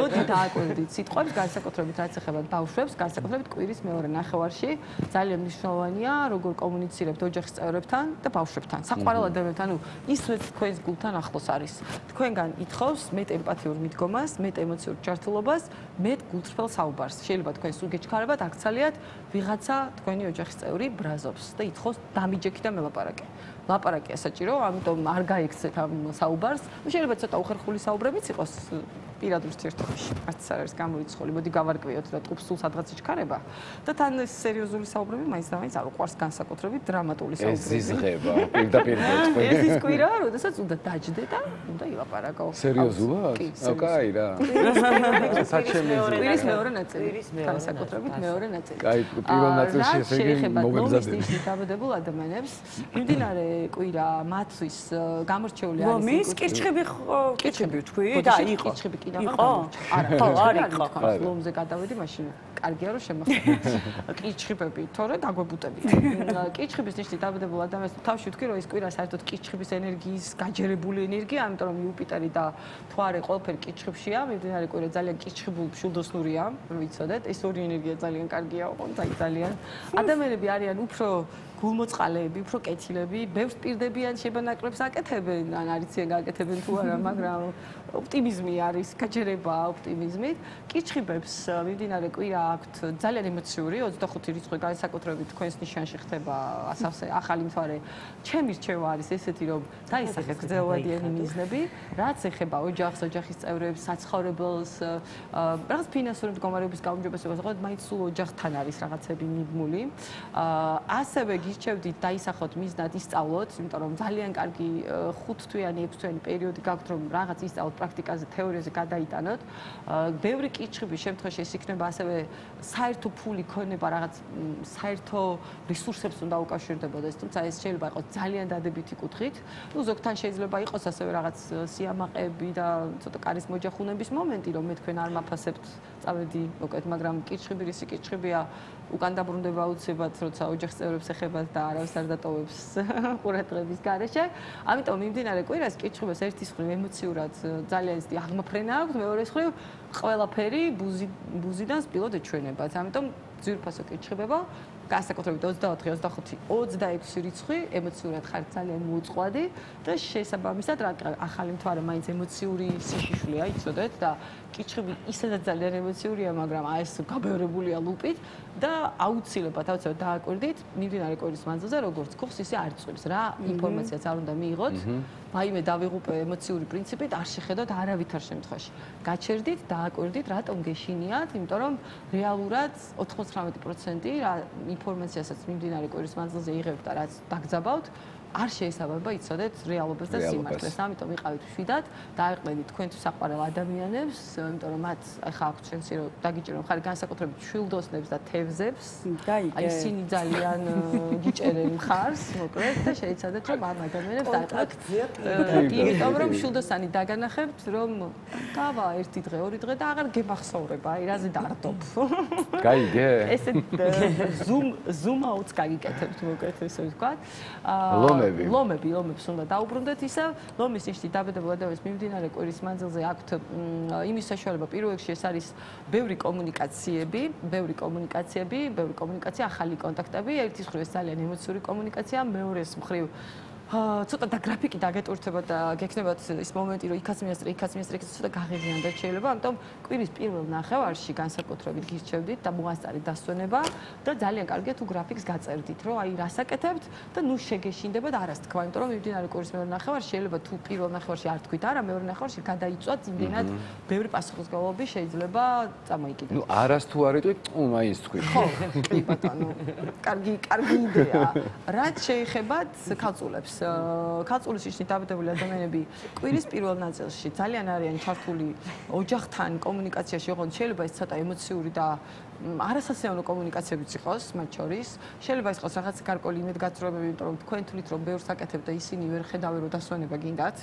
მოდი დააკვირდით სიტყვებს, განსაკუთრებით რაც ეხება ბავშვებს, განსაკუთრებით კვირის მეორე ნახევარში. ძალიან მნიშვნელოვანია როგორ კომუნიცირებთ ოჯახის წევრებთან და ბავშვებთან. საყვარელ ადამიანთან, ანუ ის თქვენს გულთან ახლოს არის. თქვენგან ითხოვს მეტ ემპათიურ მიდგომას, მეტ ემოციურ ჩართულობას, მეტ გულწრფელ საუბარს. შეიძლება თქვენ სულ გეჩქარებათ, აქცალიათ ვიღაცა თქვენი ოჯახის წევრი ბრაზობს და ითხოვს დამიჯექი და მელაპარაკე. ლაპარაკია საჭირო, ამიტომ არ გაიქცეთ ამ საუბარს. შეიძლება ცოტა უხერხული საუბრებიც იყოს პირად ურთიერთობაში. არც არ არის გამორიცხული. მოდი გავარკვიოთ და ტყუპს სულ სადღაც იჩქარება. და თან ეს სერიოზული საუბრები მაინც და მაინც არ უყვარს, განსაკუთრებით დრამატული საუბრები. ეს იზღება, პირდაპირ მოწყვეტ. ეს ის კვირა, როდესაც უნდა დაჯდე და უნდა ილაპარაკო. სერიოზულად? ოკეი რა. კვირის მეორე ნაწილი. განსაკუთრებით მეორე ნაწილი. კაი, პირველ ნაწილში ესე იგი მოგებზადეთ. დაბადებულ ადამიანებს მიმდინარე კვირა მათთვის გამორჩეული არის. ლომის კირჩხები თქვი და იყო. კირჩხები კი იყო? არა, ხო, არ იყო. ლომზე გადავედი მაშინ. კარგია რომ შემოხდა. კირჩხიბები, თორე დაგვებუტებია. კირჩხიბის ნიშნით დაბადებულ ადამიანს თავში ვთქვი რომ ეს კვირა საერთოდ კირჩხიბის ენერგიის გაჯერებული ენერგია, ამიტომ რომ იუპიტერი და თვარე ყველაფერი კირჩხიბშია, მიმდინარე კვირა ძალიან კირჩხიბულ მშვილდოსნურია, რომ იცოდეთ, ეს ორი ენერგია ძალიან კარგია, ძალიან. ადამიანები არიან უფრო გულმოწყალეები, უფრო კეთილები, ბევრს პირდებიან, შეიძლება ნაკლებს აკეთებენ, ან არიციან გააკეთებენ თუ არა, მაგრამ ოპტიმიზმი არის, გაჯერება ოპტიმიზმით. კირჩხიბებს მიმდინარე კვირა აქვთ ძალიან ემოციური, 25 რიცხვი განსაკუთრებით თქვენს ნიშანში ხდება ასავსე ახალი მთვარე. ჩემი რჩევა არის ესეთი, რომ დაისახეთ გრძელვადიანი მიზნები, რაც ეხება ოჯახს, ოჯახის წევრებს, საცხოვრებელს, რაღაც ფინანსური მდგომარეობის გაუმჯობესებას, ხო, მაინც სულ ოჯახთან არის რაღაცები მიბმული. ასევე გირჩევდით დაისახოთ მიზნად ისწავლოთ, იმიტომ რომ ძალიან კარგი 5 თვიანი, 6 თვიანი პერიოდი გაქვთ, რომ რაღაც ისწავლოთ პრაქტიკაზე, თეორიაზე გადაიტანოთ. ბევრი კირჩხიბის შემთხვევაში ეს იქნება ასევე საერთო ფული ქონება, რაღაც საერთო რესურსებს უნდა უკავშირდებოდეს, თუმცა ეს შეიძლება იყოს ძალიან დადებითი კუთხით. ნუ ზოგთან შეიძლება იყოს ასევე რაღაც სიამაყეები და ცოტა კარის მოჯახუნების მომენტი, რომ მე თქვენ არ მაფასებთ, წავედი მოკეთ, მაგრამ კირჩხიბი რისი კირჩხიბია, უკან დაბრუნდება აუცილებლად, როცა ოჯახის წევრებს ეხებათ და არავის არ დატოვებს ყურადღების გარეშე. ამიტომ მიმდინარე კვირას კირჩხიბებს ერთის მხრივ ემოციურად ძალიან ისეთი აღმოფრენა აქვს, მეორეს მხრივ ყველაფერი ბუზიდან სპილოდ ეჩვენებათ. ამიტომ ძვირფასო კირჩხიბება განსაკუთრებით 24, 25, 26 რიცხვი ემოციურად ხარ ძალიან მოუწყვლადი და შესაბამისად რა ახალი მთვარე მაინც ემოციური სიშიშვლეა, იცოდეთ და კიჩხები ისედაც ძალიან ემოციურია, მაგრამ აი ეს გაბევრებულია ლუპით და აუცილებლად დააკვირდით მიმდინარე კვირის მანძილზე როგორც გხობს ისე არ წვიმს რა ინფორმაციაც არ უნდა მიიღოთ მაიმე დავიღუპე ემოციური პრინციპით არ შეხედოთ არავითარ შემთხვევაში გაჩერდით დააკვირდით რატომ გეშინიათ იმიტომ რომ რეალურად 99% რა ინფორმაციასაც მიმდინარე კვირის მანძილზე იღებთ და რაც დაგძაბავთ არ შეესაბამება იცოდეთ რეალობას და სიმართლეს. ამიტომ იყავით მშვიდად, დააყენეთ თქვენთვის საყვარელ ადამიანებს, იმიტომ რომ მათ ახლა აქვს შენსი რომ დაგიჭირონ ხარ განსაკუთრებით შვილდოსნებს და თევზებს. აი ისინი ძალიან გიჭერენ მხარს, მოკლედ და შეიცადეთ რომ ამ ადამიანებს დააყენეთ. იმიტომ რომ შვილდოსანი დაგანახებთ რომ გავა ერთი დღე, ორი დღე და აღარ გემახსოვრება, აი რაზე დარდობ. გაიგე? ესე zoom out-ს გაგიკეთებთ მოკლედ ესე ვთქვათ. ლომებს უნდა დაუბრუნდეთ ისევ ლომის ნიშნით დაბედებულ ადამიანს მიმდინარე კვირის მანძილზე აქვთ იმის საშუალება პირველ რიგში ეს არის ბევრი კომუნიკაცია, ახალი კონტაქტები, ერთის მხრივ ეს ძალიან ემოციური კომუნიკაცია, მეორეს მხრივ ცოტა და გრაფიკი დაგეტვირთება და გექნებათ ის მომენტი რომ იქაც მიასწრე ცოტა გაღიზიანდეთ შეიძლება ამიტომ კვირის პირველ ნახევარში განსაკუთრებით გირჩევდით და მოასწარით დასვენება და ძალიან კარგია თუ გრაფიკს გაწერდით რომ აი რასაკეთებთ და ნუ შეგეშინდებათ არას თქვა იმიტომ რომ მიმდინარე კვირის მეორე ნახევარში შეიძლება თუ პირველ ნახევარში არ თქვით არა მეორე ნახევარში გადაიწვათ იმდენად ბევრი პასუხისმგებლობები შეიძლება წამოიკიდეთ ნუ არას თუ არ იტყვი აი ის თქვი ხო კი ბატონო კარგი იდეა რაც შეეხებათ ქალწულებს ქალწულის ნიშნით დაბედებული ადამიანები კვირის პირველ ნაწილში ძალიან არიან ჩართული ოჯახთან კომუნიკაციაში, ოღონდ შეიძლება ეს ცოტა ემოციური და არასასიამოვნო კომუნიკაციებიც იყოს მათ შორის. შეიძლება ის იყოს რაღაც გარკვეული იმედგაცრუებები, იმიტომ რომ თქვენ თვლით რომ ბევრს აკეთებთ და ისინი ვერ ხედავენ რომ დასვენება გინდათ.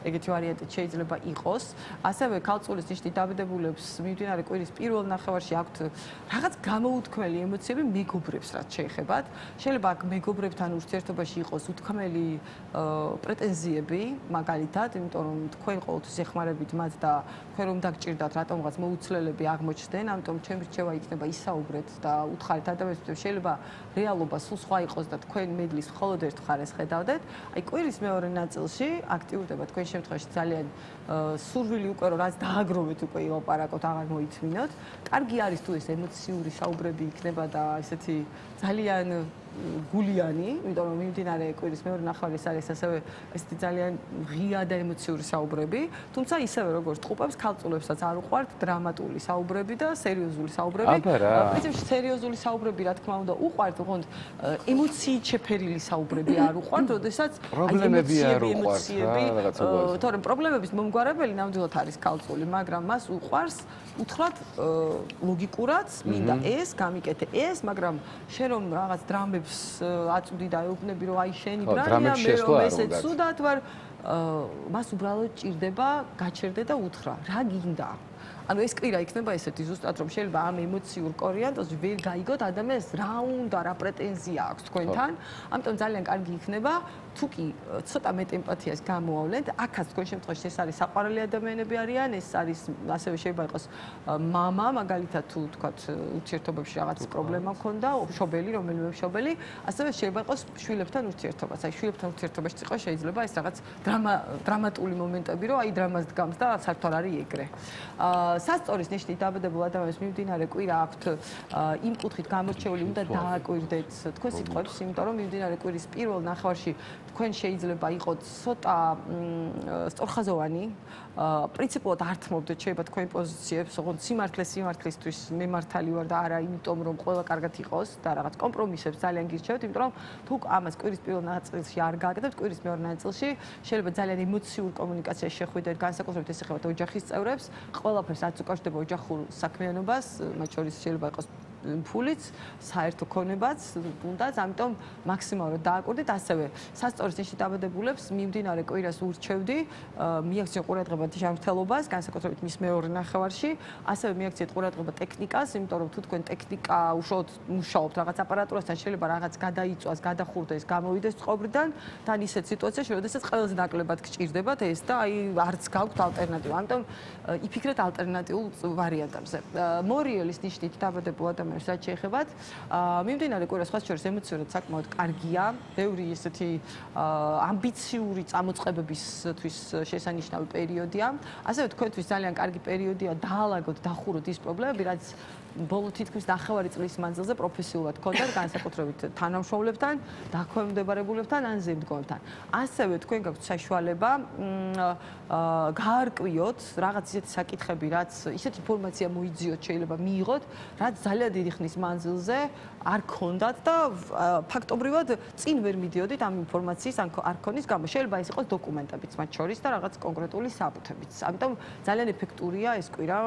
ეგეთი ვარიანტიც შეიძლება იყოს. ასევე ქალწულის ნიშნით დაბედებულებს მიმდინარე კვირის პირველ ნახევარში აქვთ რაღაც გამოუთქმელი ემოციები მეგობრებს რაც შეეხებათ. შეიძლება აქ მეგობრებთან ურთიერთობაში იყოს უთქმელი პრეტენზიები, მაგალითად, იმიტომ რომ თქვენ ყოველთვის ეხმარებით მათ და თქვენ რომ დაგჭირდათ რატომღაც მოუცლელები აღმოჩნდნენ, ამიტომ ჩემი რჩევა იქნება ისაუბრეთ და უთხარით ადამიანებს, შეიძლება რეალობა სულ სხვა იყოს და თქვენ მედლის მხოლოდ ერთ მხარეს ხედავდეთ. აი კვირის მეორე ნაწილში აქტიურდება თქვენ შემთხვევაში ძალიან სურვილი უკვე რომ რაც დააგროვეთ უკვე ილაპარაკოთ, აღარ მოითმინოთ. კარგი არის თუ ეს ემოციური საუბრები იქნება და ესეთი ძალიან გულიანი, იმიტომ რომ მიმდინარე კვირის მეორე ნახევარის არის ასევე ესეთი ძალიან ღია და ემოციური საუბრები, თუმცა ისევე როგორც ტყუპებს, ქალწულებსაც არ უყვართ დრამატული საუბრები და სერიოზული საუბრები. პრინციპში სერიოზული საუბრები, რა თქმა უნდა, უყვართ, ოღონდ ემოციით შეფერილი საუბრები არ უყვართ, როდესაც პრობლემები არ უყვართ რა, რაღაცა უყვართ. თორემ პრობლემების მომგვარებელი ნამდვილად არის ქალწული, მაგრამ მას უყვარს უთხრათ ლოგიკურად, მინდა ეს, გამიკეთე ეს, მაგრამ შენ რომ რაღაც დრამებს აწვდი და ეუბნები რომ აი შენი ბრალია მე რომ ესე ცუდად ვარ მას უბრალოდ ჭირდება გაჩერდე და უთხრა რა გინდა ანუ ეს კვირა იქნება ესეთი ზუსტად რომ შეიძლება ამ ემოციურ კორიანტოს ვერ გაიგოთ ადამიანს რა უნდა რა პრეტენზია აქვს თქვენთან ამიტომ ძალიან კარგი იქნება თუ კი ცოტა მეტ ემპათიას გამოავლენთ აქაც თქვენ შემთხვევაში ეს არის საყვარელი ადამიანები არიან ეს არის ასევე შეიძლება იყოს მამა მაგალითად თუ თქვათ ურთიერთობებში რაღაც პრობლემა მქონდა მშობელი რომელიმე მშობელი ასევე შეიძლება იყოს შვილებთან ურთიერთობაც აი შვილებთან ურთიერთობაში იყოს შეიძლება ეს რაღაც დრამატული მომენტები რომ აი დრამას დგამს და საერთოდ არ არის ეგრე სასწორის ნიშნით დაბადებულ ადამიანებს მიმდინარე კვირა აქვთ იმ კუთხით გამორჩეული უნდა დააკვირდეთ თქვენ სიტყვებს იმიტომ რომ მიმდინარე კვირის პირველ ნახევარში თქვენ შეიძლება იყოთ ცოტა სწორხაზოვანი პრინციპულად არ თმობდეთ შეიძლება თქვენ პოზიციებს ოღონდ სიმართლისთვის მე მართალი ვარ და არა იმიტომ რომ ყველა კარგად იყოს და რაღაც კომპრომისებს ძალიან გირჩევთ იმიტომ რომ თუ ამას კვირის პირველ ნაწილში არ გააკეთებთ კვირის მეორე ნაწილში შეიძლება ძალიან ემოციურ კომუნიკაციაში შეხვიდეთ განსაკუთრებით ეს ეხება ოჯახის წევრებს ყველაფერს რაც უკავშირდება ოჯახურ საქმიანობას მათ შორის შეიძლება იყოს ფულიც, საერთო ქონებაც, უნდაც, ამიტომ მაქსიმალურად დააკვირდით, ასევე სასწორის ნიშნით დაბადებულებს მიმდინარე კვირას ურჩევდი, მიაქციეთ ყურადღება ჯანმრთელობას, განსაკუთრებით მის მეორე ნახევარში, ასევე მიაქციეთ ყურადღება ტექნიკას, იმიტომ რომ თუ თქვენ ტექნიკა უშუალოდ მუშაობთ რაღაც აპარატურასთან, შეიძლება რაღაც გადაიწვას, გადახურდეს, გამოვიდეს წყობრიდან, თან ისეთ სიტუაციაში, როდესაც ყველაზე ნაკლებად გჭირდებათ ეს და აი არც გაქვთ ალტერნატივა. ამიტომ იფიქრეთ ალტერნატიულ ვარიანტებზე. მორიელის ნიშნით დაბადებულ ადამიანს ადამიანს რაც შეეხებათ. მიმდინარე კვირა სხვა შორის ემოციურად საკმაოდ კარგია. ბევრი ესეთი ამბიციური წამოწყებებისთვის შესანიშნავი პერიოდია. ასევე თქვენთვის ძალიან კარგი პერიოდია დაალაგოთ, დახუროთ ის პრობლემები, რაც ბოლო თითქმის ნახევარი წლის მანძილზე პროფესიულად გქონდათ, განსაკუთრებით თანამშრომლებთან, დაქვემდებარებულებთან ან ზემდგომებთან. ასევე თქვენ გაქვთ საშუალება გაარკვიოთ რაღაც ისეთი საკითხები, რაც ისეთი ინფორმაცია მოიძიოთ, შეიძლება მიიღოთ, რაც ძალიან დიდი ხნის მანძილზე არ გქონდათ და ფაქტობრივად წინ ვერ მიდიოდით ამ ინფორმაციის არ ქონის გამო. შეიძლება ეს იყოს დოკუმენტებიც მათ შორის და რაღაც კონკრეტული საბუთებიც. ამიტომ ძალიან ეფექტურია ეს კვირა,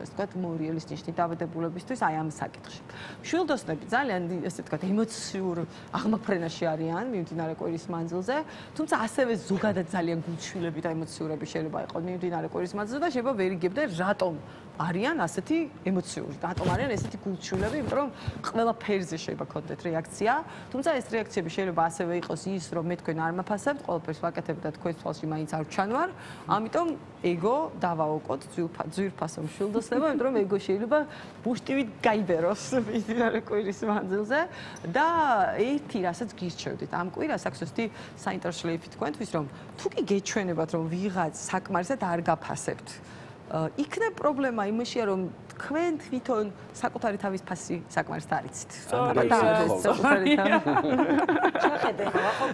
ესე ვთქვათ, მორიელის ნიშნით დაავადებულებისთვის აი ამ საკითხში. მშვილდოსნები ძალიან ესე ვთქვათ, ემოციურ აღმაფრენაში არიან მიმდინარე კვირის მანძილზე, თუმცა ასევე ზოგადად ძალიან გულშვილები და ემოციურები შეიძლება იყოს მიმდინარე კვირის მანძილზე და შეიძლება ვერ იგებდნენ რატომ არიან ასეთი ემოციური, რატომ არიან ესეთი გულშვილები, იმიტომ რომ ყველა ფერზე შეიძლება გქონდეთ რეაქცია, თუმცა ეს რეაქციები შეიძლება ასევე იყოს ის, რომ მე თქვენ არ მაფასებთ, ყველაფერს ვაკეთებ და თქვენს თვალში მაინც არ ვჩანვარ, ამიტომ ეგო დავაოკოთ ძვირფასო მშვილდოსნება, იმიტომ რომ ეგო შეიძლება ბუშტივით გაიბეროს მიმდინარე კვირის მანძილზე და ერთი რასაც გირჩევდით ამ კვირას აქვს ზუსტი საინტერესო შლეიფი თქვენთვის, რომ თუ კი გეჩვენებათ, რომ ვიღაც საკმარისად არ გაფასებთ, იქნებ პრობლემა იმაშია, რომ თქვენ თვითონ საკუთარი თავის ფასი საკმარისად არ იცით.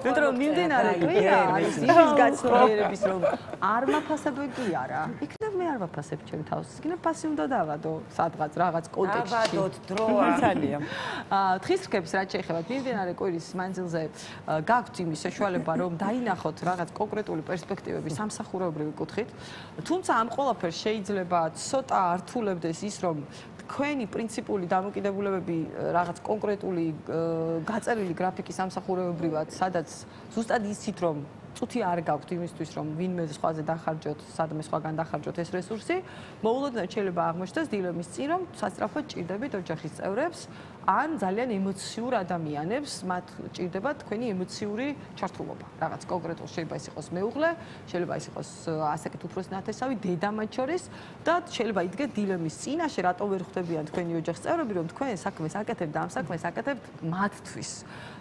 იმიტომ რომ მიმდინარე კვირა არის იმის გაცნობიერების, რომ არ მაფასებდი არა. იქნებ მე არ ვაფასებ ჩემ თავს. იქნებ ფასი უნდა დავადო სადღაც რაღაც კონტექსტში. დავადოთ დრო ძალიან. თხის რქებს რაც შეეხებათ მიმდინარე კვირის მანძილზე გაქვთ იმის საშუალება, რომ დაინახოთ რაღაც კონკრეტული პერსპექტივები სამსახურეობრივი კუთხით. თუმცა ამ ყველაფერს შეიძლება ცოტა ართულებდეს ის, რომ თქვენი პრინციპული დამოკიდებულებები რაღაც კონკრეტული გაწერილი გრაფიკის სამსახურეობრივად, სადაც ზუსტად იცით, რომ წუთი არ გაქვთ იმისთვის, რომ ვინმე სხვაზე დახარჯოთ, სადმე სხვაგან დახარჯოთ ეს რესურსი, მოულოდნელად შეიძლება აღმოჩნდეს დილემის წინ, რომ სასწრაფოდ ჭირდებით ოჯახის წევრებს ან ძალიან ემოციურ ადამიანებს, მათ ჭირდება თქვენი ემოციური ჩართულობა. რაღაც კონკრეტულ შეიძლება ეს იყოს მეუღლე, შეიძლება ეს იყოს ასაკით უფროსი ნათესავი, დედა მათ შორის და შეიძლება იდგეთ დილემის წინაშე, რატო ვერ ხვდებიან თქვენი ოჯახის წევრები, რომ თქვენ საქმეს აკეთებთ და ამ საქმეს აკეთებთ მათთვის.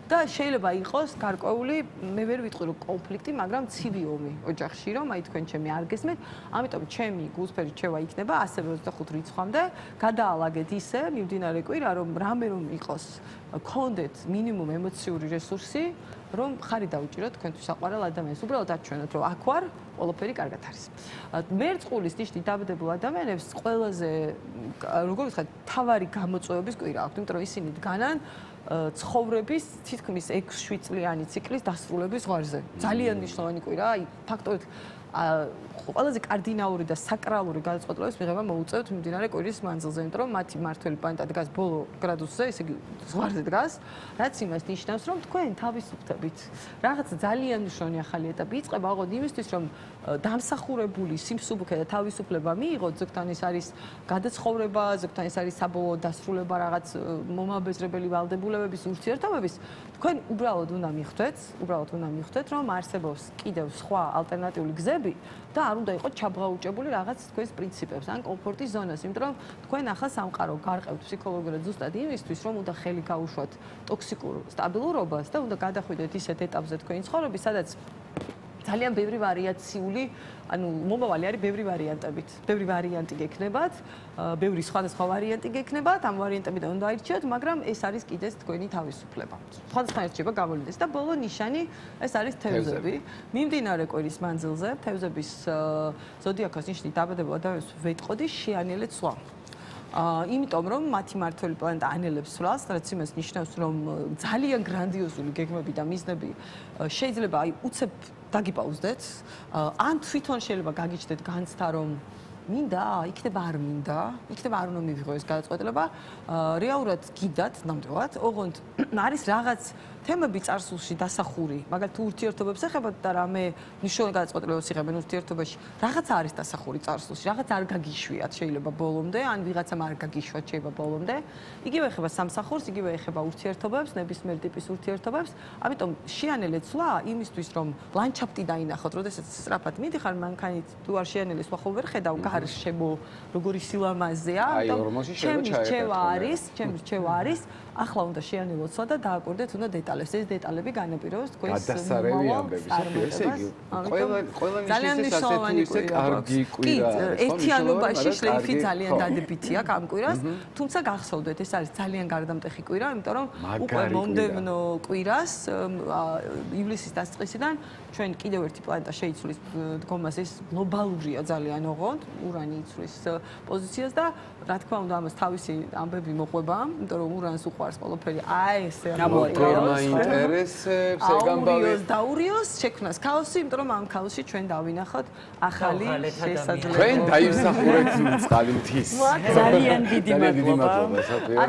და შეიძლება იყოს გარკვეული, მე ვერ ვიტყვი რომ კონფლიქტი, მაგრამ ცივი ომი ოჯახში, რომ აი თქვენ ჩემი არ გესმით, ამიტომ ჩემი გულსფერი რჩევა იქნება ასევე 25 რიცხვამდე, გადაალაგეთ ისე მიმდინარე კვირა, რომ რამე რომ იყოს, გქონდეთ მინიმუმ ემოციური რესურსი, რომ ხარი დაუჭიროთ თქვენთვის საყვარელ ადამიანს. უბრალოდ აჩვენოთ, რომ აქ ვარ, ყველაფერი კარგად არის. მერწყულის ნიშნით დაავადებულ ადამიანებს ყველაზე როგორ ვთქვათ, თავარი გამოწვევების კვირა აქვთ, იმიტომ რომ ისინი დგანან ცხოვრების თითქმის 6-7 წლიანი ციკლის დასრულების ზღვარზე. ძალიან მნიშვნელოვანი კვირა, აი ფაქტობრივად ყველაზე კარდინალური და საკრალური გადაწყვეტილებების მიღება მოუწევთ მიმდინარე კვირის მანძილზე, იმიტომ რომ მათი მართველი პლანეტა დგას ბოლო გრადუსზე, ესე იგი ზღვარზე დგას, რაც იმას ნიშნავს, რომ თქვენ თავისუფლდებით. რაღაც ძალიან მნიშვნელოვანი ახალი ეტაპი იწყება, აღოდ იმისთვის, რომ დამსახურებული სიმსუბუქე და თავისუფლება მიიღოთ, ზოგთან ეს არის გადაცხოვრება, ზოგთან ეს არის საბოლოო დასრულება რაღაც მომაბეზრებელი ვალდებულებების ურთიერთობების, თქვენ უბრალოდ უნდა მიხვდეთ, რომ არსებობს კიდევ სხვა ალტერნატიული გზები და არ უნდა იყოს ჩაბღაუჭებული რაღაც თქვენს პრინციპებს ან კომფორტის ზონას, იმიტომ რომ თქვენ ახლა სამყარო გარყევთ ფსიქოლოგიურად ზუსტად იმისთვის, რომ უნდა ხელი გაუშვათ ტოქსიკურ სტაბილურობას და უნდა გადახვიდეთ ისეთ ეტაპზე თქვენი ცხოვრების, სადაც ძალიან ბევრი ვარიაციული, ანუ მომავალი არის ბევრი ვარიანტებით. ბევრი ვარიანტი გექნებათ, ბევრი სხვადასხვა ვარიანტი გექნებათ, ამ ვარიანტებიდან უნდა აირჩიოთ, მაგრამ ეს არის კიდეც თქვენი თავისუფლება. სხვადასხვა ერთობა გამოვიდეს და ბოლო ნიშანი ეს არის თევზები. მიმდინარე კვირის მანძილზე თევზების ზოდიაქოს ნიშნით დაავადებულ ადამიანებს ვეტყოდი შეანელეთ სვლა. იმიტომ რომ მათი მართველი პლანეტა ანელებს სვლას, რაც იმას ნიშნავს, რომ ძალიან გრანდიოზული გეგმები და მიზნები შეიძლება აი უცებ დაგიპაუზდეთ, ან თვითონ შეიძლება გაგიჩნდეთ განცდა, რომ მინდა, იქნება არ მინდა, იქნება არ უნდა მივიღო ეს გადაწყვეტილება, რეალურად გიდათ ნამდვილად, ოღონდ არის რაღაც თემები წარსულში დასახური, მაგალითად ურთიერთობებს ეხებათ და რამე მნიშვნელოვანი გადაწყვეტილებებს იღებენ ურთიერთობაში, რაღაცა არის დასახური წარსულში, რაღაც არ გაგიშვიათ შეიძლება ბოლომდე, ან ვიღაცამ არ გაგიშვათ შეიძლება ბოლომდე. იგივე ეხება სამსახურს, იგივე ეხება ურთიერთობებს, ნებისმიერ ტიპის ურთიერთობებს, ამიტომ შეანელეთ სვლა იმისთვის, რომ ლანდშაფტი დაინახოთ, როდესაც სწრაფად მიდიხარ მანქანით, თუ არ შეანელეს სვლა ხო ვერ ხედავ, აღარ როგორი სილამაზეა. ჩემი რჩევა არის, ახლა უნდა შეანელოცვა და დააკვირდეთ უნდა დეტალებს. ეს დეტალები განაპირობებს თქვენს ძალიან მნიშვნელოვანი კვირა. ერთიანობაში შლეიფი ძალიან დადებითი აქვს ამ კვირას, თუმცა გახსოვდეთ, ეს არის ძალიან გარდამტეხი კვირა, იმიტომ რომ უკვე მომდევნო კვირას ივლისის დასაწყისიდან ჩვენ კიდევ ერთი პლანეტა შეიცვლის დგომას, ეს გლობალურია ძალიან ოღონდ, ურანი იცვლის პოზიციას და რა თქმა უნდა ამას თავისი ამბები მოყვება, იმიტომ რომ ურანს უყვარს ყველაფერი ესე მაინტერესებს ეგამბავი დაურიოს შექმნას ქაოსი, იმიტომ რომ ამ ქაოსში ჩვენ დავინახოთ ახალი შესაძლებლობები. თქვენ დაიმსახურეთ წყალი მთის. ძალიან დიდი მადლობა.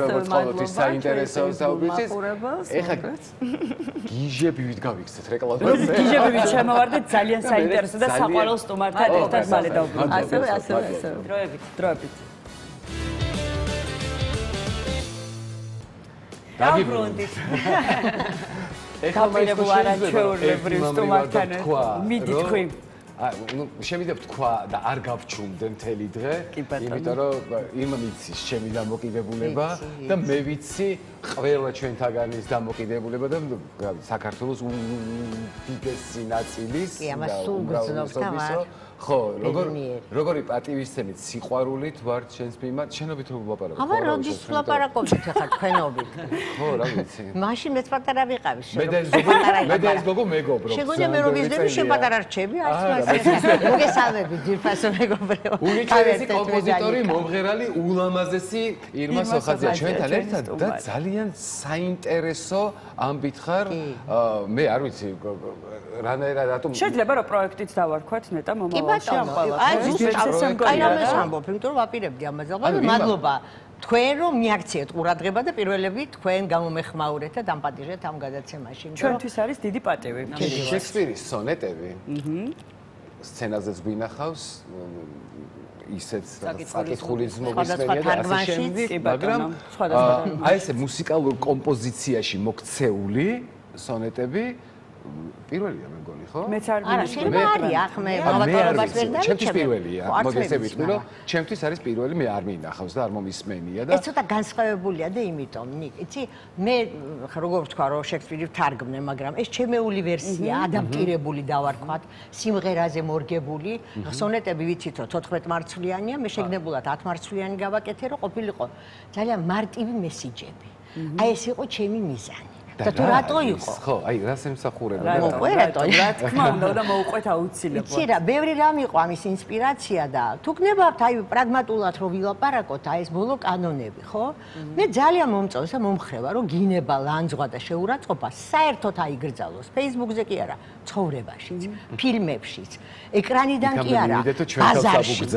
როგორც ყოველთვის საინტერესოა საუბრისის. ეხლა გიჟები ვით გავიქცეთ რეკლამაზე. გიჟები ვით შემოვარდეთ ძალიან საინტერესო და საყვარელ სტუმართან ერთად მალე დავუბრუნდით. ასევე. დროებით. დაბრუნდით. ეხლა გაპირებულ არაჩვეულებრივ სტუმართან მიდი თქვი. შემიძლია ვთქვა და არ გავჩუმდე მთელი დღე, იმიტომ რომ იმ მიცის ჩემი დამოკიდებულება და მე ვიცი ყველა ჩვენთაგანის დამოკიდებულება და საქართველოს უდიდესი ნაწილის და ხო, როგორი პატივისცემით, სიყვარულით ვარ ჩვენს მიმართ, შენობით რო ვლაპარაკობ. აბა როდის ვლაპარაკობთ ახლა თქვენობით? ხო, რა ვიცი. მაშინ მეც პატარა ვიყავი. მე და ეს გოგო მეგობრობს. შეგონია მე რომ ვიზდები შენ პატარა რჩები, არც მას. მოგესალმები ძირფასო მეგობრებო. უნიკალესი კომპოზიტორი, მომღერალი, ულამაზესი ირმა სოხაძეა ჩვენთან ერთად და ძალიან საინტერესო ამბით ხარ. მე არ ვიცი რანაირად რატომ შეიძლება რომ პროექტიც დავარქვათ ნეტა მომავალში ამ ყველაფერს. აი ზუსტად აი ამას ამბობ, იმიტომ რომ ვაპირებდი ამაზე. მადლობა თქვენ რომ მიაქციეთ ყურადღება და პირველები თქვენ გამომეხმაურეთ და დამპატიჟეთ ამ გადაცემაში. ჩვენთვის არის დიდი პატივი. შექსპირის სონეტები. სცენაზეც გვინახავს ისეც საკითხulis მოგისმენია და ასე შემდეგ, მაგრამ აი ესე მუსიკალურ კომპოზიციაში მოქცეული სონეტები პირველია მე მგონი, ხო? მეც არ არა, შეიძლება არის ახმე ბაბათურობას ვერ დავიჩემ. ჩემთვის პირველია, მოგესწრებით, რომ ჩემთვის არის პირველი, მე არ მინახავს და არ მომისმენია და ეს ცოტა განსხვავებულია და იმიტომ, იცი, მე როგორ ვთქვა, რომ შექსპირი ვთარგმნე, მაგრამ ეს ჩემეული ვერსია, ადაპტირებული დავარქვათ, სიმღერაზე მორგებული, სონეტები ვიცით, რომ 14 მარცვლიანია, მე შეგნებულად 10 მარცვლიანი გავაკეთე, რომ ყოფილიყო ძალიან მარტივი მესიჯები. აი ეს იყო ჩემი მიზანი. და თუ რატო იყო? ხო, აი რას ემსახურება და მოყვე რატო? რა თქმა უნდა და მოუყვეთ აუცილებლად. იცი რა, ბევრი რამ იყო ამის ინსპირაცია და თუ გნებავთ აი პრაგმატულად რომ ვილაპარაკოთ, აი ეს ბოლო კანონები, ხო? მე ძალიან მომწონს და მომხრევა რომ გინება, ლანძღვა და შეურაცხყოფა საერთოდ აიგრძალოს. Facebook-ზე კი არა, ცხოვრებაშიც, ფილმებშიც, ეკრანიდან კი არა, ბაზარშიც.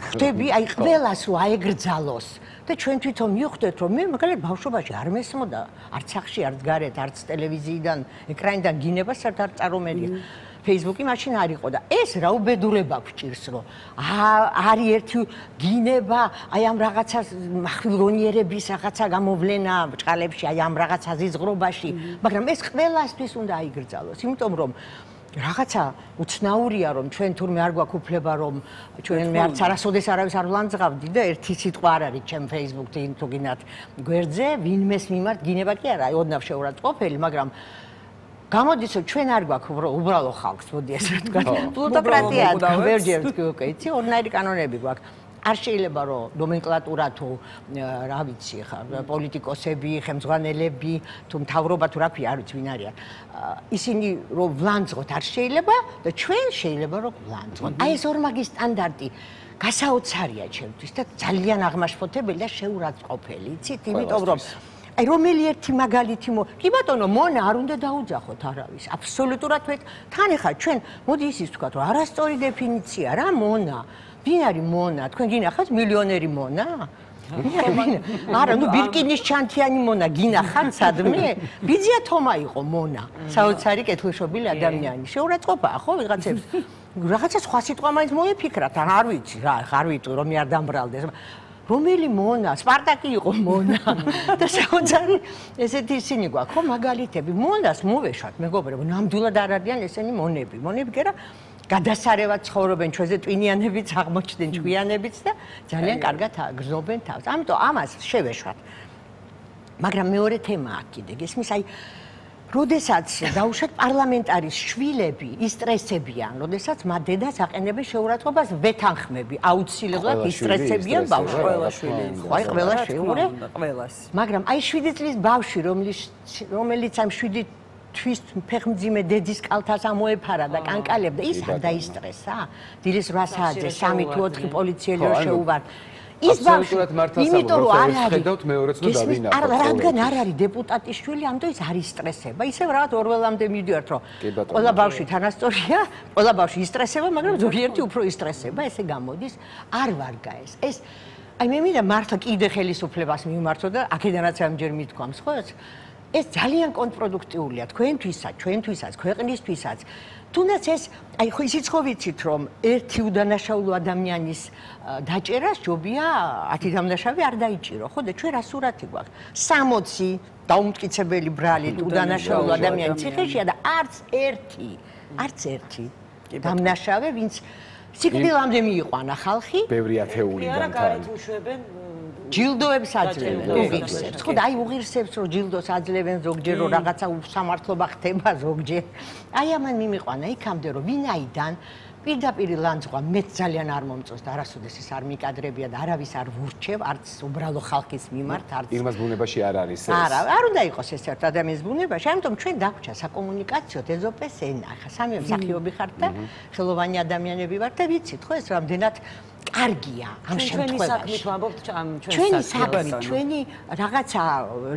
ხდები, აი ყველას რომ აიგრძალოს. და ჩვენ თვითონ მივხვდეთ რომ მე მაგალითად ბავშვობაში არ მესმოდა არც სახში არც გარეთ არც ტელევიზიიდან ეკრანიდან გინება საერთოდ არ წარმომედია Facebook-ი მაშინ არ იყო და ეს რა უბედურება გვჭირს რომ არის ერთი გინება აი ამ რაღაცა მახვილგონიერების რაღაცა გამოვლენა ბჭყალებში აი ამ რაღაცა ზიზღრობაში მაგრამ ეს ყველასთვის უნდა აიგრძალოს იმიტომ რომ რაღაცა უცნაურია რომ ჩვენ თურმე არ გვაქვს უფლება რომ ჩვენ მე არც არასოდეს არავის არ ვლანძღავდი და ერთი სიტყვა არ არის ჩემ Facebook-ში თუ გინათ გვერდზე ვინმეს მიმართ გინება კი არა ოდნავ შეურაცხყოფელი მაგრამ გამოდის რომ ჩვენ არ გვაქვს უბრალო ხალხს მოდი ესე ვთქვა პლუტოკრატია ვერჯერ თქვი იცი ორნაირი კანონები გვაქვს არ შეიძლება რომ ნომენკლატურა თუ რა ვიცი ხა პოლიტიკოსები, ხელმძღვანელები თუ მთავრობა თუ რა ქვია არ ვიცი ვინ არიან ისინი რომ ვლანძღოთ არ შეიძლება და ჩვენ შეიძლება რომ ვლანძღოთ აი ეს ორმაგი სტანდარტი გასაოცარია ჩემთვის და ძალიან აღმაშფოთებელი და შეურაცხყოფელი იცით იმიტომ რომ აი რომელი ერთი მაგალითი კი ბატონო მონა არ უნდა დაუძახოთ არავის აბსოლუტურად თან ეხა ჩვენ მოდი ისიც ვთქვათ რომ არასწორი დეფინიცია რა მონა ვინ არის მონა? თქვენ გინახავთ მილიონერი მონა? არა, ნუ ბირკინის ჩანთიანი მონა გინახავთ სადმე? ბიძია თომა იყო მონა. საოცარი კეთილშობილი ადამიანი. შეურაცხყოფაა ხო ვიღაცებს? რაღაცა სხვა სიტყვა მაინც მოიფიქრათ, არ ვიცი რა, არ ვიტყვი რომ მე არ დამბრალდეს. რომელი მონა? სპარტაკი იყო მონა. და საოცარი ესეთი ისინი გვაქვს ხო მაგალითები. მონას მოვეშოთ მეგობრებო, ნამდვილად არ არიან ესენი მონები. მონები კი არა გადასარევად ცხოვრობენ, ჩვენზე ტვინიანებიც აღმოჩნდნენ, ჭკვიანებიც და ძალიან კარგად გრძნობენ თავს. ამიტომ ამას შევეშვათ. მაგრამ მეორე თემა აქ კიდე გესმის, აი როდესაც დაუშვათ პარლამენტარის შვილები ისტრესებიან, როდესაც მათ დედას აყენებენ შეურაცხყოფას ვეთანხმები, აუცილებლად ისტრესებიან ბავშვს. ყველა შვილი. ხო, ყველა შვილი. ყველას. მაგრამ აი 7 წლის ბავშვი, რომელიც ამ 7 თვის ფეხმძიმე დედის კალთას ამოეფარა და კანკალებდა, ის არ დაისტრესა? დილის 8 საათზე 3 თუ 4 პოლიციელი შეუვარდა. ის ბავშვი, იმიტომ რომ არ არის, რადგან არ არის დეპუტატის შვილი, ამიტომ ის არ ისტრესება. ისევ რაღაც ორველამდე მივდივართ, რომ ყველა ბავშვი თანასწორია, ყველა ბავშვი ისტრესება, მაგრამ ზოგიერთი უფრო ისტრესება, ესე გამოდის, არ ვარგა ეს. ეს აი მე მინდა მართლა კიდე ხელისუფლებას მიმართო და აქედანაც ამჯერ მithქვამს, ხო? ეს ძალიან კონტრპროდუქტიულია თქვენთვისაც, ჩვენთვისაც, ქვეყნისთვისაც. თუნდაც ეს, აი ხო ისიც ხო ვიცით, რომ ერთი უდანაშაულო ადამიანის დაჭერას ჯობია 10 დამნაშავე არ დაიჭირო, ხო და ჩვენ რა სურათი გვაქვს? 60 დაუმტკიცებელი ბრალი უდანაშაულო ადამიანის ციხეშია და არც ერთი დამნაშავე, ვინც სიკვდილამდე მიიყვანა ხალხი. ბევრი ათეულიდან არა, გარეთ უშვებენ ჯილდოებს აძლევენ უღირსებს. ხო და აი უღირსებს რომ ჯილდოს აძლევენ ზოგჯერ რომ რაღაცა უსამართლობა ხდება ზოგჯერ. აი ამან მიმიყვანა იქამდე რომ ვინაიდან პირდაპირ ლანძღვა მეც ძალიან არ მომწონს და არასოდეს ეს არ მიკადრებია და არავის არ ვურჩევ, არც უბრალო ხალხის მიმართ, არც იმას ბუნებაში არ არის ეს. არ უნდა იყოს ეს ერთ ადამიანის ბუნებაში, ამიტომ ჩვენ დაგვჭა საკომუნიკაციო ეზოპეს ენა. ხა სამი მსახიობი ხართ და ხელოვანი ადამიანები ვართ და ვიცით ხო ეს რამდენად კარგია ამ შემთხვევაში. ჩვენი საქმით, ჩვენი რაღაცა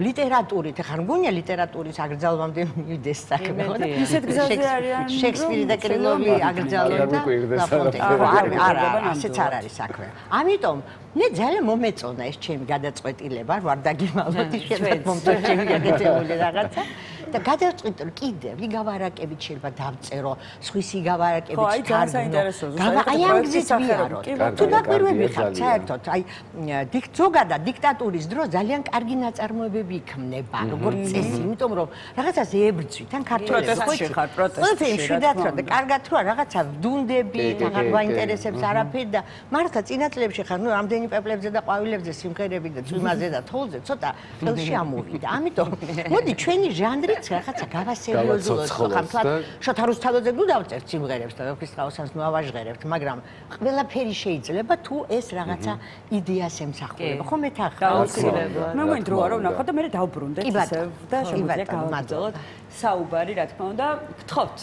ლიტერატურით, ხარ მგონია ლიტერატურის აგრძალვამდე მივიდეს საქმე, ხო? ისეთ გზაზე არიან, შექსპირი და კრილოვი აგრძალვენ და არა, ასეც არ არის საქმე. ამიტომ მე ძალიან მომეწონა ეს ჩემი გადაწყვეტილება, ვარ დაგიმალოთ შეიძლება მომწონს ჩემი გაკეთებული რაღაცა. და გადავწყვიტე რომ კიდე ვიგავარაკებით შეიძლება დავწერო, სხვისი გავარაკებით აი ძალიან საინტერესოა. აი ამ გზით ვიაროთ. თუ დაკვირვები ხართ საერთოდ, აი ზოგადად დიქტატურის დროს ძალიან კარგი ნაწარმოებები იქმნება, როგორც წესი, იმიტომ რომ რაღაცას ებრძვით, ან პროტესტში ხარ, პროტესტში რა თქმა უნდა, კარგად რა რაღაცა ვდუნდები, აღარ გვაინტერესებს არაფერი და მართლა წინა წლებში ხარ, ნუ ამდენი პეპლებზე და ყვავილებზე სიმღერები და წვიმაზე და თოვლზე ცოტა ხელში ამოვიდა. ამიტომ მოდი ჩვენი ჟანრი რაღაცა გავასერიოზულოთ, ხამთლად შოთა რუსთავეზე ნუ დავწერთ სიმღერებს და ქრისტაოსანს ნუ ავაჟღერებთ, მაგრამ ყველაფერი შეიძლება თუ ეს რაღაცა იდეას ემსახურება. ხო მეთახმაროთ. მე მგონი დროა რომ ნახოთ და მე დავბრუნდეთ ისევ და შემიძლია გავაგრძელოთ საუბარი, რა თქმა უნდა, გთხოვთ.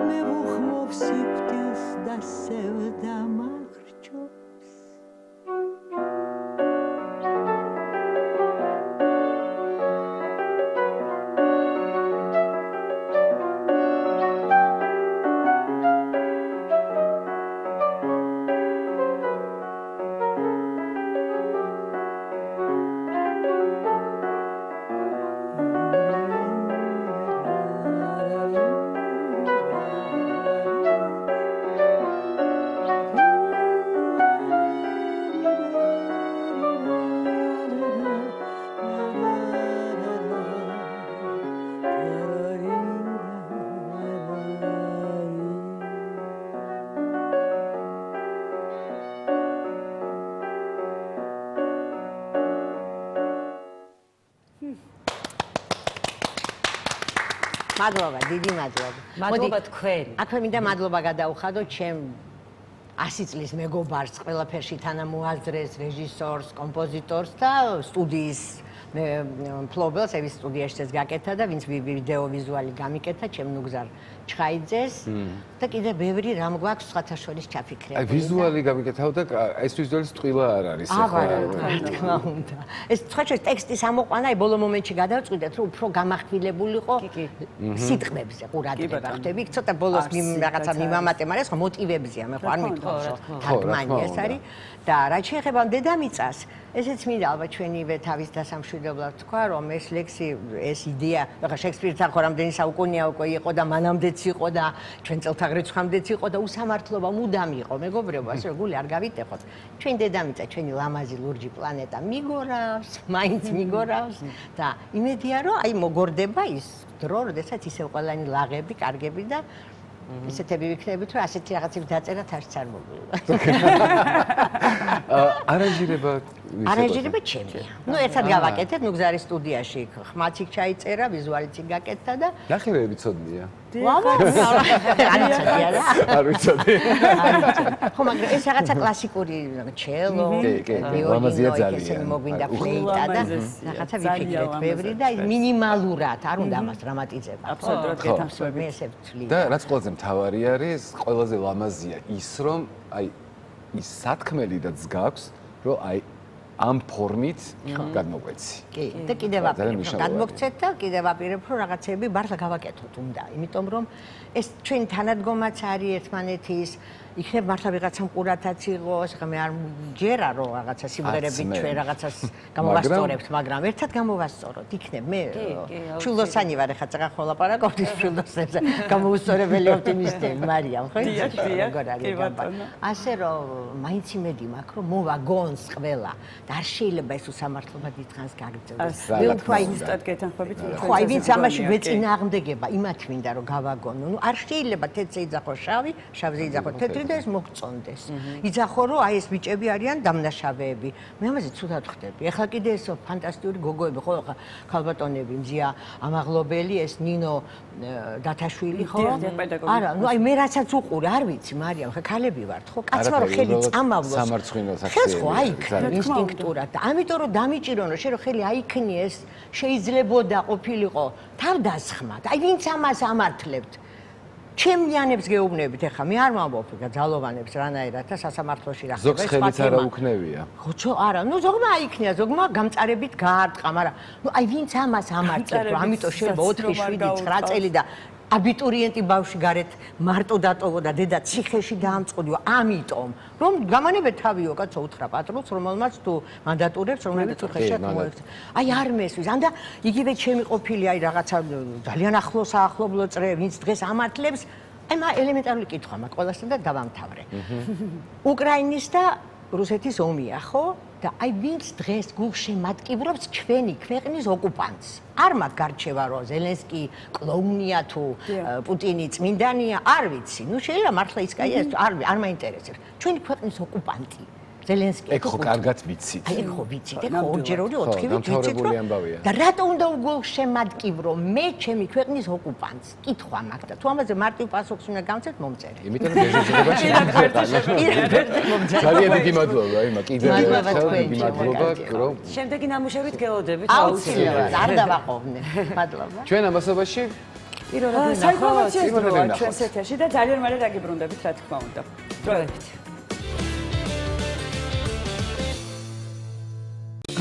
მე ვუხმობ სიკვდილს გასევდა მახრჩობს მადლობა, დიდი მადლობა. მადლობა თქვენ. აქვე მინდა მადლობა გადაუხადოთ ჩემ 100 წლის მეგობარს, ყველაფერში თანამოაზრეს, რეჟისორს, კომპოზიტორს და სტუდიის მფლობელს, ევის სტუდიაშიც გაკეთა და ვინც ვიდეო ვიზუალი გამიკეთა, ჩემ ნუგზარ ჩხაიძეს და კიდე ბევრი რამ გვაქვს სხვათა შორის ჩაფიქრებული. აი ვიზუალი გამიკეთავ და ეს ვიზუალის ტყილა არ არის ახლა. რა თქმა უნდა. ეს სხვა შორის ტექსტის ამოყვანა, აი ბოლო მომენტში გადავწყვიტეთ, რომ უფრო გამახვილებულიყო სიტყვებზე ყურადღება ხდები. ცოტა ბოლოს რაღაცა მიმამატე, მაგრამ ეს მოტივებზეა, მე ხო არ მithავს, თარგმანი ეს არის და რაც შეეხება დედამიწას, ესეც მინდა ალბათ ჩვენივე თავის დასამშვიდებლად თქვა, რომ ეს ლექსი, ეს იდეა, ახლა შექსპირთან ხო რამდენი საუკუნეა უკვე იყო და მანამდეც იყო და ჩვენ წელთაღრიცხვამდეც იყო და უსამართლობა მუდამ იყო, მეგობრებო, ასე რომ გული არ გავიტეხოთ. ჩვენ დედამიწა, ჩვენი ლამაზი ლურჯი პლანეტა მიგორავს, მაინც მიგორავს და იმედია, რომ აი მოგორდება ის დრო, როდესაც ისევ ყველანი ლაღები, კარგები და ისეთები ვიქნებით, რომ ასეთი რაღაცები დაწერათ არც არ მოგვივა. არანჟირება ჩემია. ნუ ერთად გავაკეთეთ ნუგზარის სტუდიაში. ხმაცი ჩაიწერა, ვიზუალიც გაკეთდა და ნახევრები ცოდნია. არ ვიცოდი. ხო, მაგრამ ეს რაღაცა კლასიკური ჩელო, ლამაზია ძალიან. მოგვინდა ფლეიტა და რაღაცა ვიფიქრეთ ბევრი და მინიმალურად, არ უნდა ამას დრამატიზება. აბსოლუტურად გეთანხმები. მე ესე ვთვლი. და რაც ყველაზე მთავარი არის, ყველაზე ლამაზია ის, რომ აი ის სათქმელიდაც გაქვს, რომ აი ამ ფორმით გადმოგვეცი. კი, და კიდევ ვაპირებ, რომ გადმოგცეთ და კიდევ ვაპირებ, რომ რაღაცები მართლა გავაკეთოთ უნდა, იმიტომ რომ ეს ჩვენი თანადგომაც არის ერთმანეთის, იქნებ მართლა ვიღაცა მყურათაც იყოს, ხა მე არ ჯერა რომ რაღაცა სიმღერებით ჩვენ რაღაცას გამოვასწორებთ, მაგრამ ერთად გამოვასწოროთ, იქნებ მე შულოსანი ვარ, ხა წაღა ხოლაპარაკობთ შულოსებზე, გამოუსწორებელი ოპტიმისტები, მარიამ, ხო? ასე რომ მაინც იმედი მაქვს, რომ მოვაგონს ყველა და არ შეიძლება ეს უსამართლობა დიდხანს გაგრძელდეს. მე უფრო ზუსტად გეთანხმებით. ხო, აი ვინც ამაში გვეწინააღმდეგება, იმათ მინდა რომ გავაგონო. ნუ არ შეიძლება თეთრზე იძახო შავი, შავზე იძახო თეთრი და ეს მოგწონდეს. იძახო რომ აი ეს ბიჭები არიან დამნაშავეები. მე ამაზე ცუდად ხდები. ეხლა კიდე ეს ფანტასტიკური გოგოები, ხო, ხა ქალბატონები, მზია ამაღლობელი, ეს ნინო დათაშვილი, ხო? არა, ნუ აი მე რასაც უყურე, არ ვიცი, მარიამ, ხა ქალები ვართ, ხო? კაცმა რომ ხელი წამავლოს. სამარცხვინოს აქ. ხელს ხო აიქნა ინსტინქტურად და ამიტომ რომ დამიჭირონო, შენ რომ ხელი აიქნიეს, შეიძლებოდა ყოფილიყო თავდასხმად. აი ვინც ამას ამართლებთ? ჩემიანებს გეუბნებით, ეხა მე არ ვამბობ ძალოვანებს რანაირად და სასამართლოში რა ხდება. ზოგს ხელიც არა უქნევია. ხო, არა, ნუ ზოგმა აიქნია, ზოგმა გამწარებით გაარტყა, მაგრამ ნუ აი ვინც ამას ამართლებთ, რომ ამიტომ შეიძლება 4, 7, 9 წელი და აბიტურიენტი ბავშვი გარეთ მარტო დატოვოდა, დედა ციხეში დაამწყოდიო, ამიტომ რომ გამანებეთ თავიო კაცო უთხრა პატრონს, რომელმაც თუ მანდატურებს, რომელიც ციხეში მოექცა. აი არ მესვის, ანდა იგივე ჩემი ყოფილი, აი რაღაცა ძალიან ახლობლო წრე, ვინც დღეს ამართლებს, აი მა ელემენტარული კითხვა მაქვს ყველასთან და დავამთავრე. უკრაინის და რუსეთის ომია, ხო? და აი ვინც დღეს გულში მატკივრობს ჩვენი ქვეყნის ოკუპანტს. არ მაქვს გარჩევა რომ ზელენსკი კლოუნია თუ პუტინი წმინდანია, არ ვიცი. ნუ შეიძლება მართლა ის კაია, არ მაინტერესებს. ჩვენი ქვეყნის ოკუპანტი. ზელენსკი ეგ ხო კარგად ვიცით. აი ეგ ხო ვიცით, ეგ ხო ორჯეროდი 4 ვიცით რომ და რატო უნდა უგულშემატკივრო მე ჩემი ქვეყნის ოკუპანტს? კითხვა მაქვს და თუ ამაზე მარტივ პასუხს უნდა გამცეთ მომწერე. იმიტომ რომ რეჟისორებაში ძალიან დიდი მადლობა, აიმა კიდევ ერთხელ დიდი მადლობა, რომ შემდეგი ნამუშევრით გეოდებით აუცილებლად არ დავაყოვნე. მადლობა. ჩვენ ამასობაში პირველად საინფორმაციო პირველად დროა ვნახოთ. ჩვენს ეთერში და ძალიან მალე დაგიბრუნდებით, რა თქმა უნდა. დროებით.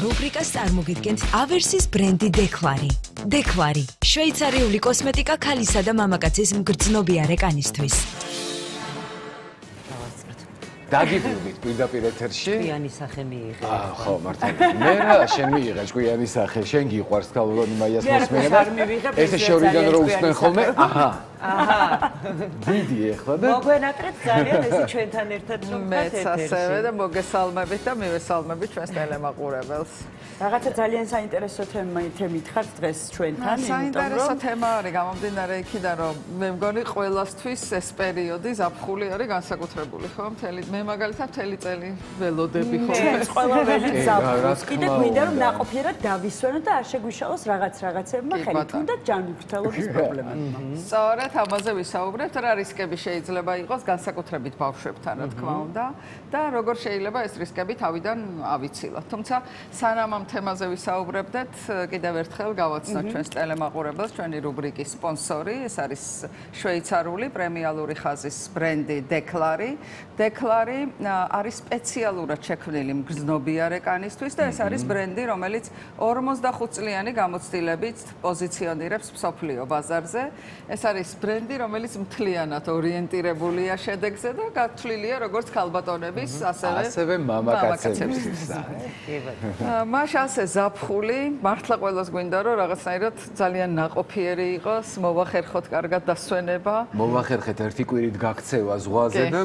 რუბრიკას წარმოგიდგენთ ავერსის ბრენდი დეკლარი. დეკლარი შვეიცარიული კოსმეტიკა ქალისა და მამაკაცის მგრძნობიარე კანისთვის. დაგიბრუნდით პირდაპირ ეთერში. ჭკვიანი სახე მიიღე. ხო, მართალია. მე რა შენ მიიღე ჭკვიანი სახე, შენ გიყვარს კალორონი მაიას მოსმენება. ესე შორიდან რო უსმენ ხოლმე, აჰა. დიდი ეხლა და მოგვენატრეთ ძალიან ესე ჩვენთან ერთად რომ მეც ასევე და მოგესალმებით და მივესალმებით ჩვენს ტელემაყურებელს. რაღაცა ძალიან საინტერესო თემით ხართ დღეს ჩვენთან, საინტერესო თემა არის გამომდინარე იქიდან რომ მე მგონი ყველასთვის ეს პერიოდი ზაფხული არის განსაკუთრებული ხო? მე მაგალითად მთელი წელი ველოდები ხოლმე. ეს ყველა ველი ზაფხულს კიდე გვინდა რომ ნაყოფიერად დავისვენოთ და არ შეგვიშალოს რაღაცებმა ხელი თუნდაც ჯანმრთელობის პრობლემებმა. სწორედ ამაზე ვისაუბრებთ, რა რისკები შეიძლება იყოს განსაკუთრებით ბავშვებთან, რა თქმა უნდა, და როგორ შეიძლება ეს რისკები თავიდან ავიცილოთ. თუმცა სანამ ამ თემაზე ვისაუბრებდეთ, კიდევ ერთხელ გავაცნოთ ჩვენს ტელემაყურებელს ჩვენი რუბრიკის სპონსორი, ეს არის შვეიცარიული პრემიალური ხაზის ბრენდი დეკლარი. დეკლარი არის სპეციალურად შექმნილი მგრძნობიარე კანისთვის და ეს არის ბრენდი, რომელიც 45 წლიანი გამოცდილებით პოზიციონირებს მსოფლიო ბაზარზე. ეს არის ბრენდი, რომელიც მთლიანად ორიენტირებულია შედეგზე და გათვლილია როგორც ქალბატონების, ასევე მამაკაცების. მაშასე ზაფხული, მართლა ყველას გვინდა რომ რაღაცნაირად ძალიან ნაყოფიერი იყოს, მოვახერხოთ კარგად დასვენება. მოვახერხეთ ერთი კვირით გაქცევა ზღვაზე და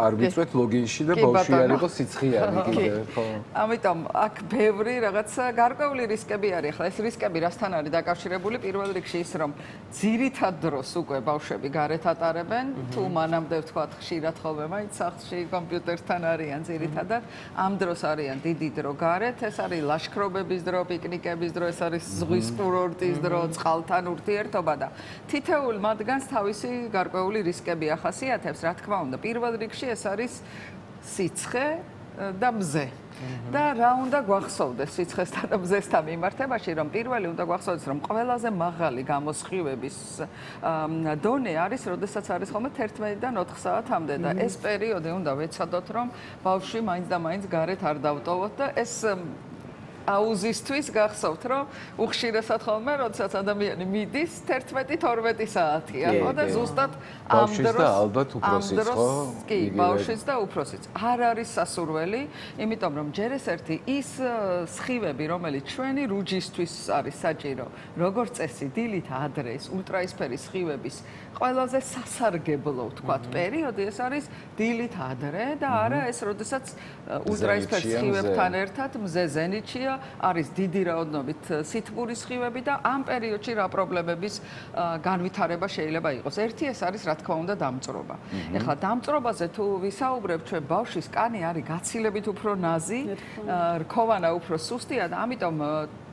არ ვიწვეთ ლოგინში და ბავშვი არ იყოს სიცხიანი კიდე, ხო. ამიტომ აქ ბევრი რაღაცა გარკვეული რისკები არის. ახლა ეს რისკები რასთან არის დაკავშირებული? პირველ რიგში ის რომ ძირითად დროს უკვე ბავშვები გარეთ ატარებენ, თუ მანამდე ვთქვათ ხშირად ხოლმე მაინც სახლში კომპიუტერთან არიან ძირითადად, ამ დროს არიან დიდი დრო გარეთ, ეს არის ლაშქრობების დრო, პიკნიკების დრო, ეს არის ზღვის კურორტის დრო, წყალთან ურთიერთობა და თითოეულ მათგანს თავისი გარკვეული რისკები ახასიათებს, რა თქმა უნდა. პირველ რიგში ეს არის სიცხე და მზე. და რა უნდა გვახსოვდეს სიცხესთან და მზესთან მიმართებაში, რომ პირველი უნდა გვახსოვდეს, რომ ყველაზე მაღალი გამოსხივების დონე არის, როდესაც არის ხოლმე 11-დან 4 საათამდე და ეს პერიოდი უნდა ვეცადოთ, რომ ბავშვი მაინც და მაინც გარეთ არ დავტოვოთ და ეს აუზისთვის გახსოვთ, რომ უხშირესად ხოლმე, როდესაც ადამიანი მიდის 11-12 საათია, ხო და ზუსტად ამ დროს და ალბათ უფროსიც, ხო? კი, ბავშვის და უფროსიც. არ არის სასურველი, იმიტომ რომ ჯერ ეს ერთი ის სხივები, რომელიც ჩვენი რუჯისთვის არის საჭირო, როგორც წესი, დილით ადრე ეს ულტრაისფერი სხივების ყველაზე სასარგებლო, ვთქვათ, პერიოდი ეს არის დილით ადრე და არა ეს, როდესაც ულტრაისფერ სხივებთან ერთად მზე ზენიტშია, არის დიდი რაოდენობით სითბური სხივები და ამ პერიოდში რა პრობლემების განვითარება შეიძლება იყოს. ერთი ეს არის, რა თქმა უნდა, დამწრობა. ეხლა დამწრობაზე თუ ვისაუბრებთ, ჩვენ ბავშვის კანი არის გაცილებით უფრო ნაზი, რქოვანა უფრო სუსტია და ამიტომ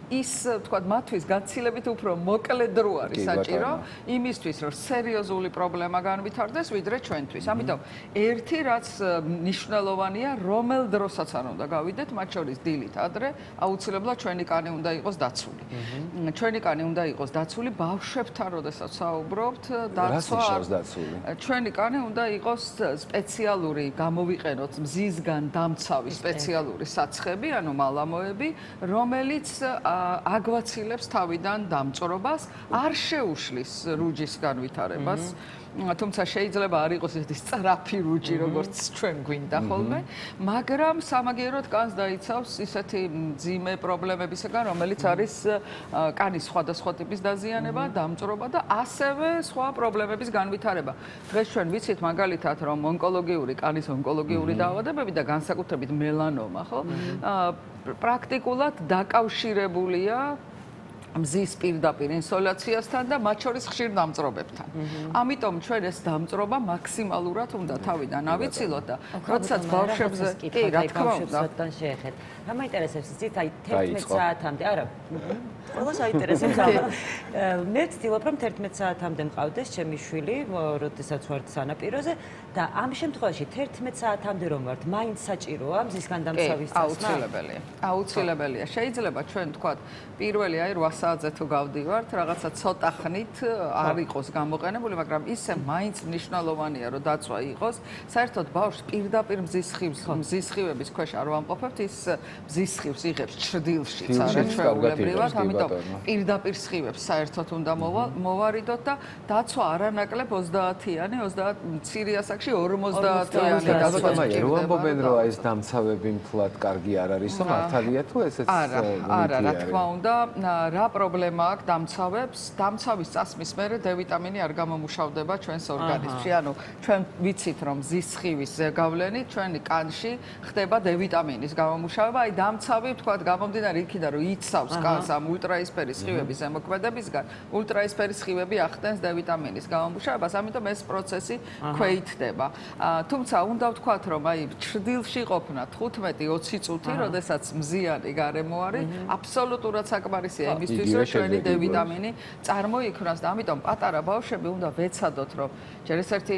ის თქვა მათთვის გაცილებით უფრო მოკლე დრო არის საჭირო იმისთვის რომ სერიოზული პრობლემა განვითარდეს ვიდრე ჩვენთვის. ამიტომ ერთი რაც მნიშვნელოვანია რომელ დროსაც არ უნდა გავიდეთ მათ შორის დილით ადრე აუცილებლად ჩვენი კანი უნდა იყოს დაცული. ჩვენი კანი უნდა იყოს დაცული ბავშვებთან როდესაც საუბრობთ ჩვენი კანი უნდა იყოს სპეციალური გამოვიყენოთ მზისგან დამცავი სპეციალური საცხები ანუ მალამოები რომელიც აგვაცილებს თავიდან დამწრობას, არ შეუშლის რუჯის განვითარებას. თუმცა შეიძლება არ იყოს ესეთი სწრაფი რუჯი, როგორც ჩვენ გვინდა ხოლმე, მაგრამ სამაგიეროდ კანს დაიცავს ისეთი მძიმე პრობლემებისგან, რომელიც არის კანის სხვადასხვა ტიპის დაზიანება, დამწრობა და ასევე სხვა პრობლემების განვითარება. დღეს ჩვენ ვიცით მაგალითად, რომ ონკოლოგიური კანის ონკოლოგიური დაავადებები და განსაკუთრებით მელანომა, ხო? პრაქტიკულად დაკავშირებულია მზის პირდაპირ ინსოლაციასთან და მათ შორის ხშირ დამწრობებთან. ამიტომ ჩვენ ეს დამწრობა მაქსიმალურად უნდა თავიდან ავიცილოთ და როდესაც ბავშვებზე კი რა თქმა უნდა შეეხეთ. რა მაინტერესებს იცით აი 11 საათამდე არა ყველა საინტერესებს მე ვცდილობ რომ 11 საათამდე მყავდეს ჩემი შვილი როდესაც ვართ სანაპიროზე და ამ შემთხვევაში 11 საათამდე რომ ვართ მაინც საჭიროა მზის განდამცავის წასვლა აუცილებელია შეიძლება ჩვენ თქვათ პირველი აი 8 საათზე თუ გავდივართ, რაღაცა ცოტა ხნით არ იყოს გამოყენებული, მაგრამ ისე მაინც მნიშვნელოვანია, რომ დაცვა იყოს. საერთოდ ბავშვს პირდაპირ მზის სხივების ქვეშ არ ვამყოფებთ, ის მზის სხივს იღებს ჭრდილშიც, არა ჩვეულებრივად, ამიტომ პირდაპირ სხივებს საერთოდ უნდა მოვარიდოთ და დაცვა არანაკლებ 30-იანი, 30 მცირე ასაკში 50-იანი დაცვა. რო ამბობენ, რომ ეს დამცავები მთლად კარგი არ არისო, მართალია თუ ესეც არა, რა თქმა უნდა, რა პრობლემა აქვს დამცავებს? დამცავის წასმის მერე D ვიტამინი არ გამომუშავდება ჩვენს ორგანიზმში. ანუ ჩვენ ვიცით, რომ მზის სხივის ზეგავლენით ჩვენი კანში ხდება D ვიტამინის გამომუშავება. აი დამცავი, თქვათ, გამომდინარე იქიდან, რომ იცავს კანს ამ ულტრაისფერის სხივების ზემოქმედებისგან, ულტრაისფერის სხივები ახდენს D ვიტამინის გამომუშავებას, ამიტომ ეს პროცესი ქვეითდება. თუმცა უნდა ვთქვათ, რომ აი ჭრდილში ყოფნა 15-20 წუთი, როდესაც მზიანი გარემო არის, აბსოლუტურად საკმარისია იმისთვის, რომ ჩვენი D ვიტამინი წარმოიქმნას და ამიტომ პატარა ბავშვები უნდა ვეცადოთ, რომ ჯერ ერთ-ერთი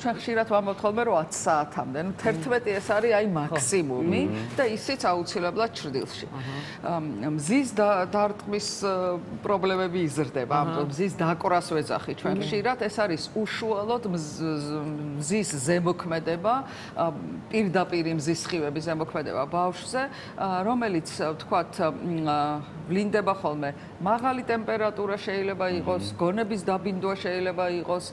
ჩვენ ხშირად ვამბობთ ხოლმე, რომ 10 საათამდე, 11 ეს არის აი მაქსიმუმი და ისიც აუცილებლად ჭრდილში. მზის დარტყმის პრობლემები იზრდება, ამიტომ მზის დაკვრას ვეძახი ჩვენ ხშირად, ეს არის უშუალოდ მზის ზემოქმედება, პირდაპირ მზის სხივების ზემოქმედება ბავშვზე, რომელიც ვთქვათ ვლინდება ხოლმე მაღალი ტემპერატურა შეიძლება იყოს, გონების დაბინდვა შეიძლება იყოს,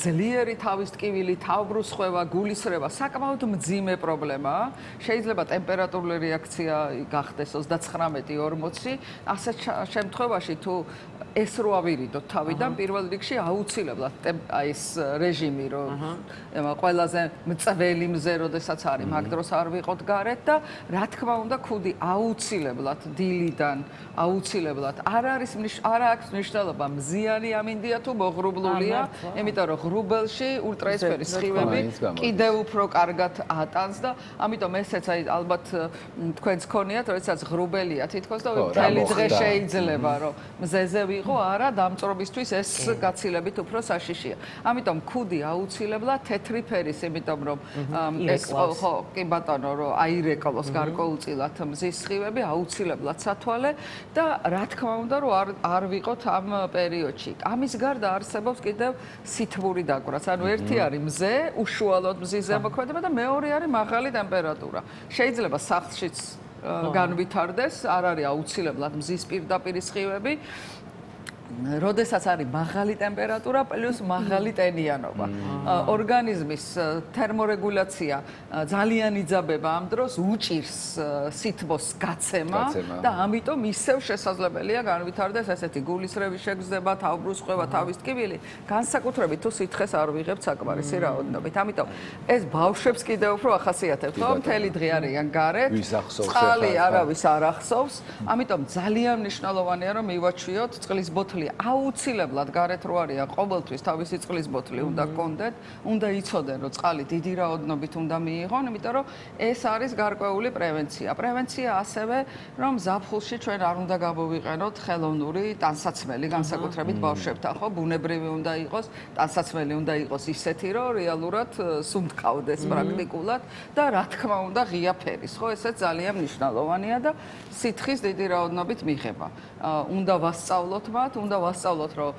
ძლიერი თავის ტკივილი, თავბრუსხვევა, გულისრევა, საკმაოდ მძიმე პრობლემაა. შეიძლება ტემპერატურული რეაქცია გახდეს 39-40, ასეთ შემთხვევაში თუ ეს რო ავირიდოთ თავიდან, პირველ რიგში აუცილებლად აი ეს რეჟიმი, რომ ყველაზე მწველი მზე, როდესაც არის, მაგ დროს არ ვიყოთ გარეთ და რა თქმა უნდა, ქუდი აუცილებლად დილიდან აუცილებლად არ აქვს მნიშვნელობა მზიანი ამინდია თუ მოღრუბლულია, იმიტომ რომ ღრუბელში ულტრაისფერის სხივები კიდევ უფრო კარგად ატანს და ამიტომ ესეც აი ალბათ თქვენს ქონიათ, როდესაც ღრუბელია თითქოს და მთელი დღე შეიძლება რომ მზეზე ვიყო, არა დამწრობისთვის ეს გაცილებით უფრო საშიშია. ამიტომ ქუდი აუცილებლად თეთრი ფერის, იმიტომ რომ ეს ხო კი ბატონო, რომ აირეკლოს გარკვეულწილად მზის სხივები აუცილებლად სათვალე და რა თქმა უნდა, რომ არ ვიყოთ ამ პერიოდში. ამის გარდა არსებობს კიდევ სითბური დაკვრაც. ანუ ერთი არის მზე, უშუალოდ მზის ზემოქმედება და მეორე არის მაღალი ტემპერატურა. შეიძლება სახლშიც განვითარდეს, არ არის აუცილებლად მზის პირდაპირ სხივები. როდესაც არის მაღალი ტემპერატურა პლუს მაღალი ტენიანობა. ორგანიზმის თერმორეგულაცია ძალიან იძაბება ამ დროს, უჭირს სითბოს გაცემა და ამიტომ ისევ შესაძლებელია განვითარდეს ესეთი გულისრევის შეგრძნება, თავბრუსხვევა, თავის ტკივილი, განსაკუთრებით თუ სითხეს არ ვიღებთ საკმარისი რაოდენობით. ამიტომ ეს ბავშვებს კიდევ უფრო ახასიათებთ, რომ მთელი დღე არიან გარეთ, წყალი არავის არ ახსოვს, ამიტომ ძალიან მნიშვნელოვანია რომ მივაჩვიოთ წყლის ბოთლი აუცილებლად გარეთ რო არიან ყოველთვის თავისი წყლის ბოთლი უნდა გქონდეთ, უნდა იცოდენ რომ წყალი დიდი რაოდენობით უნდა მიიღონ, იმიტომ რომ ეს არის გარკვეული პრევენცია. პრევენცია ასევე რომ ზაფხულში ჩვენ არ უნდა გამოვიყენოთ ხელოვნური ტანსაცმელი, განსაკუთრებით ბავშვებთან, ხო, ბუნებრივი უნდა იყოს, ტანსაცმელი უნდა იყოს ისეთი, რომ რეალურად სუნთქავდეს პრაქტიკულად და რა თქმა უნდა ღია ფერის, ხო, ესეც ძალიან მნიშვნელოვანია და სითხის დიდი რაოდენობით მიღება. უნდა ვასწავლოთ მათ, უნდა ვასწავლოთ, რომ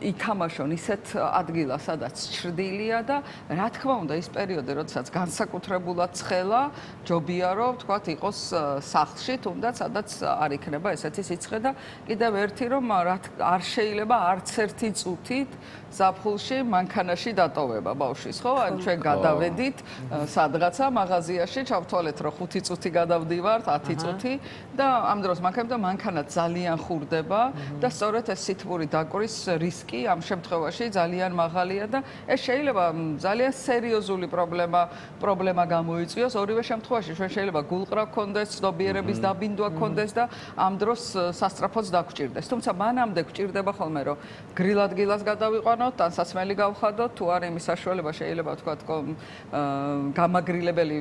ითამაშონ ისეთ ადგილას, სადაც ჭრდილია და რა თქმა უნდა ის პერიოდი, როდესაც განსაკუთრებულად ცხელა, ჯობია რომ თქვათ იყოს სახლში, თუნდაც სადაც არ იქნება ესეთი სიცხე და კიდევ ერთი რომ არ შეიძლება არც ერთი წუთით ზაფხულში მანქანაში დატოვება ბავშვის, ხო? ან ჩვენ გადავედით სადღაცა მაღაზიაში, ჩავთვალეთ რომ 5 წუთი გადავდივართ, 10 წუთი და ამ დროს მანქანა ძალიან ხურდება და სწორედ ეს სითბური დაკვრის რისკი ამ შემთხვევაში ძალიან მაღალია და ეს შეიძლება ძალიან სერიოზული პრობლემა გამოიწვიოს. ორივე შემთხვევაში ჩვენ შეიძლება გულყრა გქონდეს, ცნობიერების დაბინდვა გქონდეს და ამ დროს სასწრაფოც დაგჭირდეს. თუმცა მანამდე გჭირდება ხოლმე რომ გრილ-ადგილას გადავიყვანოთ, ტანსაცმელი გავხადოთ, თუ არ იმის საშუალება შეიძლება ვთქვათ გამაგრილებელი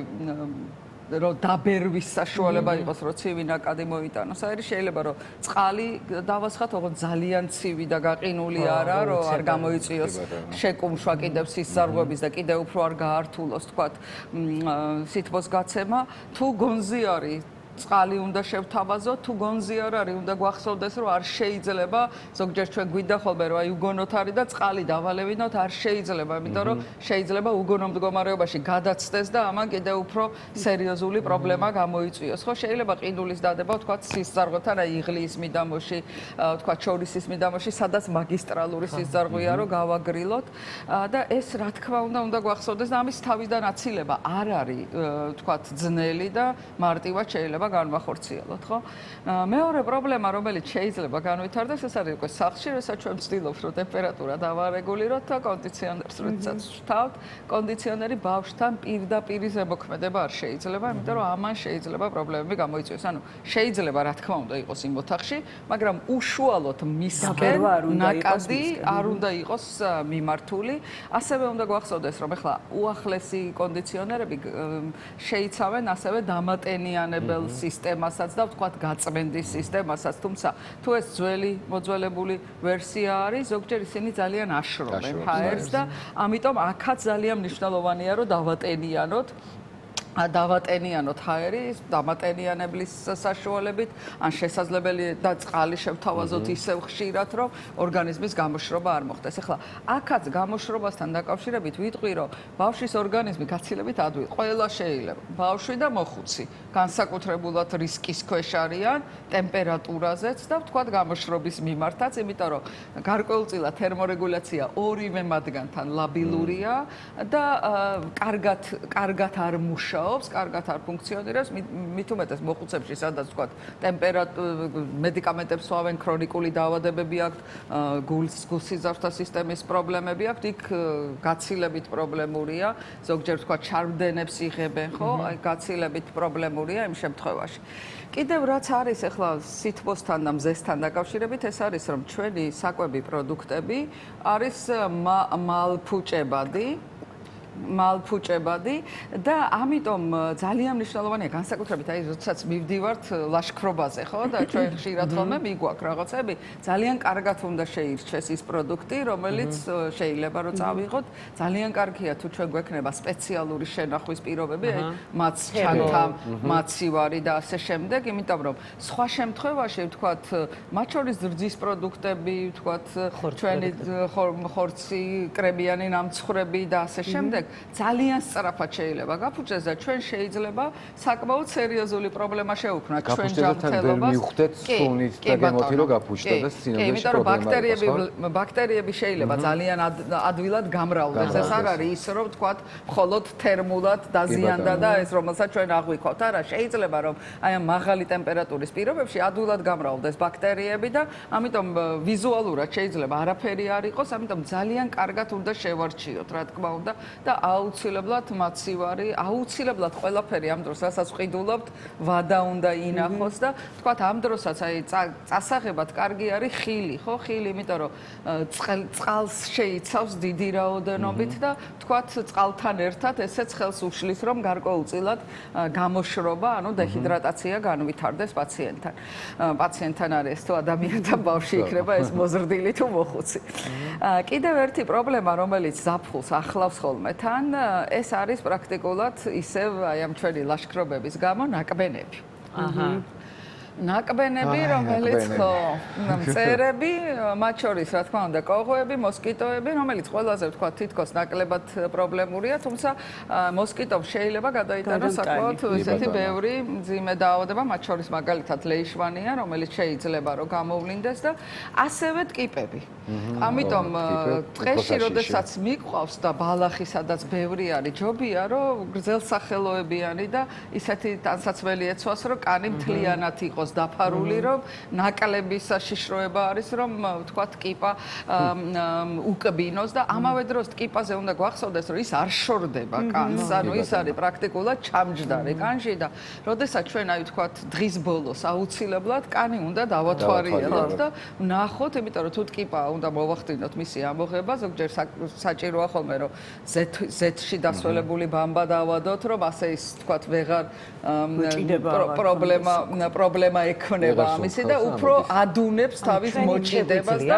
რომ დაბერვის საშუალება იყოს, რომ ცივი ნაკადი მოიტანოს. აი შეიძლება რომ წყალი დავასხათ, ოღონდ ძალიან ცივი და გაყინული არა, რომ არ გამოიწვიოს შეკუმშვა კიდევ სისხლძარღვების და კიდევ უფრო არ გაართულოს, თქვათ, სითბოს გაცემა. თუ გონზე არის წყალი უნდა შევთავაზოთ, თუ გონზე არ არის, უნდა გვახსოვდეს, რომ არ შეიძლება, ზოგჯერ ჩვენ გვინდა ხოლმე, რომ აი უგონოთ არის და წყალი დავალევინოთ, არ შეიძლება, იმიტომ რომ შეიძლება უგონო მდგომარეობაში გადაცდეს და ამან კიდევ უფრო სერიოზული პრობლემა გამოიწვიოს. ხო, შეიძლება ყინულის დადება, თქვა სისწარღვეთან, აი იღლიის მიდამოში, თქვა შორისის მიდამოში, სადაც მაგისტრალური სისწარღვეა, რომ გავაგრილოთ და ეს რა თქმა უნდა გვახსოვდეს და ამის თავიდან აცილება არ არის, თქვა ძნელი და მარტივად შეიძლება განვახორციელოთ, ხო? მეორე პრობლემა, რომელიც შეიძლება განვითარდეს, ეს არის უკვე სახლში, როცა ჩვენ ვცდილობთ, რომ ტემპერატურა დავარეგულიროთ და კონდიციონერს როდესაც ვთავთ, კონდიციონერი ბავშვთან პირდაპირ ზემოქმედება არ შეიძლება, იმიტომ რომ ამან შეიძლება პრობლემები გამოიწვიოს. ანუ შეიძლება რა თქმა უნდა იყოს იმ ოთახში, მაგრამ უშუალოდ მისკენ ნაკადი არ უნდა იყოს მიმართული. ასევე უნდა გვახსოვდეს, რომ ახლა უახლესი კონდიციონერები შეიცავენ ასევე დამატენიანებელ სისტემასაც და ვთქვათ გაწმენდის სისტემასაც, თუმცა თუ ეს ძველი მოძველებული ვერსია არის, ზოგჯერ ისინი ძალიან აშრობენ ჰაერს და ამიტომ აქაც ძალიან მნიშვნელოვანია, რომ დავატენიანოთ ჰაერი, დამატენიანებლის საშუალებით, ან შესაძლებელი და წყალი შევთავაზოთ ისევ ხშირად, რომ ორგანიზმის გამოშრობა არ მოხდეს. ახლა აქაც გამოშრობასთან დაკავშირებით ვიტყვი, რომ ბავშვის ორგანიზმი გაცილებით ადვილი, ყველა შეიძლება. ბავშვი და მოხუცი განსაკუთრებულად რისკის ქვეშ არიან ტემპერატურაზეც და ვთქვათ გამოშრობის მიმართაც, იმიტომ რომ გარკვეულწილად თერმორეგულაცია ორივე მათგანთან ლაბილურია და კარგად არ მუშაობს, კარგად არ ფუნქციონირებს, მით უმეტეს მოხუცებში, სადაც ვთქვათ მედიკამენტებს სვავენ, ქრონიკული დაავადებები აქვთ, გულსიზართა სისტემის პრობლემები აქვთ, იქ გაცილებით პრობლემურია, ზოგჯერ ვთქვათ ჩარვდენებს იღებენ, ხო? აი გაცილებით პრობლემურია იმ შემთხვევაში. კიდევ რაც არის ახლა სითბოსთან და მზესთან დაკავშირებით, ეს არის რომ ჩვენი საკვები პროდუქტები არის მალფუჭებადი და ამიტომ ძალიან მნიშვნელოვანია განსაკუთრებით აი როდესაც მივდივართ ლაშქრობაზე, ხო? და ჩვენ ხშირად ხოლმე მიგვაქვს რაღაცები, ძალიან კარგად უნდა შეირჩეს ის პროდუქტი, რომელიც შეიძლება რომ წავიღოთ, ძალიან კარგია თუ ჩვენ გვექნება სპეციალური შენახვის პირობები, აი მაცჩანთა, მაცივარი და ასე შემდეგ, იმიტომ რომ სხვა შემთხვევაში ვთქვათ, მათ შორის რძის პროდუქტები, ვთქვათ, ჩვენი ხორცი, კრებიანი ნამცხრები და ასე შემდეგ ძალიან სწრაფად შეიძლება გაფუჭდეს და ჩვენ შეიძლება საკმაოდ სერიოზული პრობლემა შეუქმნათ ჩვენ ჯანმრთელობას. მივხვდეთ სუნით და გემოთი რომ გაფუჭდეს სინამდვილეში პრობლემა. ბაქტერიები შეიძლება ძალიან ადვილად გამრავლდეს. ეს არ არის ის რომ თქვათ მხოლოდ თერმულად დაზიანდა და ეს რომელსაც ჩვენ აღვიქვათ. არა, შეიძლება რომ აი ამ მაღალი ტემპერატურის პირობებში ადვილად გამრავლდეს ბაქტერიები და ამიტომ ვიზუალურად შეიძლება არაფერი არ იყოს, ამიტომ ძალიან კარგად უნდა შევარჩიოთ, რა თქმა უნდა და აუცილებლად მაცივარი, აუცილებლად ყველაფერი ამ დროს, რასაც ვყიდულობთ, ვადა უნდა ინახოს და თქვათ ამ დროსაც აი წასაღებად კარგი არის ხილი, ხო? ხილი, იმიტომ რომ წყალს შეიცავს დიდი რაოდენობით და თქვათ წყალთან ერთად ესეც ხელს უშლის, რომ გარკვეულწილად გამოშრობა, ანუ დეჰიდრატაცია განვითარდეს პაციენტთან. პაციენტთან არის ეს თუ ადამიანთან ბავშვი იქნება ეს მოზრდილი თუ მოხუცი. კიდევ ერთი პრობლემა, რომელიც ზაფხულს ახლავს ხოლმე თან, ეს არის პრაქტიკულად ისევ აი ამ ჩვენი ლაშქრობების გამო ნაკბენები. ნაკბენები, რომელიც ხო, მწერები, მათ შორის რა თქმა უნდა კოღოები, მოსკიტოები, რომელიც ყველაზე ვთქვათ თითქოს ნაკლებად პრობლემურია, თუმცა მოსკიტომ შეიძლება გადაიტანოს საკმაოდ ისეთი ბევრი მძიმე დაავადება, მათ შორის მაგალითად ლეიშვანია, რომელიც შეიძლება რომ გამოვლინდეს და ასევე ტკიპები. ამიტომ დღეში, როდესაც მიყვავს და ბალახი, სადაც ბევრი არის, ჯობია რომ გრძელსახელოებიანი და ისეთი ტანსაცმელი ეცვას, რომ კანი მთლიანად იყოს დაფარული, რომ ნაკლები საშიშროება არის, რომ ვთქვათ ტკიპა უკბინოს და ამავე დროს ტკიპაზე უნდა გვახსოვდეს, რომ ის არ შორდება კანს, ანუ ის არის პრაქტიკულად ჩამჯდარი კანში და როდესაც ჩვენ აი ვთქვათ დღის ბოლოს აუცილებლად კანი უნდა დავათვალიეროთ და ვნახოთ, იმიტომ რომ თუ ტკიპა უნდა მოვახდინოთ მისი ამოღება, ზოგჯერ საჭიროა ხოლმე რომ Z-ში დასველებული ბამბა დავადოთ, რომ ასე ის ვთქვათ ვეღარ პრობლემა პრობლემა ექნება ამისი და უფრო ადუნებს თავის მოჭიდებას და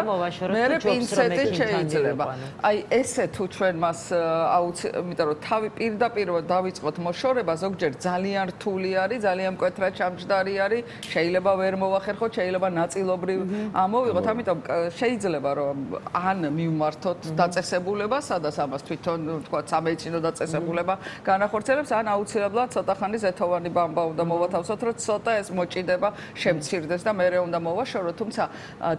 მე პინცეტით შეიძლება. აი ესე თუ ჩვენ მას იმიტომ რომ თავი პირდაპირ დავიწყოთ მოშორება ზოგჯერ ძალიან რთული არის, ძალიან მკვეთრად ჩამჯდარი არის, შეიძლება ვერ მოვახერხოთ, შეიძლება ნაწილობრივ ამოვიღოთ, ამიტომ შეიძლება რომ ან მივმართოთ დაწესებულება, სადაც ამას თვითონ თქვა სამედიცინო დაწესებულება განახორციელებს, ან აუცილებლად ცოტა ხანი ზეთოვანი ბამბა უნდა მოვათავსოთ, რომ ცოტა ეს მოჭიდება შემცირდეს და მერე უნდა მოვაშოროთ, თუმცა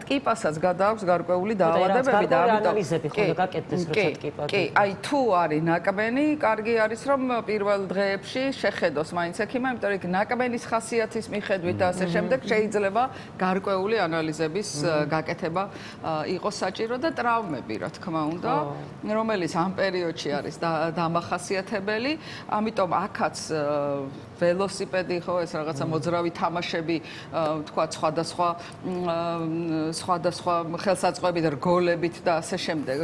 ტკიპასაც გადააქვს გარკვეული დაავადებები და ამიტომ ანალიზები ხომ გაკეთდეს როცა ტკიპა. კი, აი თუ არის ნაკბენი, კარგი არის რომ პირველ დღეებში შეხედოს მაინც ექიმმა, იმიტომ რომ ნაკბენის ხასიათის მიხედვით და ასე შემდეგ შეიძლება გარკვეული ანალიზების გაკეთება იყოს საჭირო და ტრავმები, რა თქმა უნდა, რომელიც ამ პერიოდში არის დამახასიათებელი, ამიტომ აქაც ველოსიპედი ხო ეს რაღაცა მოძრავი თამაშები თქვა სხვადასხვა ხელსაწყოებით რგოლებით და ასე შემდეგ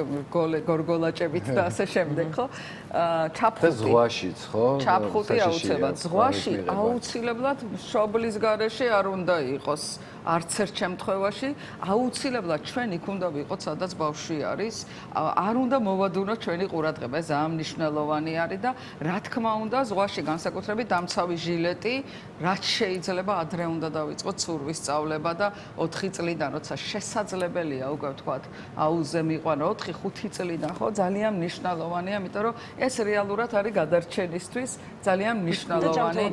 გორგოლაჭებით და ასე შემდეგ ხო ჩაფხუტი ზღვაშიც ხო ჩაფხუტი აუცილებლად ზღვაში აუცილებლად მშობლის გარეშე არ უნდა იყოს არც ერთ შემთხვევაში აუცილებლად ჩვენ იქ უნდა ვიყოთ სადაც ბავშვი არის არ უნდა მოვადუნოთ ჩვენი ყურადღება ეს ძალიან მნიშვნელოვანი არის და რა თქმა უნდა ზღვაში განსაკუთრებით დამცავი ჟილეტი რაც შეიძლება ადრე უნდა დავიწყოთ ცურვის სწავლება და 4 წლიდან როცა შესაძლებელია უკვე ვთქვათ აუზზე მიყვანა 4-5 წლიდან ხო ძალიან მნიშვნელოვანია იმიტომ რომ ეს რეალურად არის გადარჩენისთვის ძალიან მნიშვნელოვანი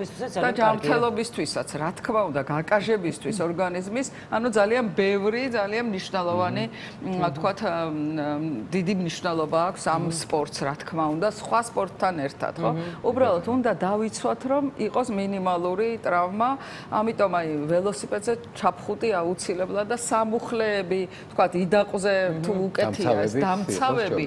და ჯანმრთელობისთვისაც რა თქმა უნდა გაკაჟებისთვის ორგანიზმის ანუ ძალიან ბევრი ძალიან მნიშვნელოვანი ვთქვათ დიდი მნიშვნელობა აქვს ამ სპორტს რა თქმა უნდა სხვა სპორტთან ერთად ხო უბრალოდ უნდა დავიცვათ რომ იყოს მინიმალური ტრავმა ამიტომ აი ველოსიპედზე ჩაფხუტი აუცილებლად და სამუხლეები ვთქვათ იდაყზე თუ უკეთია ეს დამცავები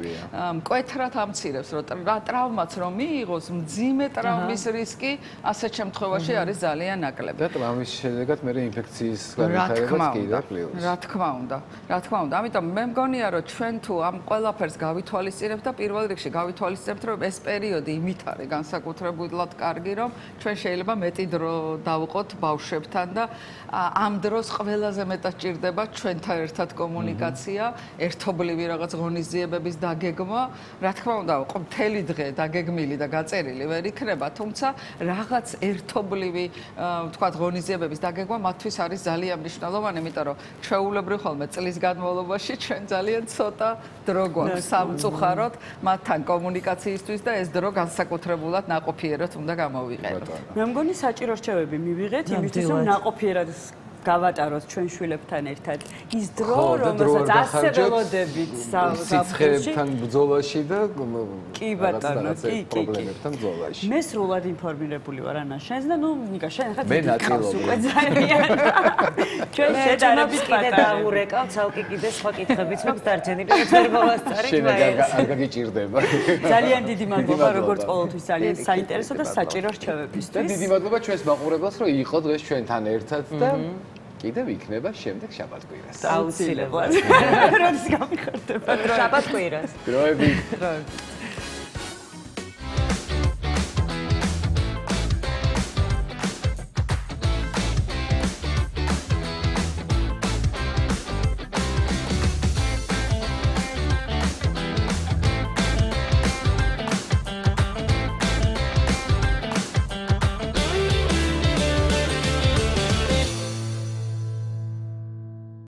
მკვეთრად ამცირებს რომ ტრავმაც რომ მიიღოს მძიმე ტრავმის რისკი ასეთ შემთხვევაში არის ძალიან ნაკლები და ტრავმის შედეგად მე ინფექციის განვითარებაც კიდე პლუს რა თქმა უნდა ამიტომ მე მგონია რომ ჩვენ თუ ამ ყველაფერს გავითვალისწინებთ და პირველ რიგში გავითვალისწინებთ რომ ეს პერიოდი იმით არის განსაკუთრებულად კარგი რომ ჩვენ შეიძლება მეტი დრო დავყოთ ბავშვებთან და ამ დროს ყველაზე მეტად ჭირდება ჩვენთან ერთად კომუნიკაცია ერთობლივი რაღაც ღონისძიებების დაგეგმა რა თქმა უნდა მთელი დღე დაგეგმილი და გაწერილი ვერ იქნება თუმცა რაღაც ერთობლივი ვთქვათ ღონისძიებების დაგეგმა მათთვის არის ძალიან მნიშვნელოვანი იმიტომ რომ ჩვეულებრივ ხოლმე წლის განმავლობაში ჩვენ ძალიან ცოტა დრო გვაქვს სამწუხაროდ მათთან კომუნიკაციისთვის და ეს დრო განსაკუთრებულად ნაყოფიერად უნდა გამოვიყენოთ მე მგონი საჭირო რჩევები მივიღეთ იმისთვის რომ ნაყოფიერად გავატაროთ ჩვენ შვილებთან ერთად ის დრო რომელსაც ასე ველოდებით სიცხეებთან ბრძოლაში და კი ბატონო კი პრობლემებთან ბრძოლაში მე სრულად ინფორმირებული ვარ ანა შენს და ნუ ნიკა შენ ხა მე ნაწილობრივ ძალიან ჩვენ შედარებით კიდე დავურეკავ ცალკე კიდე სხვა კითხვებიც მაქვს დარჩენილი რაც ვერ მოვასწარეთ შენ არ გაგიჭირდება ძალიან დიდი მადლობა როგორც ყოველთვის ძალიან საინტერესო და საჭირო რჩევებისთვის და დიდი მადლობა ჩვენს მაყურებლებს რომ იყო დღეს ჩვენთან ერთად და კიდევ იქნება შემდეგ შაბათ-კვირას. აუცილებლად. როდის გამიხარდება? შაბათ-კვირას. დროებით.